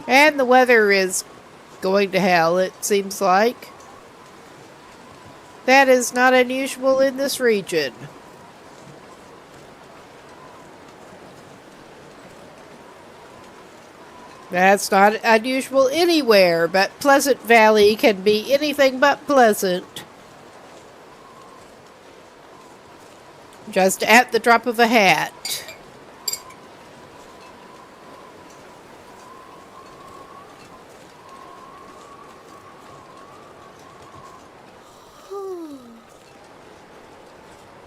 And the weather is going to hell, it seems like. That is not unusual in this region. That's not unusual anywhere, but Pleasant Valley can be anything but pleasant. Just at the drop of a hat.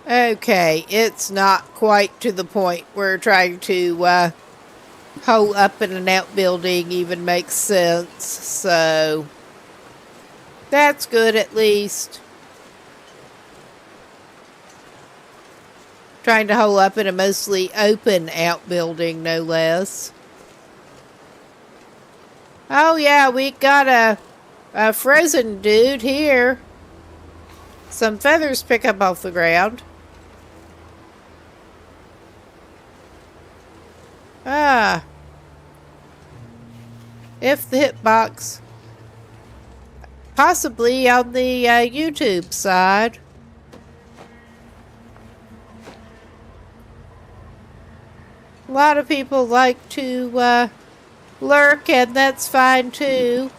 Okay, it's not quite to the point where trying to hole up in an outbuilding even makes sense, so that's good at least. Trying to hole up in a mostly open outbuilding, no less. Oh yeah, we got a frozen dude here. Some feathers pick up off the ground. Ah. If the hitbox. Possibly on the YouTube side. A lot of people like to lurk, and that's fine too.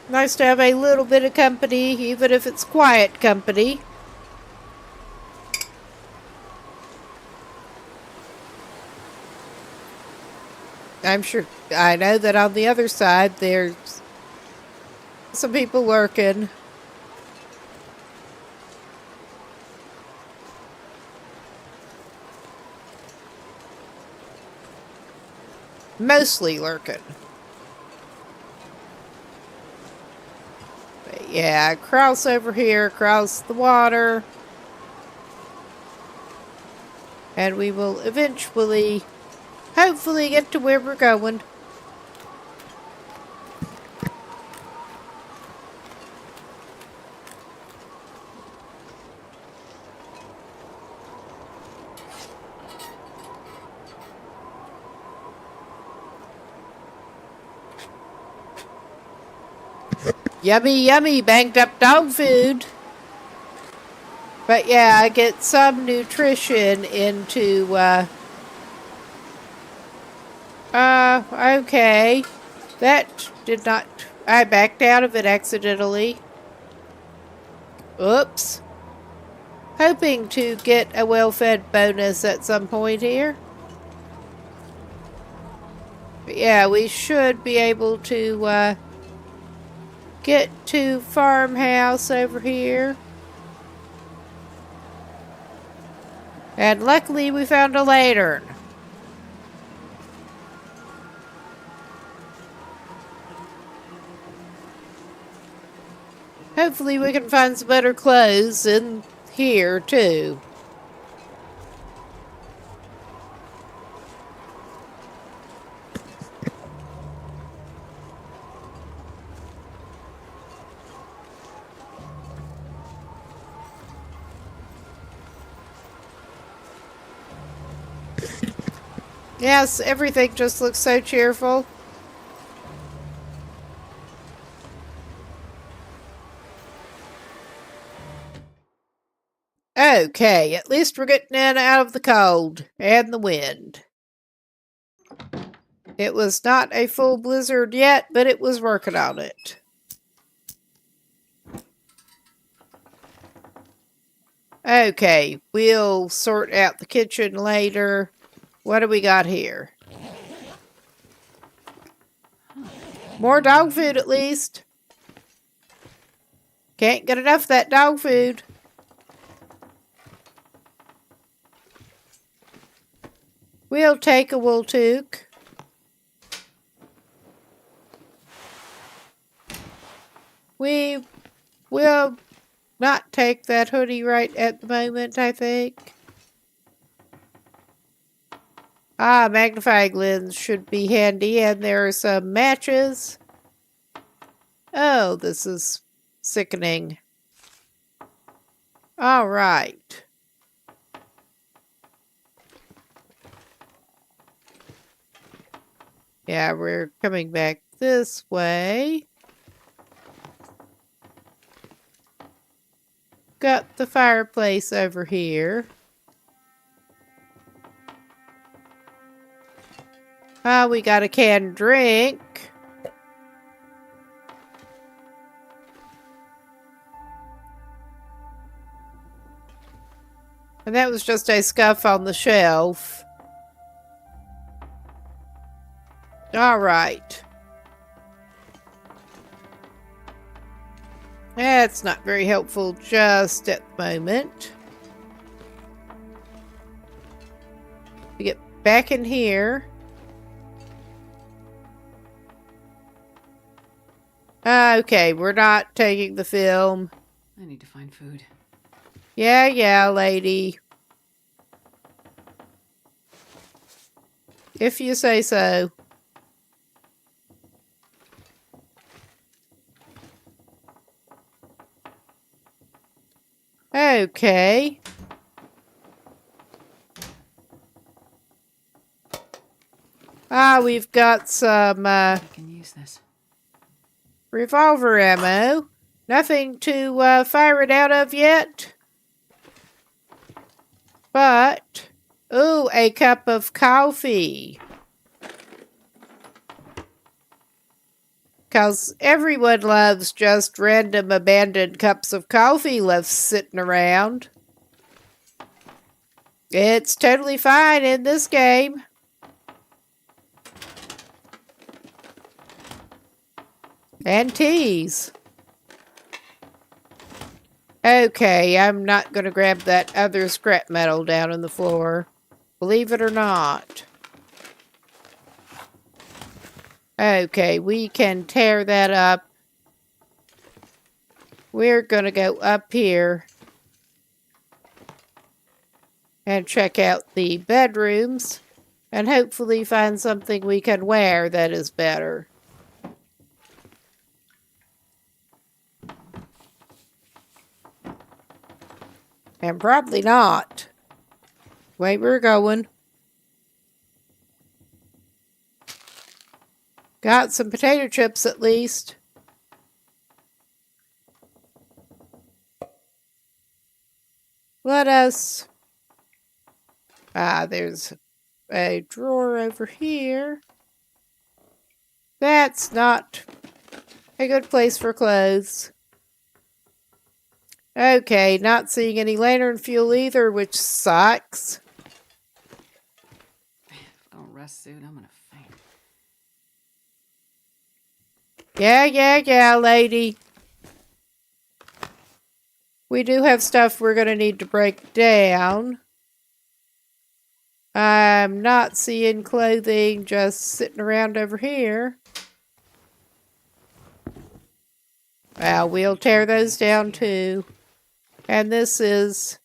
Nice to have a little bit of company, even if it's quiet company. I'm sure, I know that on the other side there's some people lurking. Mostly lurking. But yeah, cross over here, across the water. And we will eventually, hopefully, get to where we're going. Yummy, yummy, banked up dog food. But yeah, I get some nutrition into, okay. That did not, I backed out of it accidentally. Oops. Hoping to get a well-fed bonus at some point here. But yeah, we should be able to, get to farmhouse over here. And luckily we found a lantern. Hopefully we can find some better clothes in here too. Yes, everything just looks so cheerful. Okay, at least we're getting in out of the cold and the wind. It was not a full blizzard yet, but it was working on it. Okay, we'll sort out the kitchen later. What do we got here? More dog food at least. Can't get enough of that dog food. We'll take a wool toque. We will not take that hoodie right at the moment, I think. Ah, magnifying lens should be handy, and there are some matches. Oh, this is sickening. All right. Yeah, we're coming back this way. Got the fireplace over here. Ah, we got a canned drink. And that was just a scuff on the shelf. All right. That's not very helpful just at the moment. We get back in here. Okay, we're not taking the film. I need to find food. Yeah, lady. If you say so. Okay. Ah, we've got some I can use this. revolver ammo. Nothing to fire it out of yet. But, ooh, a cup of coffee. Because everyone loves just random abandoned cups of coffee left sitting around. It's totally fine in this game. And teas. Okay, I'm not going to grab that other scrap metal down on the floor. Believe it or not. Okay, we can tear that up. We're going to go up here and check out the bedrooms and hopefully find something we can wear that is better. And probably not. Way we're going. Got some potato chips at least. Let us... Ah, there's a drawer over here. That's not a good place for clothes. Okay, not seeing any lantern fuel either, which sucks. If I don't rest soon, I'm gonna faint. Yeah, lady. We do have stuff we're going to need to break down. I'm not seeing clothing just sitting around over here. Well, we'll tear those down too. And this is...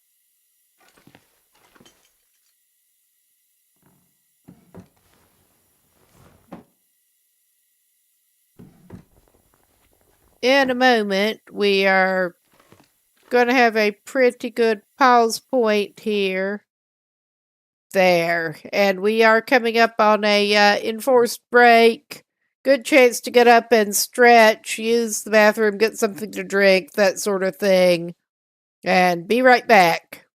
In a moment, we are going to have a pretty good pause point here. There. And we are coming up on a enforced break. Good chance to get up and stretch, use the bathroom, get something to drink, that sort of thing. And be right back.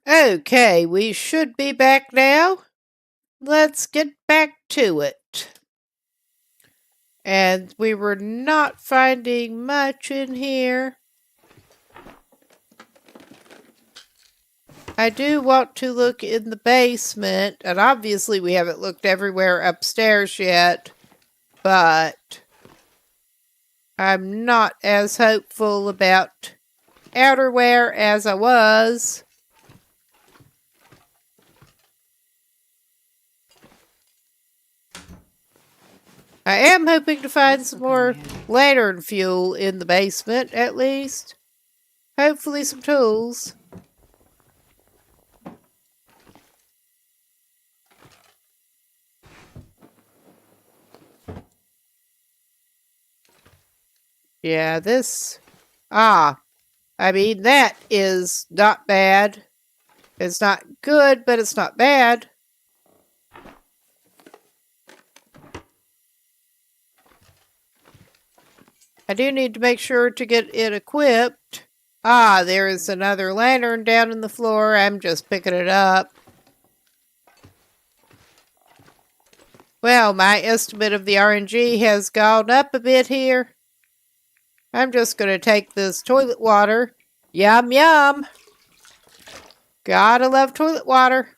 Okay, we should be back now. Let's get back to it. And we were not finding much in here. I do want to look in the basement, and obviously we haven't looked everywhere upstairs yet, but I'm not as hopeful about outerwear as I was. I am hoping to find This'll some come more in handy. lantern fuel in the basement, at least. Hopefully some tools. Yeah, this... Ah, I mean, that is not bad. It's not good, but it's not bad. I do need to make sure to get it equipped. Ah, there is another lantern down in the floor. I'm just picking it up. Well, my estimate of the RNG has gone up a bit here. I'm just going to take this toilet water. Yum, yum. Gotta love toilet water.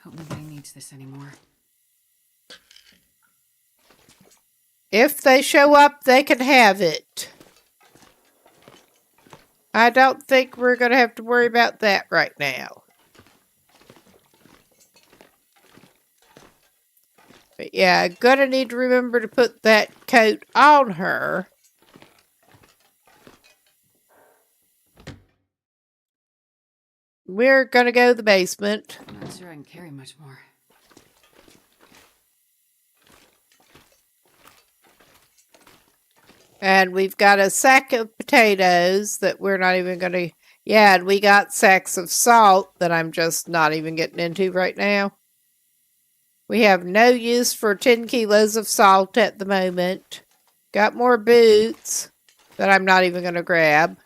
Hope nobody needs this anymore. If they show up, they can have it. I don't think we're going to have to worry about that right now. But yeah, gonna need to remember to put that coat on her. We're gonna go to the basement. I'm not sure I can carry much more. And we've got a sack of potatoes that we're not even going to... Yeah, and we got sacks of salt that I'm just not even getting into right now. We have no use for 10 kilos of salt at the moment. Got more boots that I'm not even going to grab.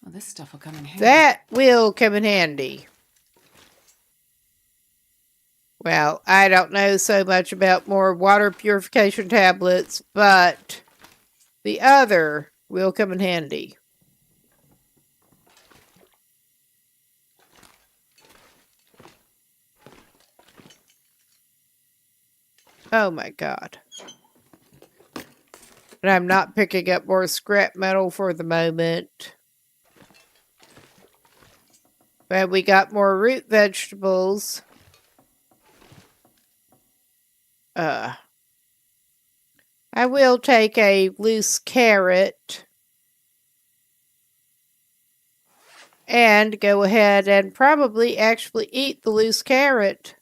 Well, this stuff will come in handy. That will come in handy. Well, I don't know so much about more water purification tablets, but the other will come in handy. Oh my god. And I'm not picking up more scrap metal for the moment. But we got more root vegetables. I will take a loose carrot and go ahead and probably actually eat the loose carrot.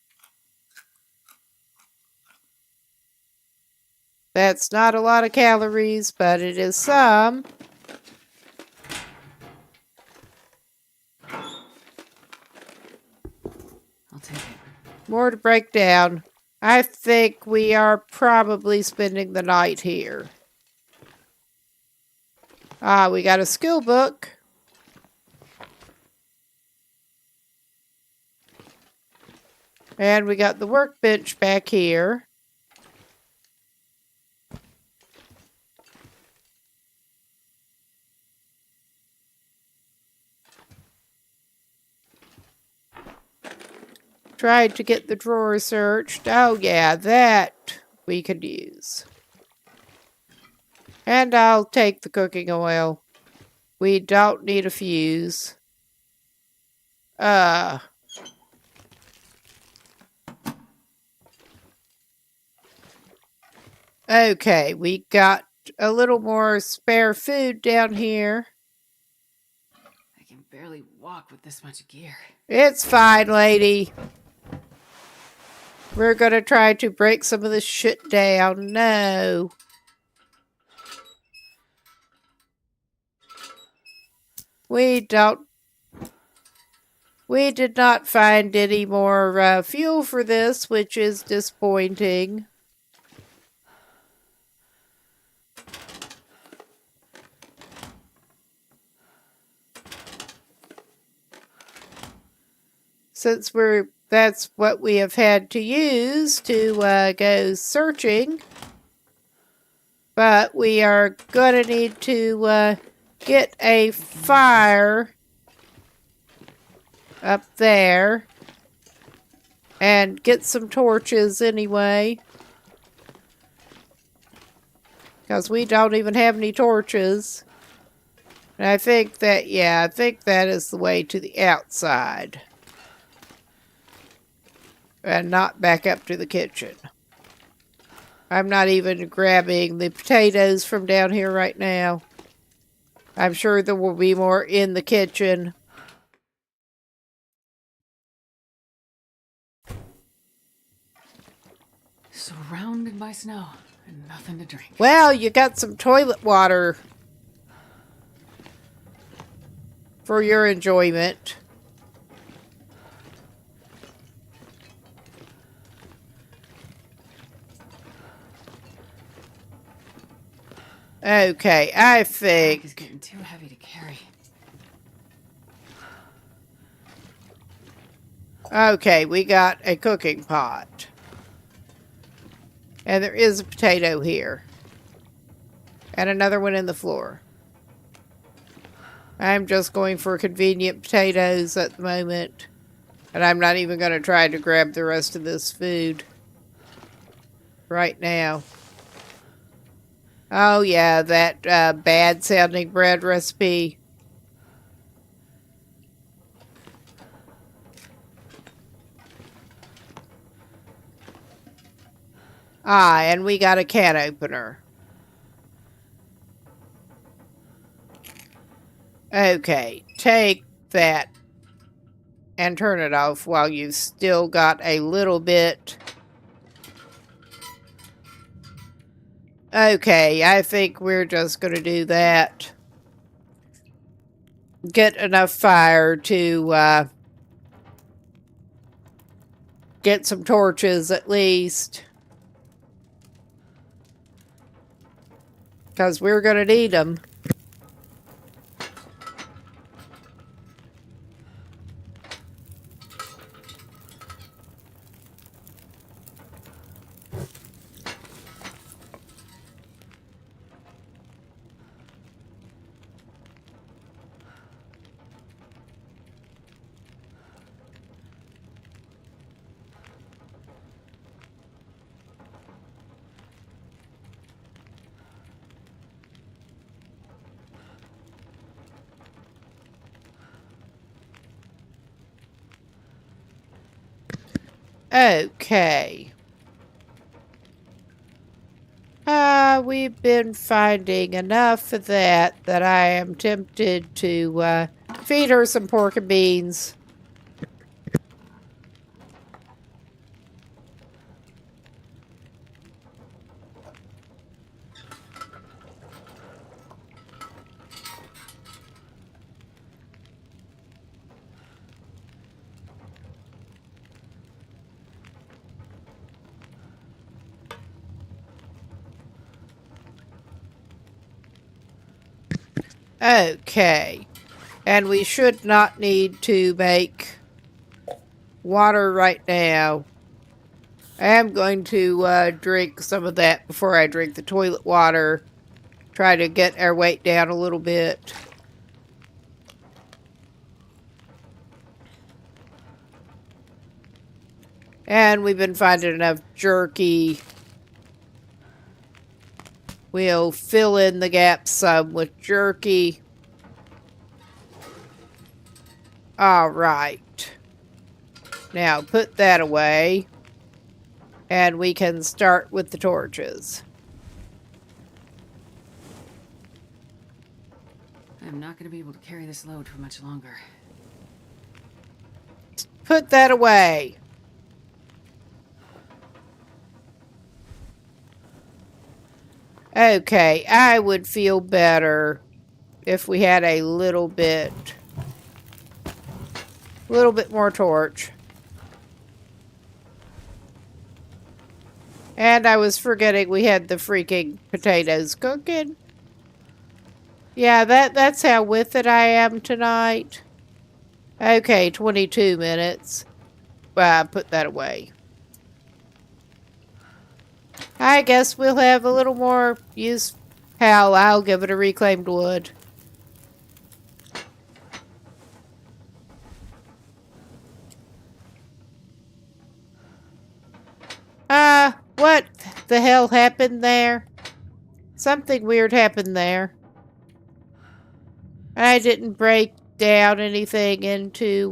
That's not a lot of calories, but it is some. I'll take it. More to break down. I think we are probably spending the night here. Ah, we got a skill book. And we got the workbench back here. Tried to get the drawer searched. Oh yeah, that we could use. And I'll take the cooking oil. We don't need a fuse. Okay, we got a little more spare food down here. I can barely walk with this much gear. It's fine, lady. We're gonna try to break some of this shit down. No. We did not find any more fuel for this, which is disappointing. Since that's what we have had to use to go searching. But we are gonna need to get a fire up there and get some torches anyway. Because we don't even have any torches. And I think that, yeah, I think that is the way to the outside. And not back up to the kitchen. I'm not even grabbing the potatoes from down here right now. I'm sure there will be more in the kitchen. Surrounded by snow and nothing to drink. Well, you got some toilet water for your enjoyment. Okay, I Bag is think... getting too heavy to carry. Okay, we got a cooking pot. And there is a potato here. And another one in the floor. I'm just going for convenient potatoes at the moment. And I'm not even going to try to grab the rest of this food right now. Oh yeah, that bad sounding bread recipe. Ah, and we got a can opener. Okay, take that and turn it off while you've still got a little bit. Okay, I think we're just going to do that. Get enough fire to get some torches at least. Because we're going to need them. Okay. We've been finding enough of that I am tempted to feed her some pork and beans. Okay. And we should not need to make water right now. I am going to drink some of that before I drink the toilet water. Try to get our weight down a little bit. And we've been finding enough jerky. We'll fill in the gaps some with jerky. All right. Now put that away. And we can start with the torches. I'm not going to be able to carry this load for much longer. Put that away. Okay, I would feel better if we had a little bit more torch. And I was forgetting we had the freaking potatoes cooking. Yeah, that's how with it I am tonight. Okay, 22 minutes. Put that away. I guess we'll have a little more use. Hell, I'll give it a reclaimed wood. What the hell happened there? Something weird happened there. I didn't break down anything into,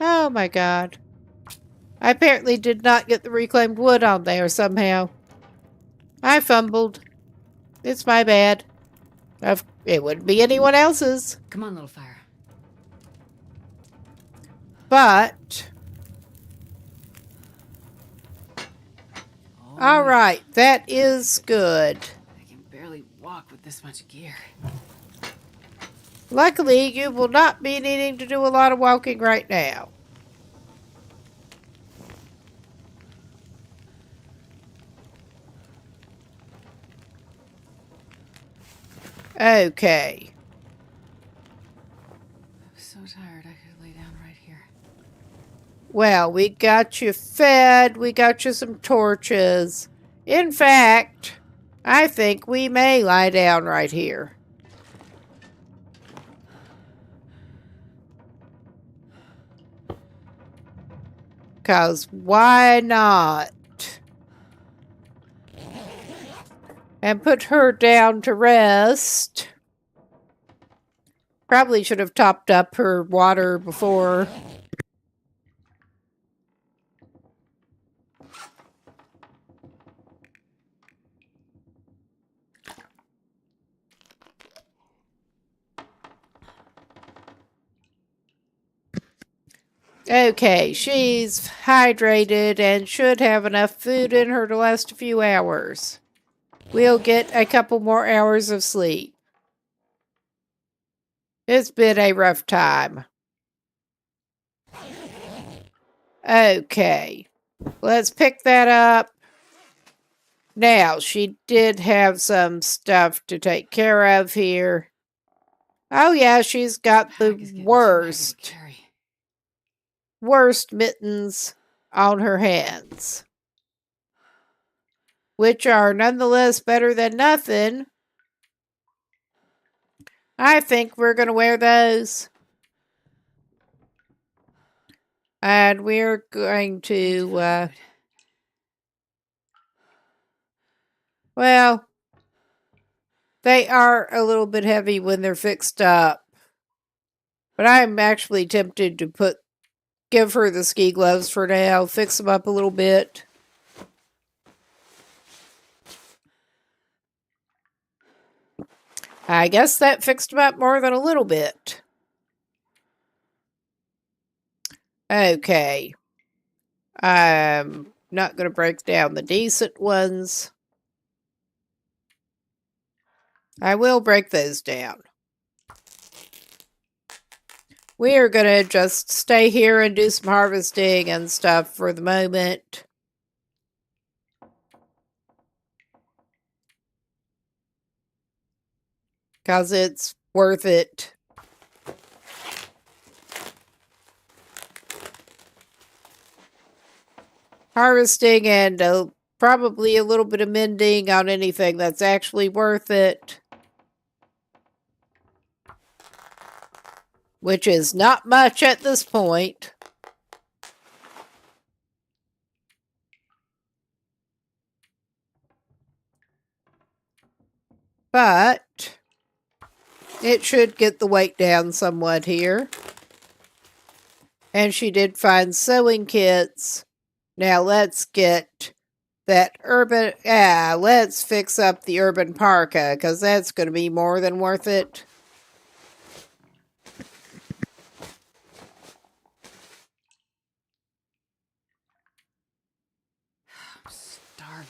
oh my god. I apparently did not get the reclaimed wood on there somehow. I fumbled. It's my bad. It wouldn't be anyone else's. Come on, little fire. But, Oh, alright, that is good. I can barely walk with this much gear. Luckily, you will not be needing to do a lot of walking right now. Okay. I'm so tired, I could lay down right here. Well, we got you fed. We got you some torches. In fact, I think we may lie down right here. Because why not? And put her down to rest. Probably should have topped up her water before. Okay, she's hydrated and should have enough food in her to last a few hours. We'll get a couple more hours of sleep. It's been a rough time. Okay, let's pick that up. Now, she did have some stuff to take care of here. Oh yeah, she's got Pack is getting the too heavy to worst carry. mittens on her hands. Which are nonetheless better than nothing. I think we're going to wear those. And we're going to, well, they are a little bit heavy when they're fixed up. But I'm actually tempted to give her the ski gloves for now, fix them up a little bit. I guess that fixed them up more than a little bit. Okay. I'm not going to break down the decent ones. I will break those down. We are going to just stay here and do some harvesting and stuff for the moment. Because it's worth it. Harvesting and probably a little bit of mending on anything that's actually worth it. Which is not much at this point. But it should get the weight down somewhat here. And she did find sewing kits. Now let's get that let's fix up the urban parka, because that's going to be more than worth it. I'm starving.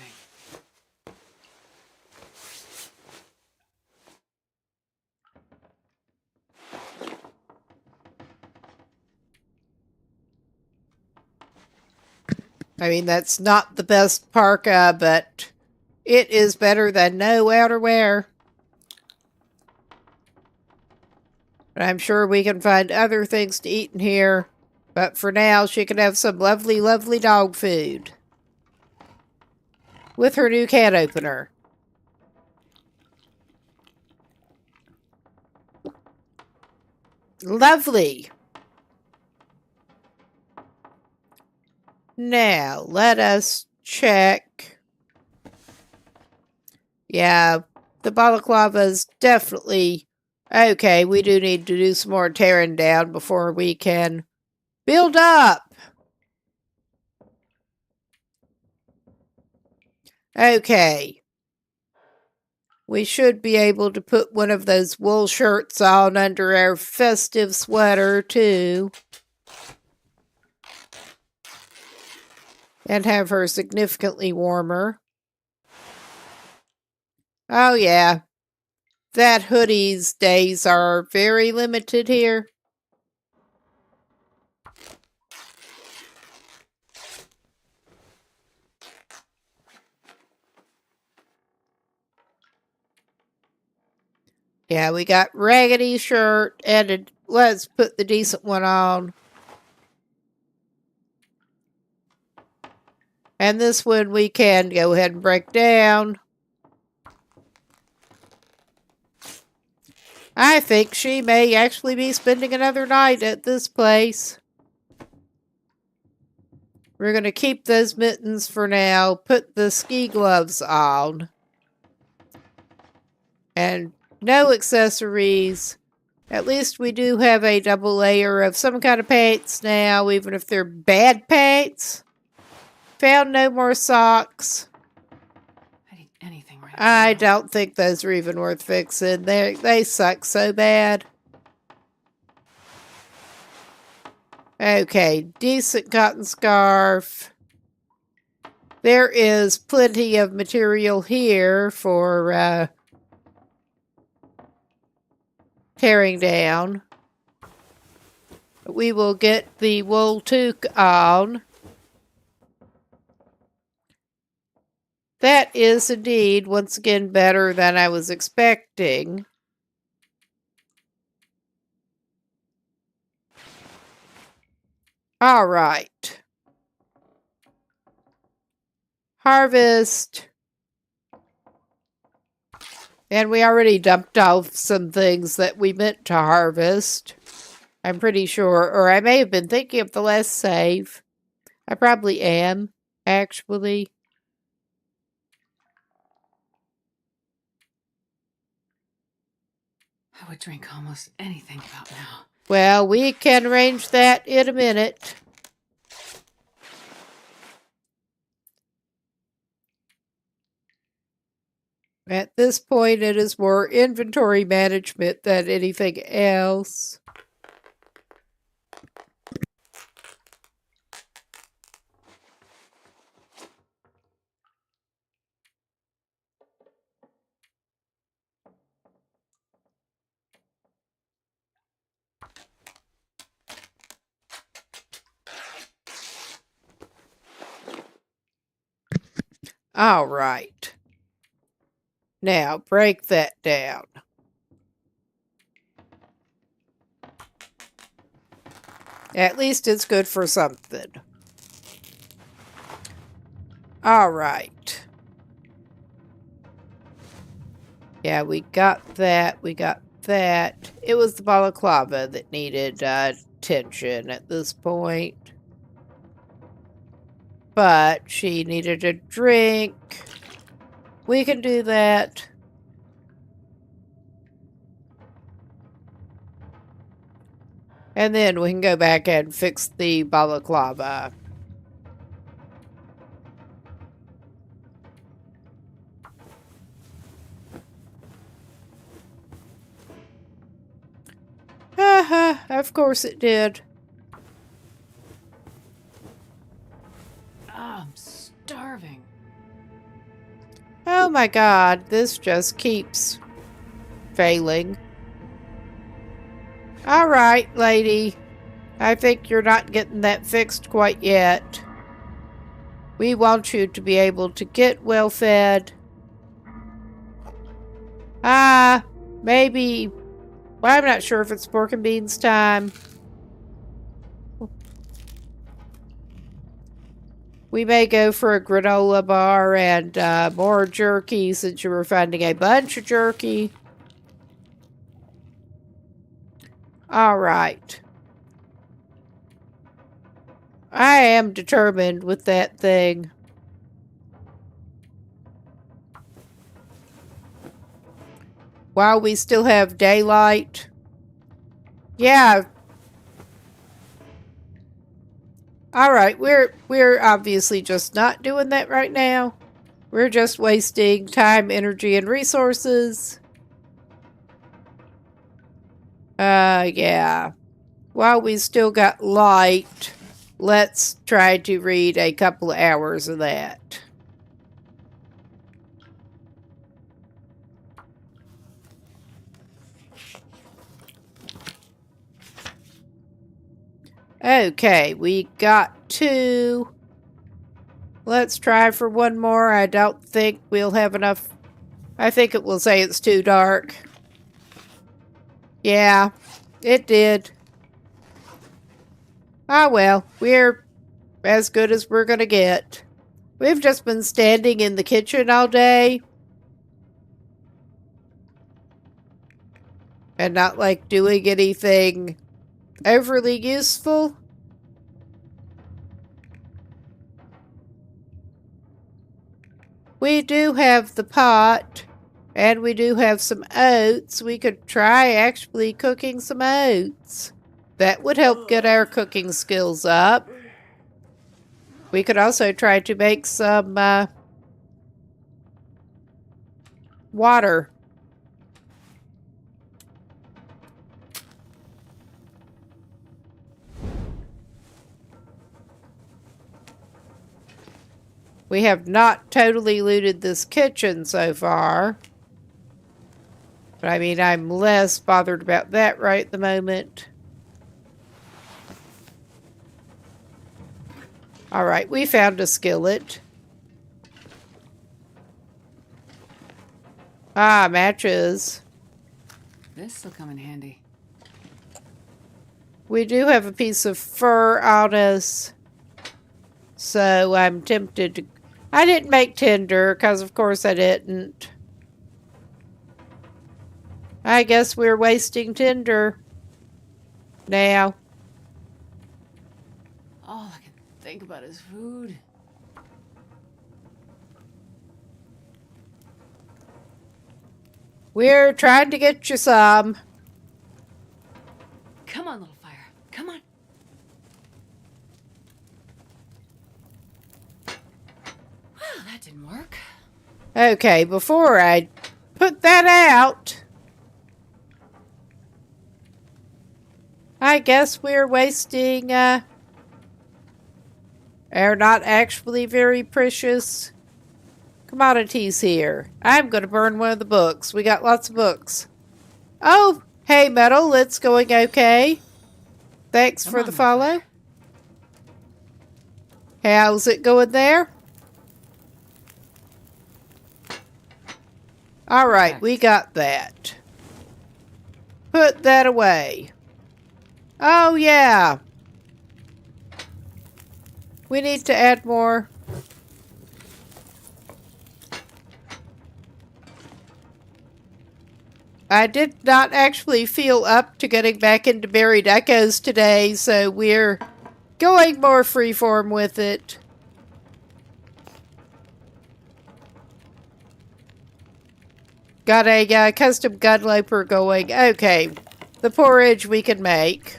I mean, that's not the best parka, but it is better than no outerwear. But I'm sure we can find other things to eat in here. But for now, she can have some lovely, lovely dog food. With her new can opener. Lovely. Now, let us check Yeah, the balaclava's definitely... Okay, we do need to do some more tearing down before we can build up. Okay. We should be able to put one of those wool shirts on under our festive sweater, too. And have her significantly warmer. Oh, yeah. That hoodie's days are very limited here. Yeah, we got raggedy shirt and let's put the decent one on. And this one we can go ahead and break down. I think she may actually be spending another night at this place. We're going to keep those mittens for now. Put the ski gloves on. And no accessories. At least we do have a double layer of some kind of pants now, even if they're bad pants. Found no more socks. I need anything right I now. don't think those are even worth fixing. They suck so bad. Okay, decent cotton scarf. There is plenty of material here for tearing down. We will get the wool toque on. That is indeed, once again, better than I was expecting. All right. Harvest. And we already dumped off some things that we meant to harvest. I'm pretty sure. Or I may have been thinking of the last save. I probably am, actually. I would drink almost anything about now. Well, we can arrange that in a minute. At this point, it is more inventory management than anything else. All right. Now, break that down. At least it's good for something. All right. Yeah, we got that. We got that. It was the balaclava that needed attention at this point. But she needed a drink. We can do that. And then we can go back and fix the balaclava. Haha, of course it did. I'm starving. Oh my god, this just keeps failing. Alright, lady. I think you're not getting that fixed quite yet. We want you to be able to get well fed. Maybe... Well, I'm not sure if it's pork and beans time. We may go for a granola bar and more jerky since you were finding a bunch of jerky. All right. I am determined with that thing. while we still have daylight. Yeah. Alright, we're obviously just not doing that right now. We're just wasting time, energy, and resources. Yeah. While we still got light, let's try to read a couple of hours of that. Okay, we got 2. Let's try for one more. I don't think we'll have enough. I think it will say it's too dark. Yeah, it did. Ah, well, we're as good as we're gonna get. We've just been standing in the kitchen all day. And not like doing anything overly useful. We do have the pot, and we do have some oats. We could try actually cooking some oats. That would help get our cooking skills up. We could also try to make some water. We have not totally looted this kitchen so far. But I mean, I'm less bothered about that right at the moment. Alright, we found a skillet. Ah, matches. This'll come in handy. We do have a piece of fur on us. So I'm tempted to... I didn't make tinder, because of course I didn't. I guess we're wasting tinder now. All I can think about is food. We're trying to get you some. Come on, little fire. Come on. Well, that didn't work. Okay, before I put that out, I guess we're wasting our not actually very precious commodities here. I'm going to burn one of the books. We got lots of books. Oh, hey, Metal, it's going okay. Thanks for the follow. How's it going there? Alright, we got that. Put that away. Oh, yeah. We need to add more. I did not actually feel up to getting back into Buried Echoes today, so we're going more freeform with it. Got a custom Gunloper going. Okay, the porridge we can make.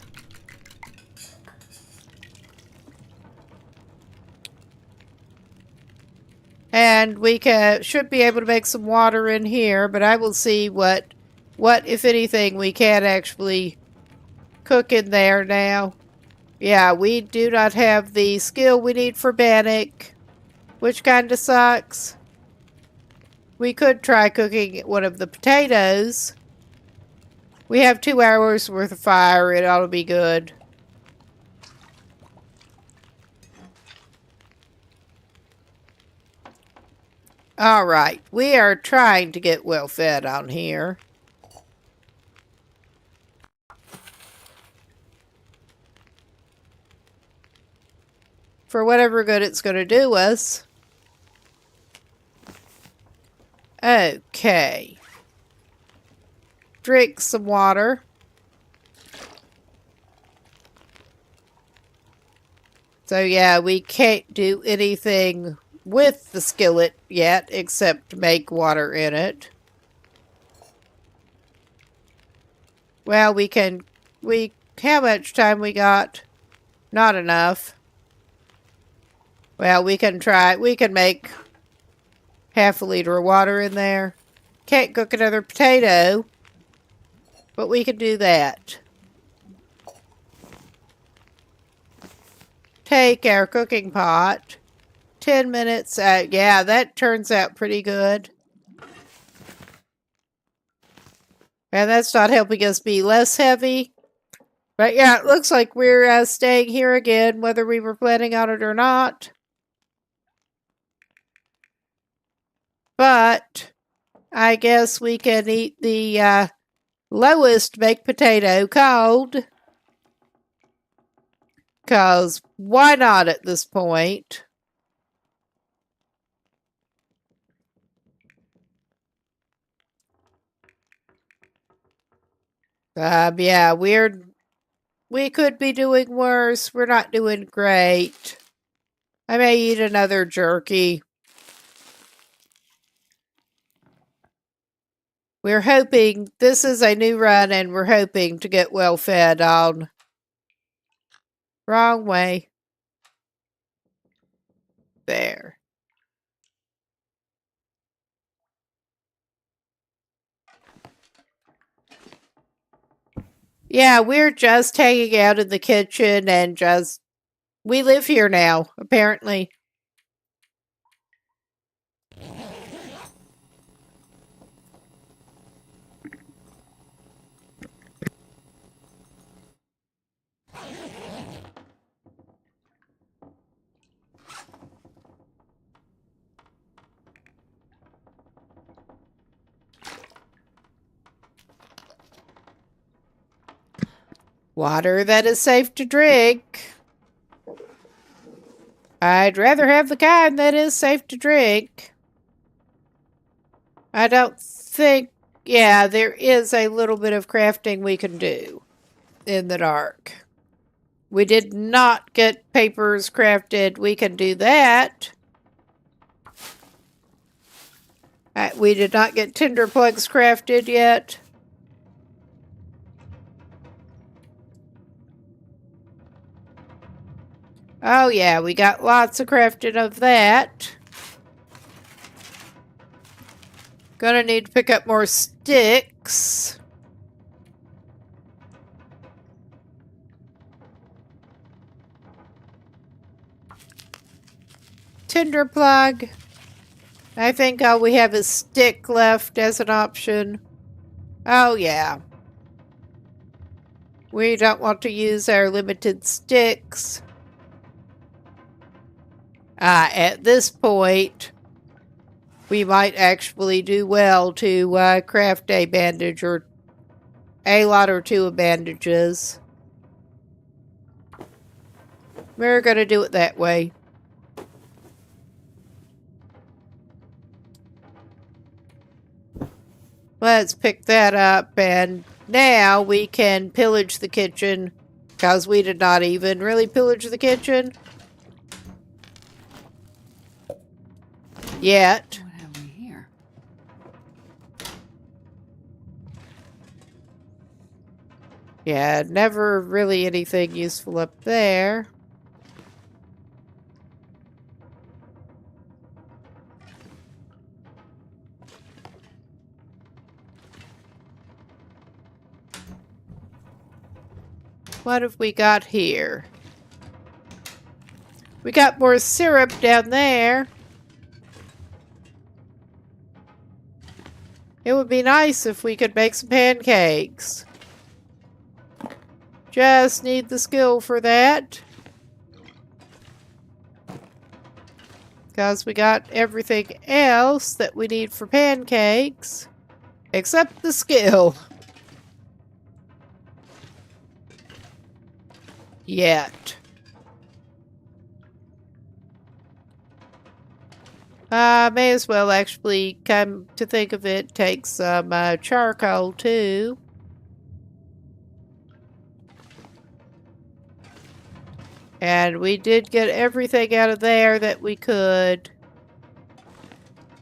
And we should be able to make some water in here, but I will see what if anything, we can actually cook in there now. Yeah, we do not have the skill we need for Bannock, which kind of sucks. We could try cooking one of the potatoes. We have 2 hours worth of fire. It ought to be good. Alright, we are trying to get well fed on here. For whatever good it's going to do us. Okay. Drink some water. So yeah, we can't do anything with the skillet yet except make water in it. Well, how much time we got? Not enough. Well, we can make half a liter of water in there. Can't cook another potato, but we can do that. Take our cooking pot. 10 minutes. Yeah, that turns out pretty good. And that's not helping us be less heavy. But yeah, it looks like we're staying here again, whether we were planning on it or not. But I guess we can eat the lowest baked potato cold. Because why not at this point? Yeah, we could be doing worse. We're not doing great. I may eat another jerky. We're hoping, this is a new run and we're hoping to get well fed on. Wrong way. There. Yeah, we're just hanging out in the kitchen and we live here now, apparently. Water that is safe to drink. I'd rather have the kind that is safe to drink. I don't think... Yeah, there is a little bit of crafting we can do in the dark. We did not get papers crafted. We can do that. We did not get tinder plugs crafted yet. Oh yeah, we got lots of crafting of that. Gonna need to pick up more sticks. Tinder plug. I think all we have is stick left as an option. Oh yeah. We don't want to use our limited sticks. At this point, we might actually do well to craft a bandage or a lot or two of bandages. We're going to do it that way. Let's pick that up, and now we can pillage the kitchen, because we did not even really pillage the kitchen yet. What have we here? Yeah, never really anything useful up there. What have we got here? We got more syrup down there. It would be nice if we could make some pancakes. Just need the skill for that. Because we got everything else that we need for pancakes. Except the skill. Yet. May as well actually, come to think of it, take some charcoal too. And we did get everything out of there that we could.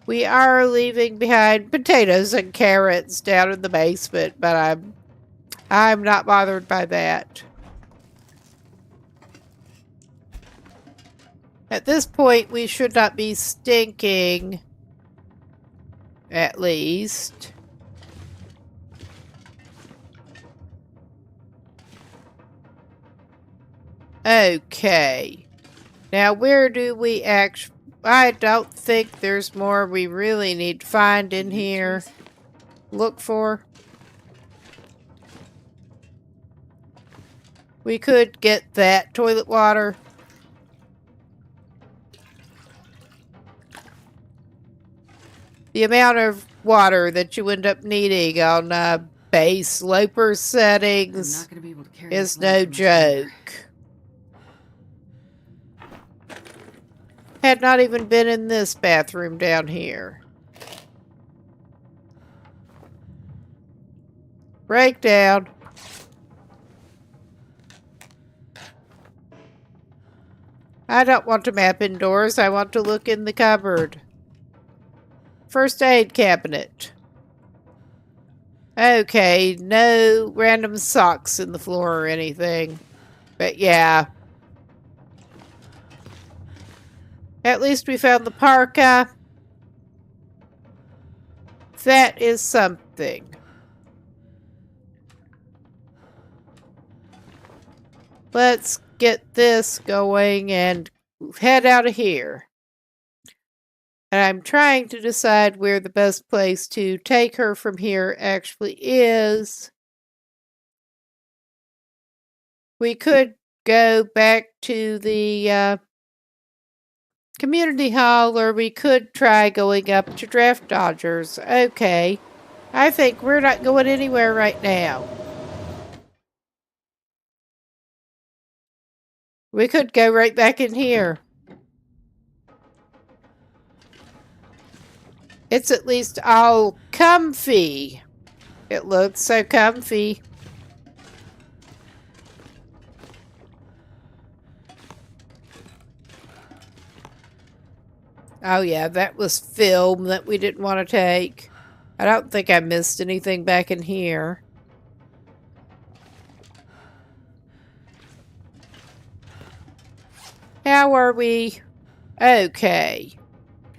We are leaving behind potatoes and carrots down in the basement, but I'm not bothered by that. At this point, we should not be stinking. At least. Okay. Now, where do we actually... I don't think there's more we really need to find in here. Look for. We could get that toilet water. The amount of water that you end up needing on base Loper settings is no joke. Had not even been in this bathroom down here. Breakdown. I don't want to map indoors. I want to look in the cupboard. First aid cabinet. Okay, no random socks in the floor or anything. But yeah. At least we found the parka. That is something. Let's get this going and head out of here. And I'm trying to decide where the best place to take her from here actually is. We could go back to the community hall, or we could try going up to Draft Dodgers. Okay. I think we're not going anywhere right now. We could go right back in here. It's at least all comfy. It looks so comfy. Oh yeah, that was film that we didn't want to take. I don't think I missed anything back in here. How are we? Okay.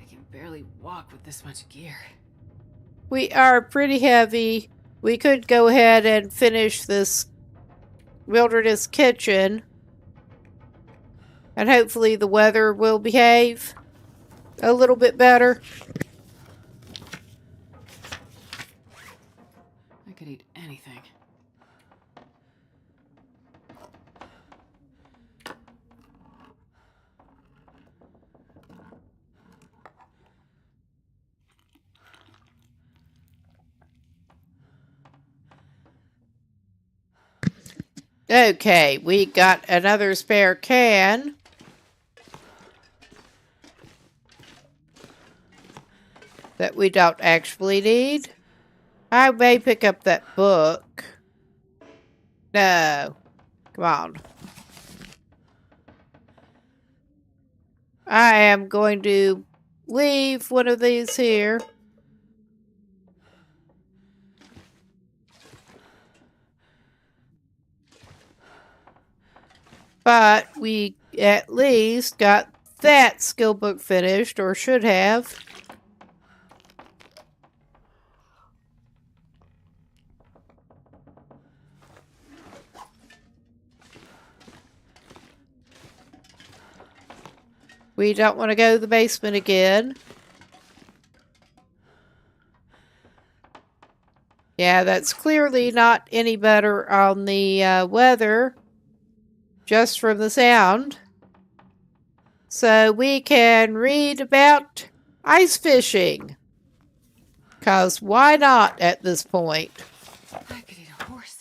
I can barely walk with this much gear. We are pretty heavy. We could go ahead and finish this wilderness kitchen. And hopefully the weather will behave a little bit better. I could eat anything. Okay, we got another spare can. That we don't actually need. I may pick up that book. No. Come on. I am going to leave one of these here. But we at least got that skill book finished, or should have. We don't want to go to the basement again. Yeah, that's clearly not any better on the weather, just from the sound. So we can read about ice fishing. Because why not at this point? I could eat a horse.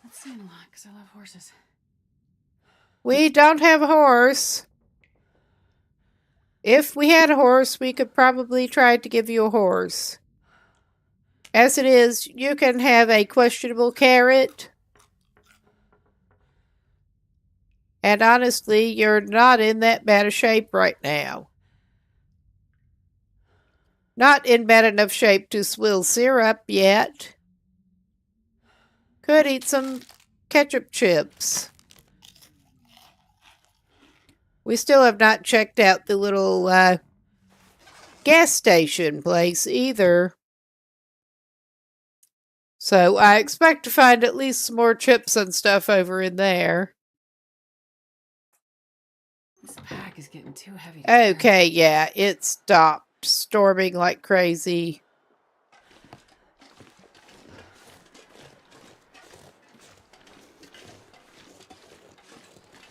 That seems a lot because I love horses. We don't have a horse. If we had a horse, we could probably try to give you a horse. As it is, you can have a questionable carrot. And honestly, you're not in that bad a shape right now. Not in bad enough shape to swill syrup yet. Could eat some ketchup chips. We still have not checked out the little gas station place either. So I expect to find at least some more chips and stuff over in there. This pack is getting too heavy to carry. Okay, yeah, it stopped storming like crazy.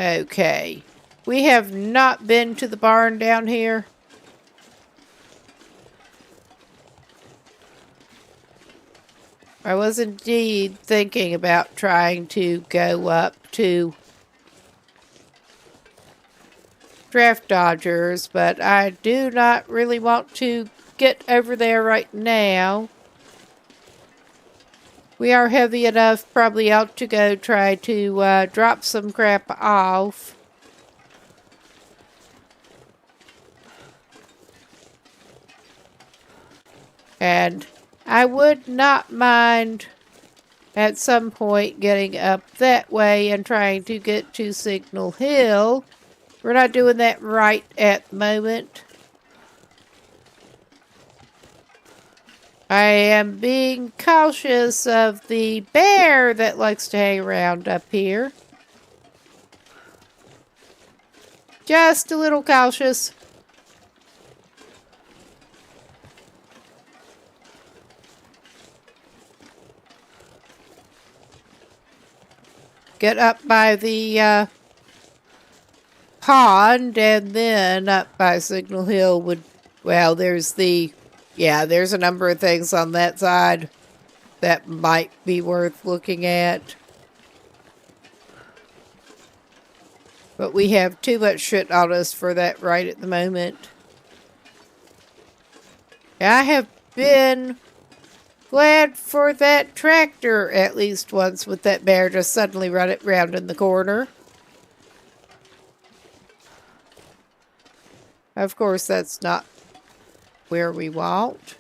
Okay. We have not been to the barn down here. I was indeed thinking about trying to go up to Draft Dodgers, but I do not really want to get over there right now. We are heavy enough, probably ought to go try to drop some crap off. And I would not mind at some point getting up that way and trying to get to Signal Hill. We're not doing that right at the moment. I am being cautious of the bear that likes to hang around up here. Just a little cautious. Get up by the pond and then up by Signal Hill would, well, there's a number of things on that side that might be worth looking at. But we have too much shit on us for that right at the moment. I have been glad for that tractor at least once with that bear just suddenly run it round in the corner. Of course, that's not where we want.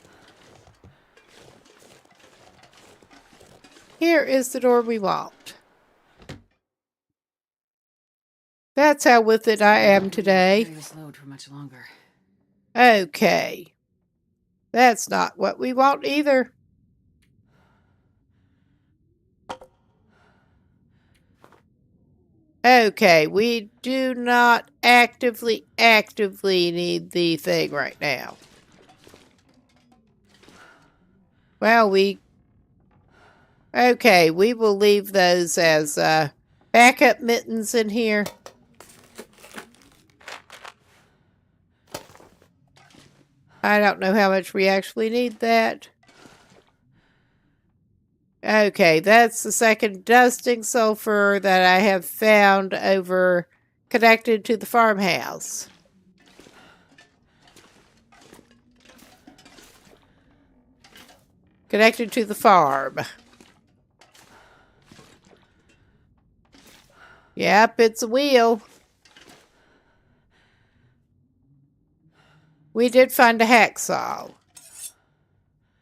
Here is the door we want. That's how with it I am today. Carry this load for much longer. Okay. That's not what we want either. Okay, we do not actively need the thing right now. Well, okay, we will leave those as backup mittens in here. I don't know how much we actually need that. Okay, that's the second dusting sulfur that I have found over connected to the farmhouse. Connected to the farm. Yep, it's a wheel. We did find a hacksaw.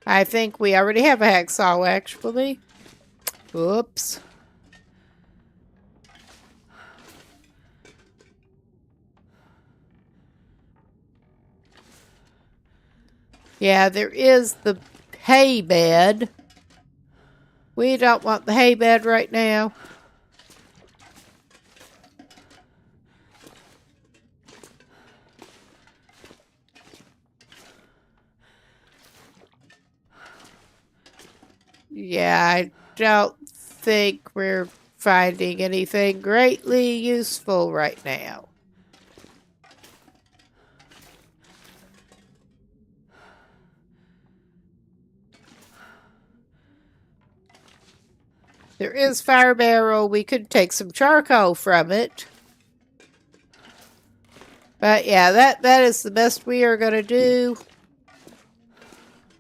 I think we already have a hacksaw, actually. Oops. Yeah, there is the hay bed. We don't want the hay bed right now. Yeah, I don't think we're finding anything greatly useful right now. There is fire barrel. We could take some charcoal from it. But yeah, that is the best we are going to do.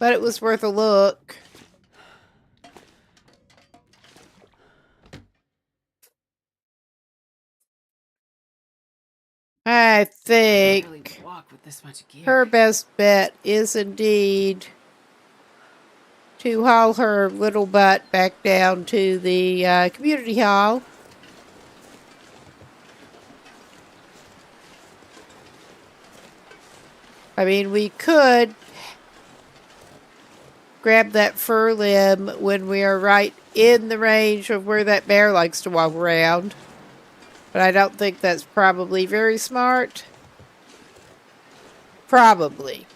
But it was worth a look. I think Really walk with this much gear. her best bet is indeed to haul her little butt back down to the community hall. I mean, we could grab that fur limb when we are right in the range of where that bear likes to walk around. But I don't think that's probably very smart. Probably.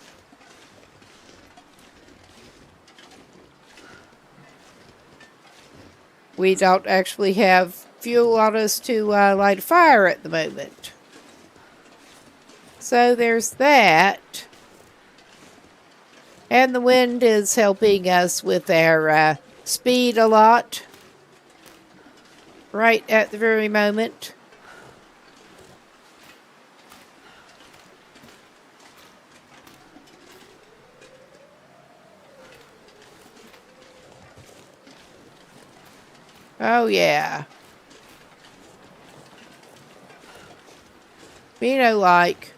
We don't actually have fuel on us to light a fire at the moment. So there's that. And the wind is helping us with our speed a lot. Right at the very moment. Oh, yeah. Me no like.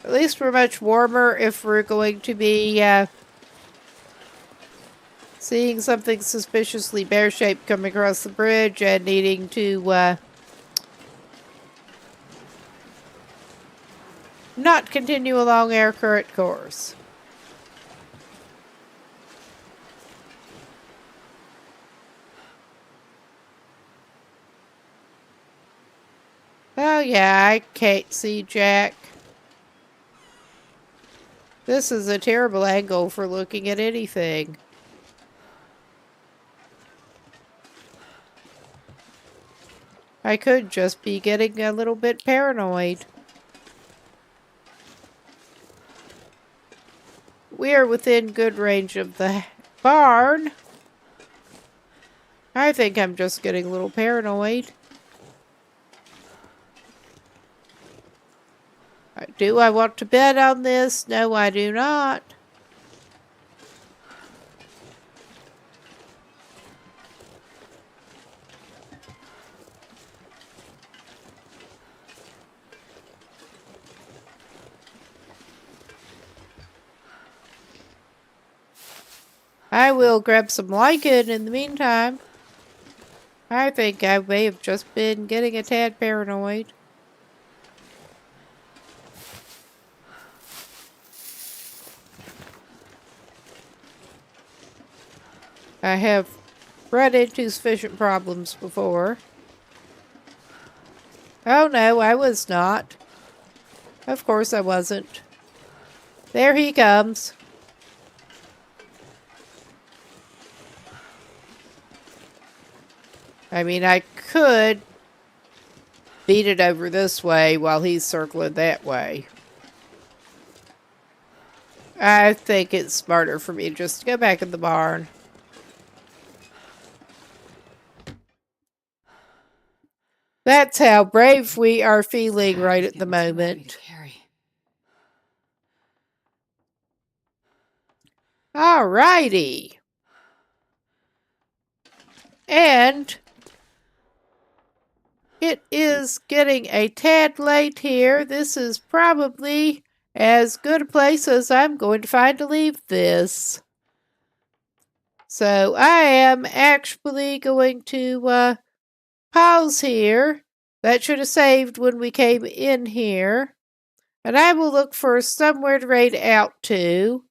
At least we're much warmer if we're going to be seeing something suspiciously bear-shaped coming across the bridge and needing to not continue along our current course. Oh yeah, I can't see Jack. This is a terrible angle for looking at anything. I could just be getting a little bit paranoid. We are within good range of the barn. I think I'm just getting a little paranoid. Do I want to bet on this? No, I do not. I will grab some lichen in the meantime. I think I may have just been getting a tad paranoid. I have run into sufficient problems before. Oh no, I was not. Of course I wasn't. There he comes. I mean, I could beat it over this way while he's circling that way. I think it's smarter for me just to go back in the barn. That's how brave we are feeling right at the moment. Alrighty. And it is getting a tad late here. This is probably as good a place as I'm going to find to leave this. So I am actually going to pause here. That should have saved when we came in here. And I will look for somewhere to raid out to.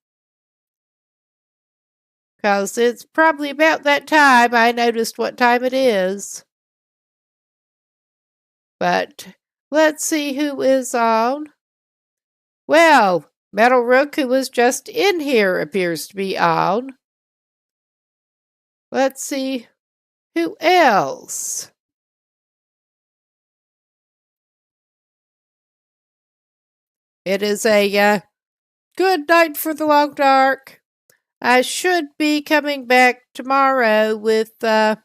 Because it's probably about that time I noticed what time it is. But let's see who is on. Well, Metal Rook, who was just in here, appears to be on. Let's see who else. It is a good night for the long dark. I should be coming back tomorrow with either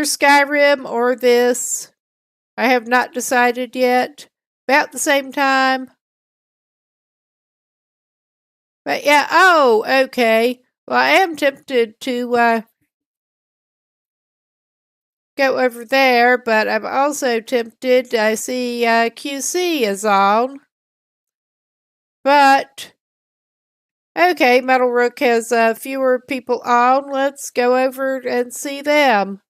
Skyrim or this. I have not decided yet. About the same time. But yeah, oh, okay. Well, I am tempted to go over there, but I'm also tempted. I see QC is on. But, okay, Metal Rook has fewer people on. Let's go over and see them.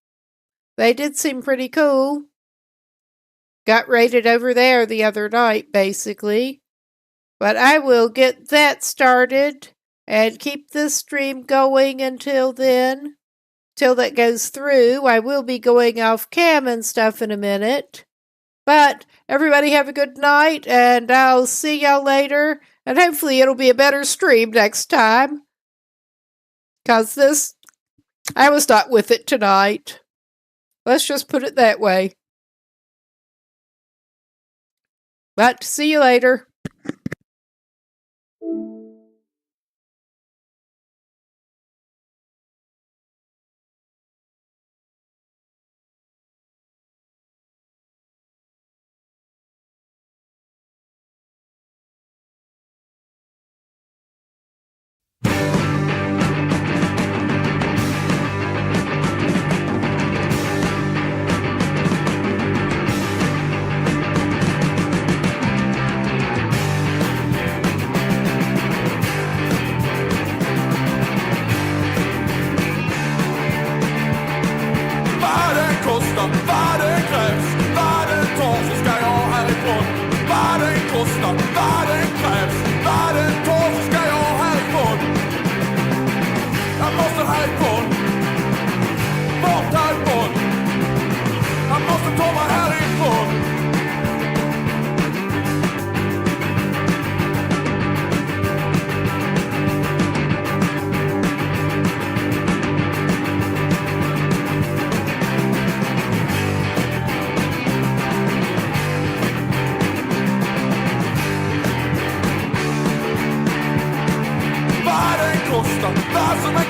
They did seem pretty cool. Got raided over there the other night, basically. But I will get that started and keep this stream going until then. Till that goes through. I will be going off cam and stuff in a minute. But everybody have a good night, and I'll see y'all later. And hopefully it'll be a better stream next time. 'Cause this, I was not with it tonight. Let's just put it that way. But see you later. Vad det krävs, vad det tar så ska jag härifrån. Vad det kostar, vad det krävs, vad det tar så ska jag härifrån. Jag måste härifrån, bort härifrån. Jag måste ta mig härifrån. Vad som är